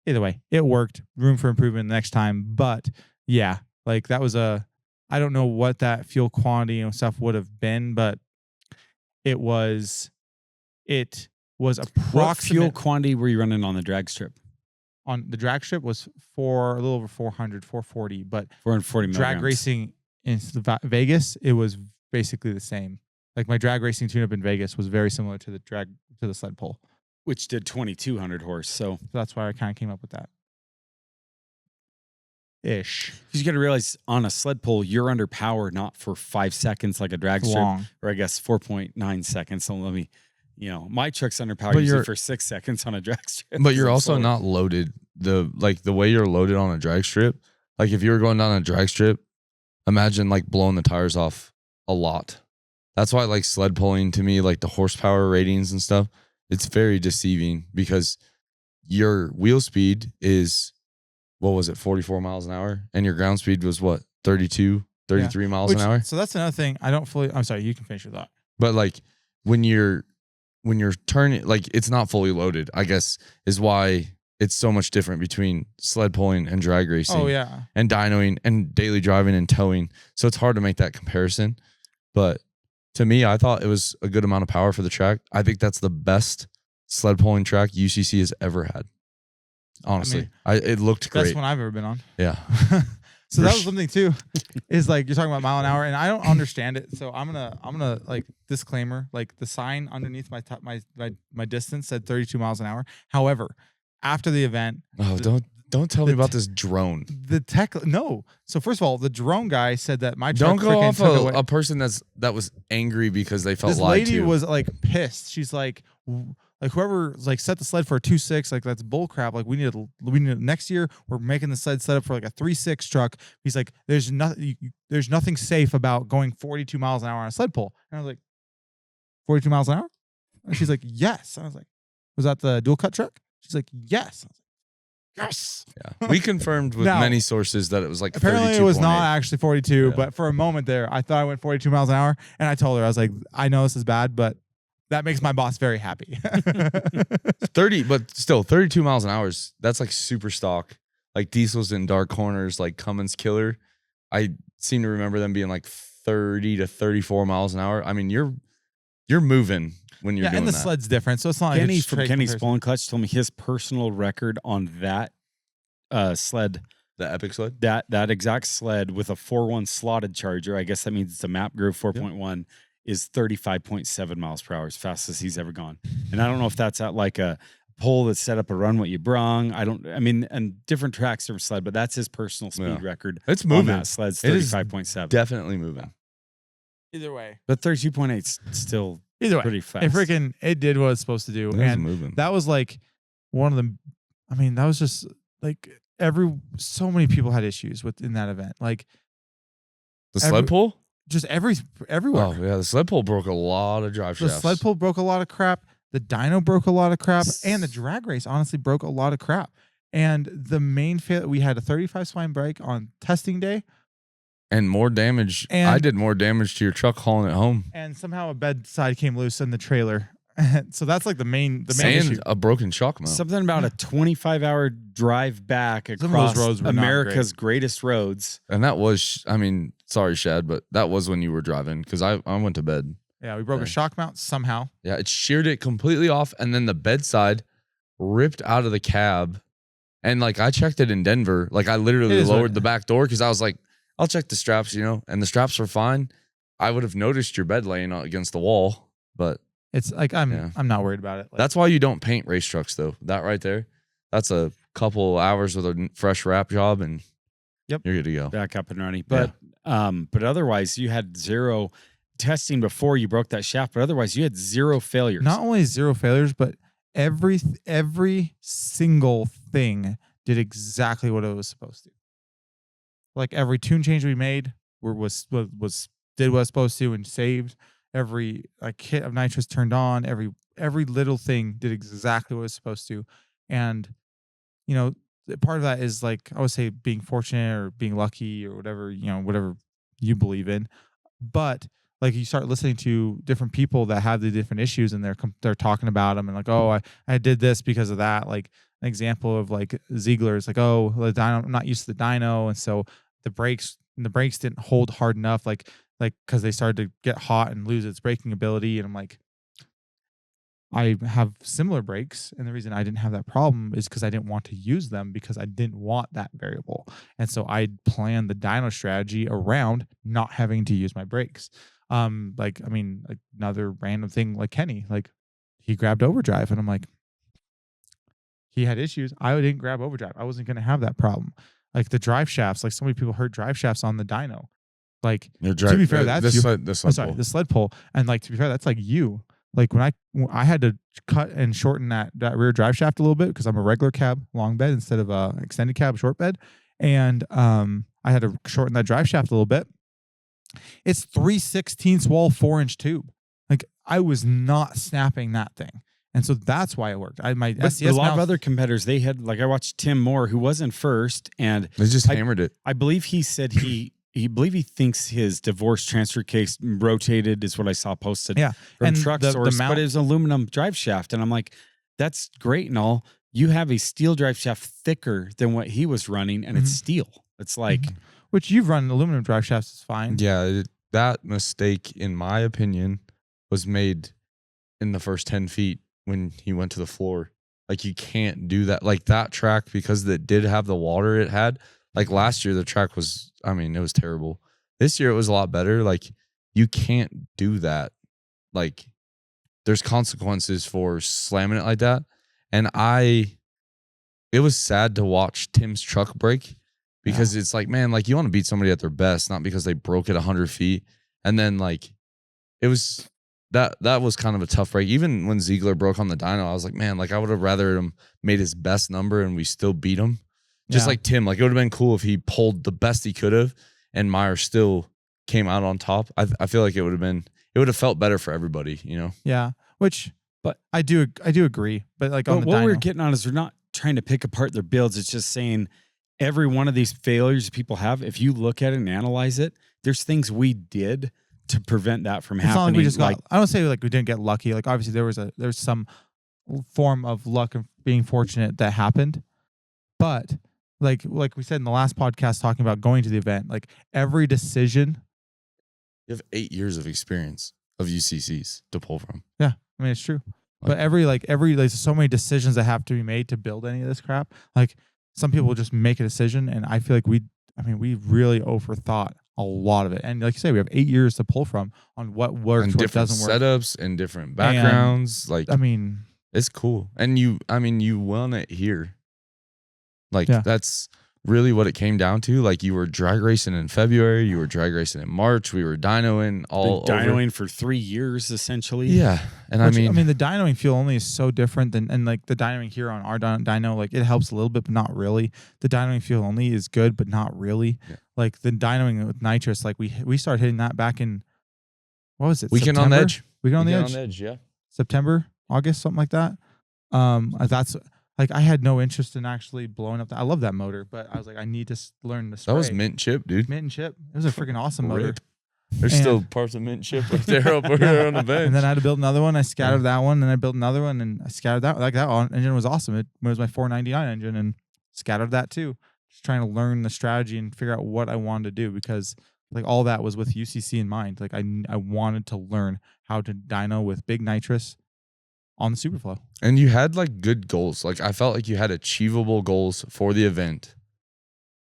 Either way, it worked. Room for improvement the next time. But yeah, like that was I don't know what that fuel quantity and stuff would have been, but it was what approximate. fuel quantity were you running on the drag strip? On the drag strip was a little over 400, 440, but 440 drag milligrams. racing in Vegas, it was basically the same. Like my drag racing tune-up in Vegas was very similar to the sled pull. Which did 2,200 horse. So That's why I kind of came up with that. Ish. you got to realize on a sled pull, you're under power not for 5 seconds like a drag It's strip, long. or I guess 4.9 seconds. So let me, my truck's under power But usually you're- for 6 seconds on a drag strip. But you're I'm also slower. not loaded. The way you're loaded on a drag strip, like if you were going down a drag strip, imagine like blowing the tires off a lot. That's why like sled pulling to me, like the horsepower ratings and stuff, it's very deceiving because your wheel speed is, what was it, 44 miles an hour? And your ground speed was what, 32, 33 miles an hour? So that's another thing. I'm sorry, you can finish your thought. But like when you're turning, like it's not fully loaded, I guess is why it's so much different between sled pulling and drag racing. Oh yeah. And dynoing and daily driving and towing. So it's hard to make that comparison. But to me, I thought it was a good amount of power for the track. I think that's the best sled pulling track UCC has ever had. Honestly, it looked great. Best one I've ever been on. Yeah. So that was something too, is like you're talking about mile an hour, and I don't understand it. So I'm gonna like disclaimer, like the sign underneath my distance said 32 miles an hour. However, after the event, Oh, don't tell me about this drone. the tech no. So first of all, the drone guy said that my Don't truck go freaking off took away. a person that was angry because they felt This lied lady to. was like pissed. She's like whoever like set the sled for a 2.6, like that's bull crap. Like we need next year we're making the sled set up for like a 3.6 truck. He's like, there's nothing safe about going 42 miles an hour on a sled pull. And I was like, 42 miles an hour? And she's like, yes. I was like, was that the dual cut truck? She's like, yes. I was like, yes. Yeah. We confirmed with Now, many sources that it was like Apparently it was 32.8. not actually 42, Yeah. but for a moment there, I thought I went 42 miles an hour. And I told her, I was like, I know this is bad, but that makes my boss very happy. 30, but still 32 miles an hour that's like super stock. Like diesels in dark corners, like Cummins killer. I seem to remember them being like 30 to 34 miles an hour. I mean, you're moving when you're doing and the that. sled's different, so it's not like Kenny it's from straight Kenny's comparison. Spoil and Clutch told me his personal record on that sled The Epic Sled? That exact sled with a 4.1 slotted charger, I guess that means it's a map groove 4.1, is 35.7 miles per hour, as fast as he's ever gone. And I don't know if that's at like a pole that's set up a run what you brung. And different tracks for sled, but that's his personal speed record. It's moving. On that sled's 35.7. Definitely moving. Either way. But 32.8 is still pretty fast. It did what it's supposed to do. And moving. That was like one of the, that was just like so many people had issues in that event. Like the sled pull? Just everywhere. Oh, yeah. The sled pull broke a lot of drive shafts. The sled pull broke a lot of crap. The dyno broke a lot of crap. And the drag race honestly broke a lot of crap. And the main fail, we had a 35 spline brake on testing day. And more damage. I did more damage to your truck hauling it home. And somehow a bed side came loose in the trailer. So that's like the main issue. A broken shock mount. Something about a 25-hour drive back across roads were America's greatest roads. And that was, sorry, Shad, but that was when you were driving because I went to bed. Yeah, we broke a shock mount somehow. Yeah, it sheared it completely off, and then the bedside ripped out of the cab. And like I checked it in Denver. Like I literally lowered the back door because I was like, I'll check the straps, and the straps were fine. I would have noticed your bed laying against the wall, but it's like I'm not worried about it. Like, that's why you don't paint race trucks, though. That right there, that's a couple hours with a fresh wrap job, and you're good to go. Back up and running. But otherwise, you had zero testing before you broke that shaft. But otherwise, you had zero failures. Not only zero failures, but every single thing did exactly what it was supposed to. Like every tune change we made did what it was supposed to and saved. Every kit of nitrous turned on. Every little thing did exactly what it was supposed to. And part of that is like I would say being fortunate or being lucky or whatever you believe in. But like you start listening to different people that have the different issues and they're talking about them and like, oh, I did this because of that. Like an example of like Ziegler is like, oh, the dyno, I'm not used to the dyno, and so the brakes didn't hold hard enough, like because they started to get hot and lose its braking ability. And I'm like, I have similar brakes, and the reason I didn't have that problem is because I didn't want to use them because I didn't want that variable, and so I planned the dyno strategy around not having to use my brakes. Another random thing like Kenny, like he grabbed overdrive, and I'm like, he had issues. I didn't grab overdrive. I wasn't going to have that problem. Like the drive shafts, like so many people hurt drive shafts on the dyno. Like to be fair, that's the sled pull. And like to be fair, that's like you. Like when I had to cut and shorten that rear drive shaft a little bit because I'm a regular cab long bed instead of a extended cab short bed, and I had to shorten that drive shaft a little bit. It's 3/16 wall 4-inch tube. Like I was not snapping that thing. And so that's why it worked. But a lot of other competitors, they had, like I watched Tim Moore, who was in first, and they just hammered it. I believe he said he thinks his divorce transfer case rotated is what I saw posted from Truck Source, but it was an aluminum drive shaft. And I'm like, that's great and all. You have a steel drive shaft thicker than what he was running, and it's steel. It's like... Which you've run aluminum drive shafts is fine. Yeah, that mistake, in my opinion, was made in the first 10 feet when he went to the floor. Like, you can't do that. Like, that track, because it did have the water it had, like, last year, the track was, it was terrible. This year, it was a lot better. Like, you can't do that. Like, there's consequences for slamming it like that. And it was sad to watch Tim's truck break. Because it's like, man, like you want to beat somebody at their best, not because they broke it 100 feet. And then like, it was that was kind of a tough break. Even when Ziegler broke on the dyno, I was like, man, like I would have rather him made his best number and we still beat him. Just like Tim, like it would have been cool if he pulled the best he could have and Myer still came out on top. I feel like it would have felt better for everybody, Yeah. But I do agree. But like on the what dyno, we're getting on is we're not trying to pick apart their builds. It's just saying every one of these failures people have, if you look at it and analyze it, there's things we did to prevent that from happening. It's not like we just got, I don't say like we didn't get lucky. Like obviously there's some form of luck and being fortunate that happened. But like we said in the last podcast talking about going to the event, like every decision. You have 8 years of experience of UCCs to pull from. Yeah. It's true. But every there's so many decisions that have to be made to build any of this crap. Like some people just make a decision, and I feel like we really overthought a lot of it. And like you say, we have 8 years to pull from on what works, and what different doesn't work. setups and different backgrounds. Like, I mean, it's cool. And you won it here. Like, Yeah. that's really what it came down to. Like, you were drag racing in February, you were drag racing in March, we were dynoing all Been over. dynoing for 3 years essentially. Yeah. And which, I mean, the dynoing fuel only is so different than, and like the dynoing here on our dyno, like it helps a little bit, but not really. The dynoing fuel only is good, but not really. Yeah. Like the dynoing with nitrous, like we started hitting that back in, what was it? Weekend on the September? Edge. Weekend on the Weekend edge. yeah. September, August, something like that. That's like, I had no interest in actually blowing up. I love that motor, but I was like, I need to learn the spray. That was mint chip, dude. Mint and chip. It was a freaking awesome motor. Rip. There's And- still parts of mint chip right there up there on the bench. And then I had to build another one. I scattered that one, and I built another one, and I scattered that. Like that engine was awesome. It was my 499 engine, and scattered that too. Just trying to learn the strategy and figure out what I wanted to do, because like all that was with UCC in mind. Like I wanted to learn how to dyno with big nitrous on the Superflow. And you had like good goals. Like, I felt like you had achievable goals for the event,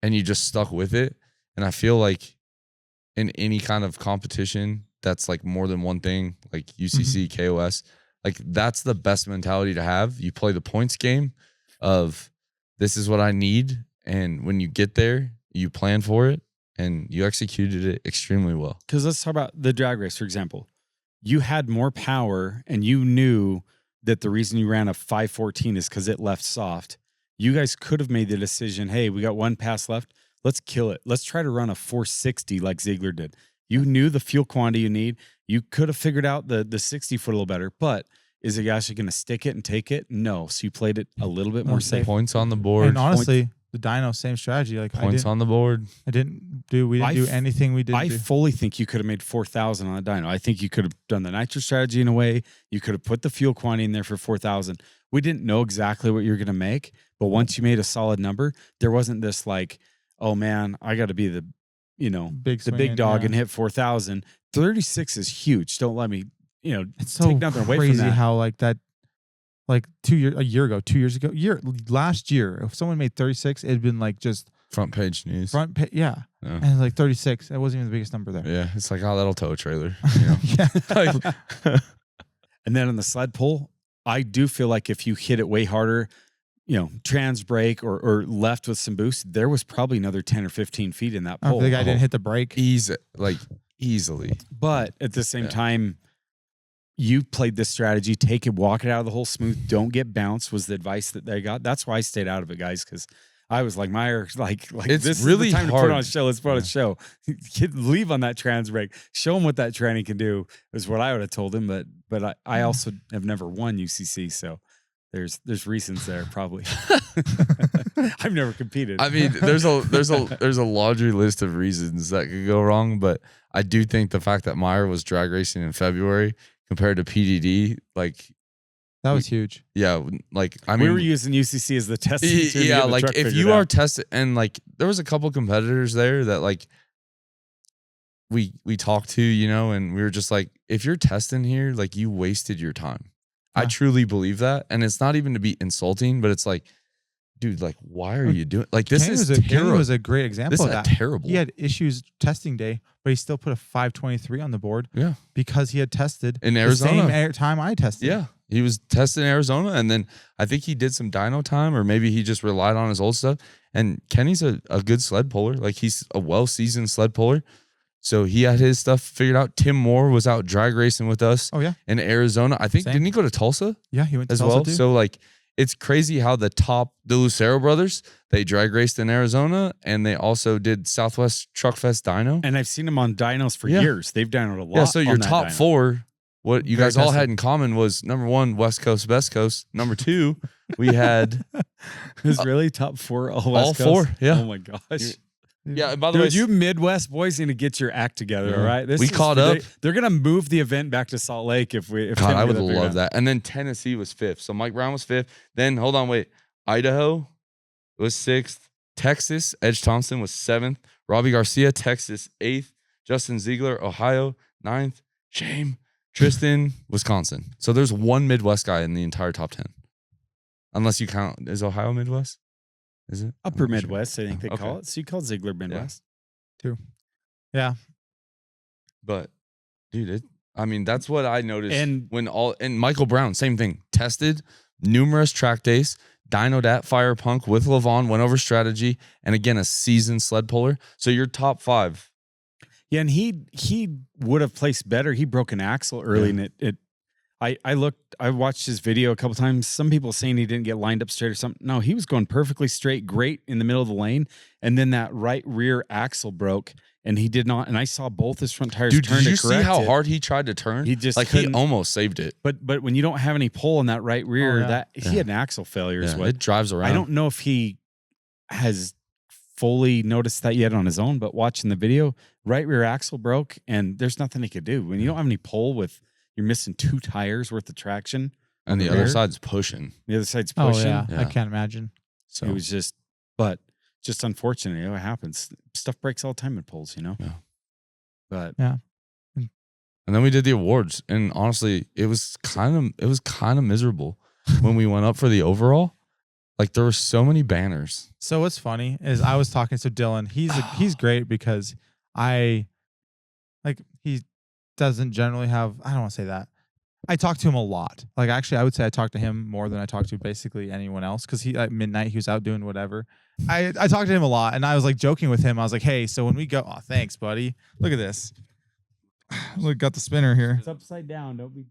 and you just stuck with it. And I feel like in any kind of competition that's like more than one thing, like UCC, KOS, like that's the best mentality to have. You play the points game of, this is what I need. And when you get there, you plan for it, and you executed it extremely well. Because let's talk about the drag race, for example. You had more power, and you knew that the reason you ran a 514 is because it left soft. You guys could have made the decision, hey, we got one pass left. Let's kill it. Let's try to run a 460 like Ziegler did. You knew the fuel quantity you need. You could have figured out the 60 foot a little better, but is it actually going to stick it and take it? No. So you played it a little bit more safe. Points on the board. And honestly, the dyno, same strategy. Like Points on the board. we didn't do anything we didn't I do. fully think you could have made 4,000 on a dyno. I think you could have done the nitro strategy in a way. You could have put the fuel quantity in there for 4,000. We didn't know exactly what you're going to make, but once you made a solid number, there wasn't this like, oh man, I got to be the big dog and hit 4,000. 36 is huge. Don't let me, It's so take nothing away from crazy that. how like that, like 2 years ago, last year, if someone made 36, it'd been like just Front page news. yeah. Yeah. And like 36, it wasn't even the biggest number there. Yeah, it's like, oh, that'll tow a trailer. You know? Yeah. And then on the sled pull, I do feel like if you hit it way harder, trans brake or left with some boost, there was probably another 10 or 15 feet in that Oh, pull. the guy didn't hit the brake. Easily. But at the same time, you played this strategy, take it, walk it out of the hole smooth, don't get bounced was the advice that they got. That's why I stayed out of it, guys, because I was like, Myer, like It's this really is the time hard. to put on a show. Let's put on a show. Leave on that trans brake. Show him what that tranny can do is what I would have told him. But I also have never won UCC, so there's reasons there probably. I've never competed. I mean, there's a laundry list of reasons that could go wrong, but I do think the fact that Myer was drag racing in February compared to PDD, like, That was huge. yeah, like, I we mean, were using UCC as the testing tool to yeah, get the like truck if figured you are out. tested, and like there was a couple competitors there that like we talked to, and we were just like, if you're testing here, like, you wasted your time. I Yeah. truly believe that, and it's not even to be insulting, but it's like, dude, like, why are you doing like this? Kenny was a great example This of is that. terrible. He had issues testing day, but he still put a 523 on the board Yeah, because he had tested in the Arizona. same time I tested. Yeah, he was testing in Arizona, and then I think he did some dyno time, or maybe he just relied on his old stuff. And Kenny's a good sled puller. Like, he's a well-seasoned sled puller. So he had his stuff figured out. Tim Moore was out drag racing with us Oh yeah. in Arizona. I think, Same. didn't he go to Tulsa Yeah, he went to as Tulsa well? too. So, like, it's crazy how the Lucero brothers, they drag raced in Arizona, and they also did Southwest Truck Fest dyno. And I've seen them on dynos for Yeah. years. They've dynoed a lot. Yeah, so your on that top dyno. four, what you Very guys all tested. had in common was, number one, West Coast, Best Coast. Number two, we had It was really top four all all West four. Coast? Yeah. Oh my gosh. Yeah, and by the way, Dude, you Midwest boys need to get your act together, Yeah. all right? We caught up. They're gonna move the event back to Salt Lake if God, Tim I get would that figured love out. that. And then Tennessee was fifth. So Mike Brown was fifth. Then, hold on, wait. Idaho was sixth. Texas, Edge Thompson was seventh. Robbie Garcia, Texas, eighth. Justin Ziegler, Ohio, ninth. Shame. Tristan, Wisconsin. So there's one Midwest guy in the entire top 10. Unless you count, is Ohio Midwest? Is it Upper I'm not sure. Midwest, I think they call Okay. it. So you call it Ziegler Midwest. Yeah. But dude, I mean, that's what I noticed. And- And Michael Brown, same thing. Tested numerous track days, dynoed at Fire Punk with Levon, went over strategy, and again a seasoned sled puller. So you're top 5. Yeah, and he would have placed better. He broke an axle early, and I watched his video a couple times. Some people saying he didn't get lined up straight or something. No, he was going perfectly straight, great in the middle of the lane, and then that right rear axle broke, and he did not. And I saw both his front tires Dude, turn did you to see correct how it. hard he tried to turn? He just like he couldn't. almost saved it. But when you don't have any pull in that right rear, yeah. he had an axle failure. Is Yeah, what it drives around. I don't know if he has fully noticed that yet on his own, but watching the video, right rear axle broke, and there's nothing he could do. When you don't have any pull you're missing 2 tires worth of traction, And the rear. other side's pushing. the other side's Oh pushing. yeah. I Yeah. can't imagine. So It was just unfortunate. It happens. Stuff breaks all the time in pulls, Yeah. But And then we did the awards, and honestly, it was kind of miserable when we went up for the overall. Like there were so many banners. So what's funny is I was talking to Dylan. He's great because he doesn't generally have, I don't want to say that. I talk to him a lot. Like actually I would say I talk to him more than I talk to basically anyone else, because he at midnight he was out doing whatever. I talked to him a lot, and I was like joking with him. I was like, hey, so when we go, oh thanks, buddy. Look at this. Look, got the spinner here. it's upside down. Don't be.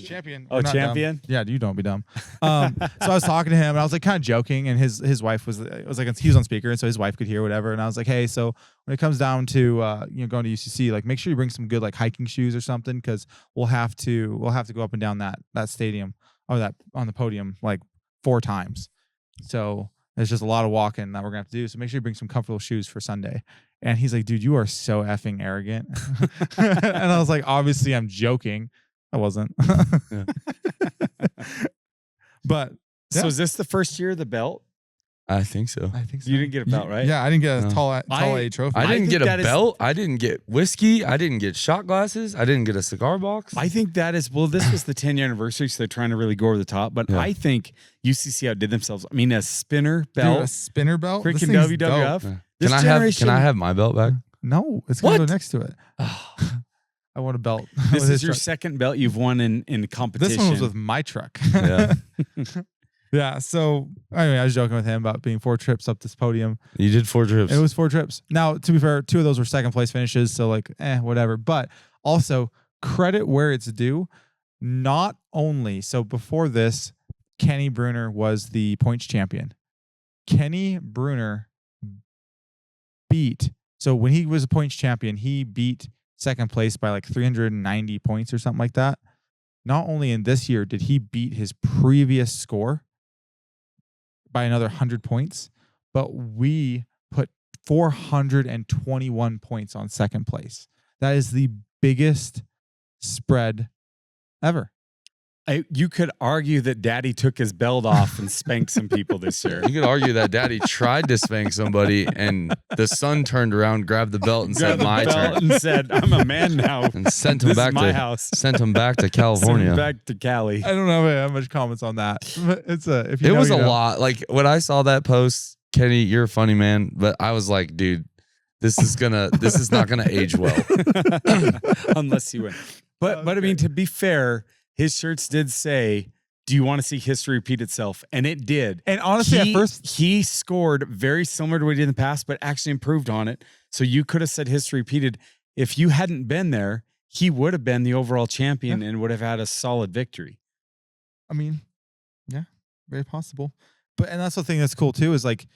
Champion. Oh, We're not dumb. champion? Yeah, you don't be dumb. So I was talking to him, and I was like kind of joking, and his wife was like, he was on speaker, and so his wife could hear whatever. And I was like, hey, so when it comes down to going to UCC, like make sure you bring some good like hiking shoes or something, because we'll have to go up and down that stadium or that on the podium like 4 times. So there's just a lot of walking that we're gonna have to do. So make sure you bring some comfortable shoes for Sunday. And he's like, dude, you are so effing arrogant. And I was like, obviously I'm joking. I wasn't. But So yeah. is this the first year of the belt? I think so. I think so. You didn't get a belt, right? Yeah, I didn't get a No. tall I- A trophy. I didn't think get a that is- belt. I didn't get whiskey. I didn't get shot glasses. I didn't get a cigar box. I think that is, well, this was the 10-year anniversary, so they're trying to really go over the top. But Yeah. I think UCC outdid themselves. I mean, a spinner Dude, belt, a spinner belt. This freaking thing's WWF. dope. Yeah. This Can generation, I have my belt back? No, it's gonna What? go next to it. I want a belt. This with is his your truck. second belt you've won in competition. This one was with my truck. Yeah. Yeah. So anyway, I was joking with him about being 4 trips up this podium. You did 4 trips. It was 4 trips. Now, to be fair, 2 of those were second place finishes, so like, whatever. But also credit where it's due. Not only so before this, Kenny Bruner was the points champion. Kenny Bruner beat. So when he was a points champion, he beat second place by like 390 points or something like that. Not only in this year did he beat his previous score by another 100 points, but we put 421 points on second place. That is the biggest spread ever. You could argue that Daddy took his belt off and spanked some people this year. You could argue that Daddy tried to spank somebody, and the son turned around, grabbed the belt, and said, Grabbed the "My belt turn," and said, "I'm a man now. and sent him This back is my to house. sent him back to Send California. him back to Cali." I don't know how much comments on that. But it's a if you It know, was you a know. lot. Like when I saw that post, Kenny, you're a funny man, but I was like, dude, this is not gonna age well. Unless you win. But I mean, to be fair, his shirts did say, "Do you want to see history repeat itself?" And it did. And honestly, at first, he scored very similar to what he did in the past, but actually improved on it. So you could have said history repeated. If you hadn't been there, he would have been the overall champion and would have had a solid victory. I mean, yeah, very possible. But and that's the thing that's cool too is like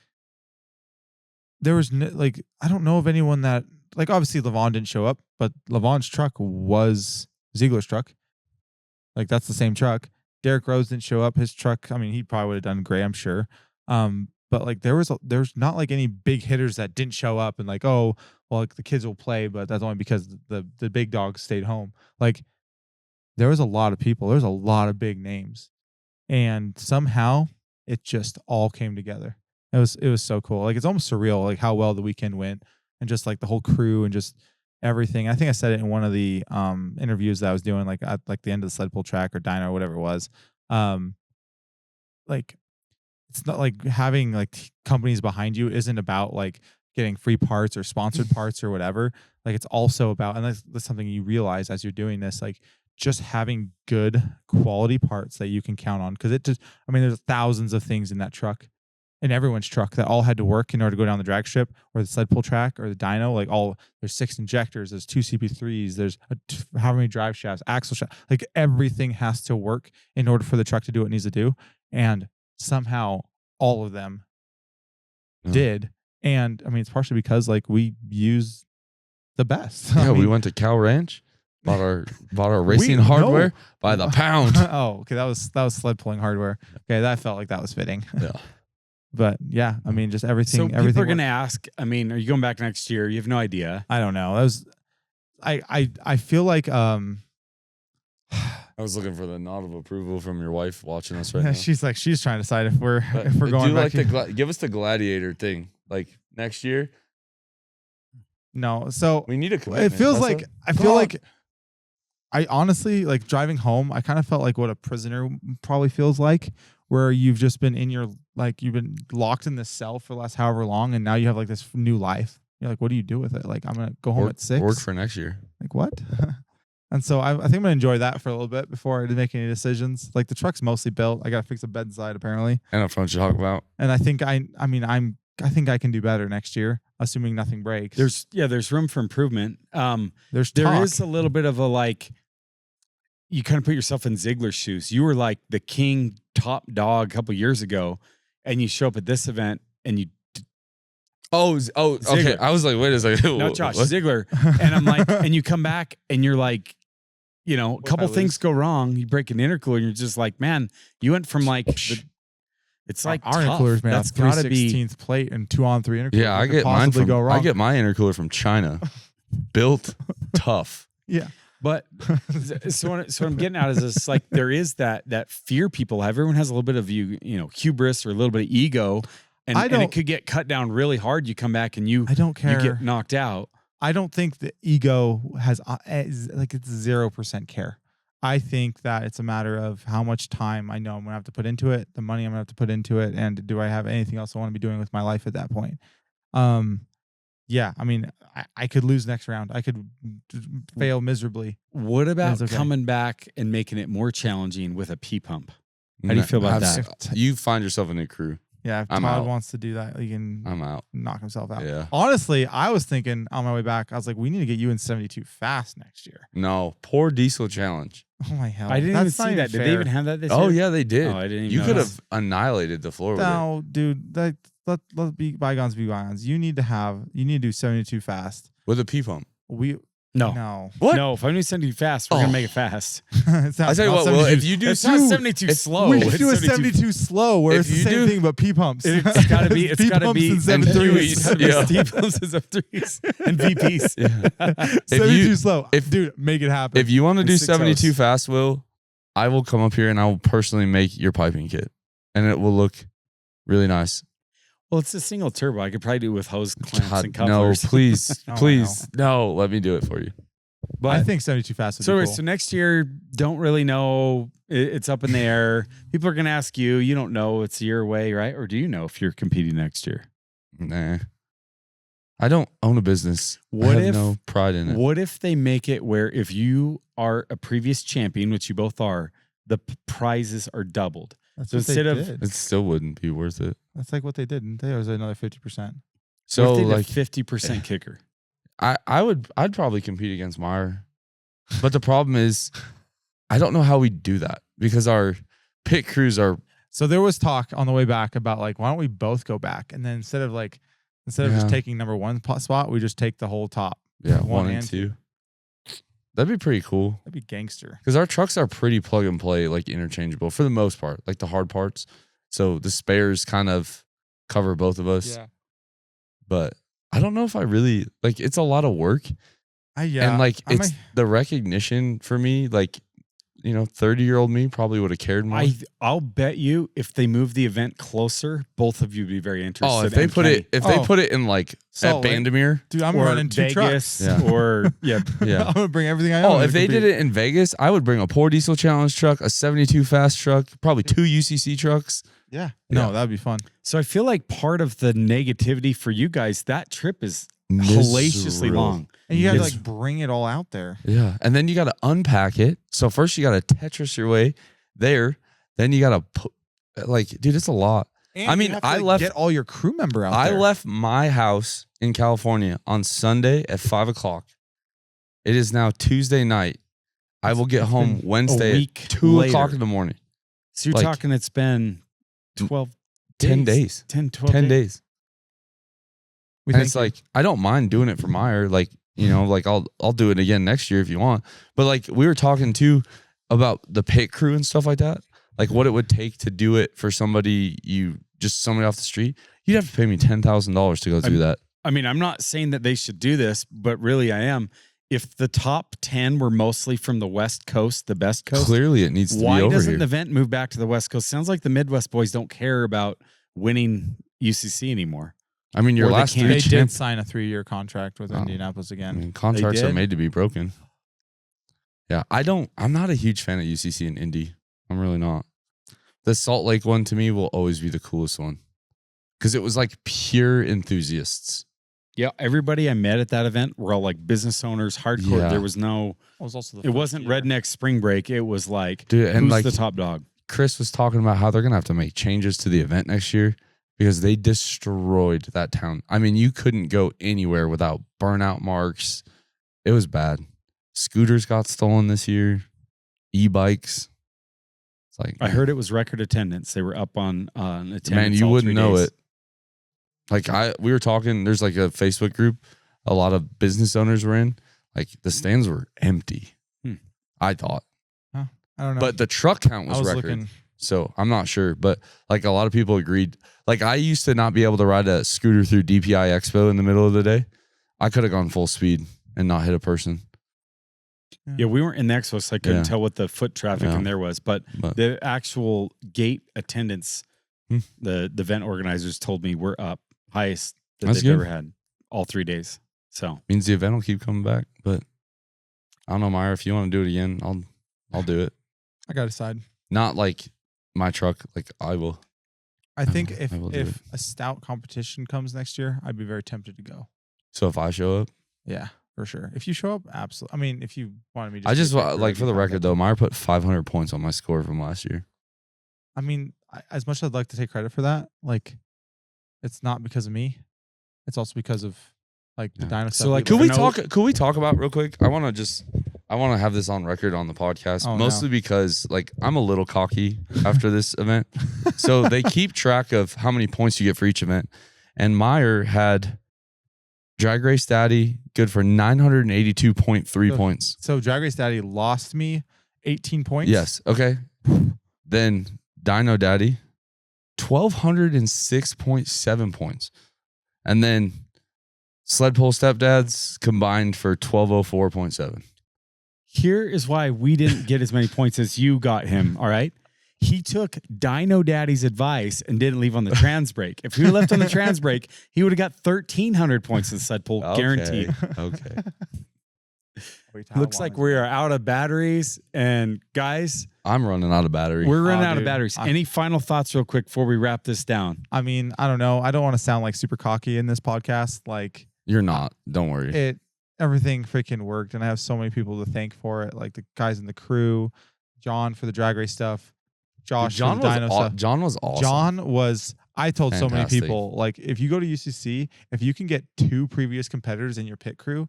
there was like I don't know of anyone that like obviously Levon didn't show up, but Levon's truck was Ziegler's truck. Like that's the same truck. Derek Rose didn't show up. His truck, I mean, he probably would have done gray, I'm sure. But like there's not like any big hitters that didn't show up and like, oh, well, like the kids will play, but that's only because the big dogs stayed home. Like there was a lot of people. There's a lot of big names. And somehow it just all came together. It was so cool. Like it's almost surreal, like how well the weekend went and just like the whole crew and just everything. I think I said it in one of the interviews that I was doing, like at like the end of the sled pull track or dyno or whatever it was. Like it's not like having like companies behind you isn't about like getting free parts or sponsored parts or whatever. Like it's also about, and that's something you realize as you're doing this, like just having good quality parts that you can count on. Cause there's thousands of things in that truck, in everyone's truck, that all had to work in order to go down the drag strip or the sled pull track or the dyno. Like there's 6 injectors, there's 2 CP3s, there's how many drive shafts, axle shaft, like everything has to work in order for the truck to do what it needs to do. And somehow all of them did. And I mean, it's partially because like we use the best. Yeah, we went to Cal Ranch, bought our racing hardware by the pound. Oh, okay. That was sled pulling hardware. Okay, that felt like that was fitting. Yeah. But yeah, I mean, just everything. So everything people are going to ask, I mean, are you going back next year? You have no idea. I don't know. That was, I feel like, I was looking for the nod of approval from your wife watching us right now. she's trying to decide if we're going back. Give us the gladiator thing, like next year. No, so We need a commitment. it feels like, I feel like, I honestly, like driving home, I kind of felt like what a prisoner probably feels like, where you've just been you've been locked in this cell for the last however long, and now you have like this new life. You're like, what do you do with it? Like, I'm going to go home at 6. Work for next year. Like, what? And so I think I'm going to enjoy that for a little bit before I make any decisions. Like, the truck's mostly built. I got to fix the bed inside, apparently. And up front to talk about. And I think I think I can do better next year, assuming nothing breaks. There's room for improvement. There is a little bit of a like, you kind of put yourself in Ziegler's shoes. You were like the king top dog a couple years ago, and you show up at this event and you. Okay. Ziegler. I was like, wait a second. No, Josh What? Ziegler. And I'm like, and you come back and you're like, you know, a couple if I things lose? go wrong. You break an intercooler and you're just like, man, you went from like, it's like our tough. intercooler's made That's out gotta of be 3/16 plate and 2-on-3 intercooler. Yeah, I get mine from. go wrong. I get my intercooler from China, built tough. Yeah. But so what I'm getting at is this, like there is that fear people have. Everyone has a little bit of hubris or a little bit of ego, and it could get cut down really hard. You come back and I don't care. You get knocked out. I don't think the ego has it's 0% care. I think that it's a matter of how much time I know I'm gonna have to put into it, the money I'm gonna have to put into it, and do I have anything else I want to be doing with my life at that point. Yeah, I mean, I could lose next round. I could fail miserably. What about That's okay. coming back and making it more challenging with a P pump? How do you feel about that? You find yourself a new crew. Yeah, if I'm Todd out. wants to do that, he can I'm out. knock himself out. Yeah. Honestly, I was thinking on my way back, I was like, we need to get you in 72 fast next year. No, poor diesel challenge. Oh my hell. I didn't That's even not see that. Did they fair. even have that this year? Oh yeah, they did. Oh, I didn't even You know could that. have annihilated the floor with it. No, dude, let be bygones be bygones. You need to do 72 fast. With a P pump. No. What? No, if I'm going to send you fast, we're going to make it fast. It's not- I tell you not what, Will, 72 if you do It's not 72 slow. we should It's do a 72 slow where If it's the you same do- thing but P pumps. It's got to be. It's got to P-pumps be and 73s. It's gotta be Yeah. Steve pumps and F3s and VPs. Yeah. 72 slow. if- Dude, make it happen. If you want to do And 6 72 O's. fast, Will, I will come up here and I will personally make your piping kit. And it will look really nice. Well, it's a single turbo. I could probably do it with hose clamps God, and no, couplers. please, Oh, please. No, let me do it for you. But I think 72 fast would so, be cool. so next year, don't really know. It's up in the air. People are going to ask you. You don't know. It's a year away, right? Or do you know if you're competing next year? Nah. I don't own a business. What I have if- no pride in it. What if they make it where if you are a previous champion, which you both are, the prizes are doubled? That's so what they instead of- did. It still wouldn't be worth it. That's like what they did. Didn't they? It was another 50%. So what if they like did 50% kicker. I'd probably compete against Myer. But the problem is I don't know how we do that because our pit crews are So there was talk on the way back about like, why don't we both go back? And then instead of just Yeah. taking number 1 spot, we just take the whole top. yeah, One 1 and and 2. That'd be pretty cool. That'd be gangster. Because our trucks are pretty plug and play, like interchangeable for the most part, like the hard parts. So the spares kind of cover both of us. Yeah. But I don't know if I really like it's a lot of work. Yeah. And like I it's the recognition for me, like 30-year-old me probably would have cared more. I'll bet you if they move the event closer, both of you would be very interested. Oh, if they and put Kenny. they put it in like Salt at Lake. Bandamere. dude, I'm or running 2 Vegas, trucks. Yeah. or yeah, Yeah. I'm gonna bring everything I own. Oh, if they did it in Vegas, I would bring a poor diesel challenge truck, a 72 fast truck, probably 2 UCC trucks. Yeah. Yeah. No, that'd be fun. So I feel like part of the negativity for you guys, that trip is hellaciously Miserable. long. And you got to Yes. like bring it all out there. Yeah. And then you got to unpack it. So first you got to Tetris your way there. Then you got to put, like, dude, it's a lot. And I mean, you have to, I like, left- get all your crew member out I there. left my house in California on Sunday at 5:00. It is now Tuesday night. I will get It's home been Wednesday a week at 2:00 later. in the morning. So you're Like- talking it's been 12 10 days. 10, 12 10 days. We And thank it's you. like, I don't mind doing it for Myer. Like, you know, like I'll do it again next year if you want. But like we were talking too about the pit crew and stuff like that. Like what it would take to do it for somebody somebody off the street. You'd have to pay me $10,000 to go do that. I mean, I'm not saying that they should do this, but really I am. If the top 10 were mostly from the West Coast, the best coast, Clearly it needs to why be over doesn't here. the event move back to the West Coast? Sounds like the Midwest boys don't care about winning UCC anymore. I mean, your or they last can't- three they did champs. sign a 3-year contract with Oh. Indianapolis I again. mean, contracts are did? made to be broken. Yeah, I'm not a huge fan of UCC and Indy. I'm really not. The Salt Lake one to me will always be the coolest one. Because it was like pure enthusiasts. Yeah, everybody I met at that event were all like business owners, hardcore. Yeah. There was no, It was also the it first wasn't year. redneck spring break. It was like, Dude, and who's like the top dog? Chris was talking about how they're going to have to make changes to the event next year because they destroyed that town. I mean, you couldn't go anywhere without burnout marks. It was bad. Scooters got stolen this year. E-bikes. It's like, I heard it was record attendance. They were up on attendance. man, you all wouldn't 3 know days. it. Like we were talking, there's like a Facebook group a lot of business owners were in. Like the stands were empty. I thought. I don't know. But the truck count was, I was record. looking. So I'm not sure, but like a lot of people agreed. Like I used to not be able to ride a scooter through DPI Expo in the middle of the day. I could have gone full speed and not hit a person. Yeah, we weren't in the expo, so I couldn't Yeah. tell what the foot traffic Yeah. in there was. But But the actual gate attendance, Hmm. the event organizers told me we're up highest that That's they've good. ever had all 3 days. So means the event will keep coming back. But I don't know, Myer, if you want to do it again, I'll do it. I got to decide. Not like my truck, like I will. I think I will do it. if a stout competition comes next year, I'd be very tempted to go. So if I show up, Yeah, for sure. If you show up, absolutely. I mean, if you wanted me, I just to be a picker, like I'd for be the fine record with though, that. Myer put 500 points on my score from last year. I mean, as much as I'd like to take credit for that, like, it's not because of me. It's also because of like the Yeah. dyno So, stuff. like, Could For we no- talk? Could we talk about real quick? I want to have this on record on the podcast, Oh, no. mostly because like I'm a little cocky after this event. So they keep track of how many points you get for each event, and Myer had Drag Race Daddy good for 982.3 So- points. So Drag Race Daddy lost me 18 points. Yes. Okay. Then Dyno Daddy 1,206.7 points, and then Sled Pole Stepdads combined for 1,204.7. here is why we didn't get as many points as you got him. All right. He took Dino Daddy's advice and didn't leave on the trans break. If he would left on the trans break, he would have got 1,300 points in the sled pull, guaranteed. Okay. Looks like we are out of batteries. And guys, I'm running out of battery. we're running out of dude. batteries. Any final thoughts, real quick, before we wrap this down? I mean, I don't know. I don't want to sound like super cocky in this podcast. Like You're not. Don't worry. everything freaking worked, and I have so many people to thank for it. Like the guys in the crew, John for the drag race stuff, Josh John for the dyno was stuff. John was awesome. John was. I told so many Fantastic. people, like, if you go to UCC, if you can get 2 previous competitors in your pit crew,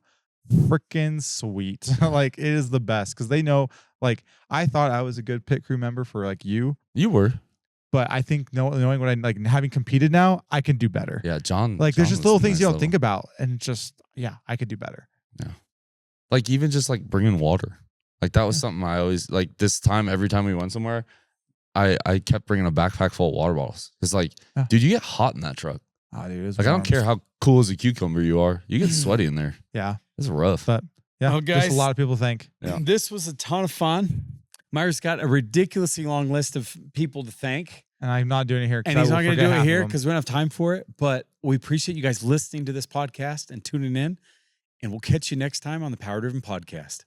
freaking sweet. Like, it is the best because they know. Like, I thought I was a good pit crew member for like you, You were. but I think knowing what I like, having competed now, I can do better. Yeah, John. Like, there's John just was little a things nice you don't little- think about, and just I could do better. Like even just like bringing water. Like that was something I always like. This time, every time we went somewhere, I kept bringing a backpack full of water bottles. It's like, Yeah. dude, you get hot in that truck. Oh, dude, it was Like I don't warm. care how cool as a cucumber you are, you get sweaty in there. Yeah, It's rough. but yeah, Oh, just guys. a lot of people think. Yeah. This was a ton of fun. Myers got a ridiculously long list of people to thank. And I'm not doing it here. 'cause And I he's will not going to forget do half it of here them. because we don't have time for it. But we appreciate you guys listening to this podcast and tuning in. And we'll catch you next time on the Power Driven Podcast.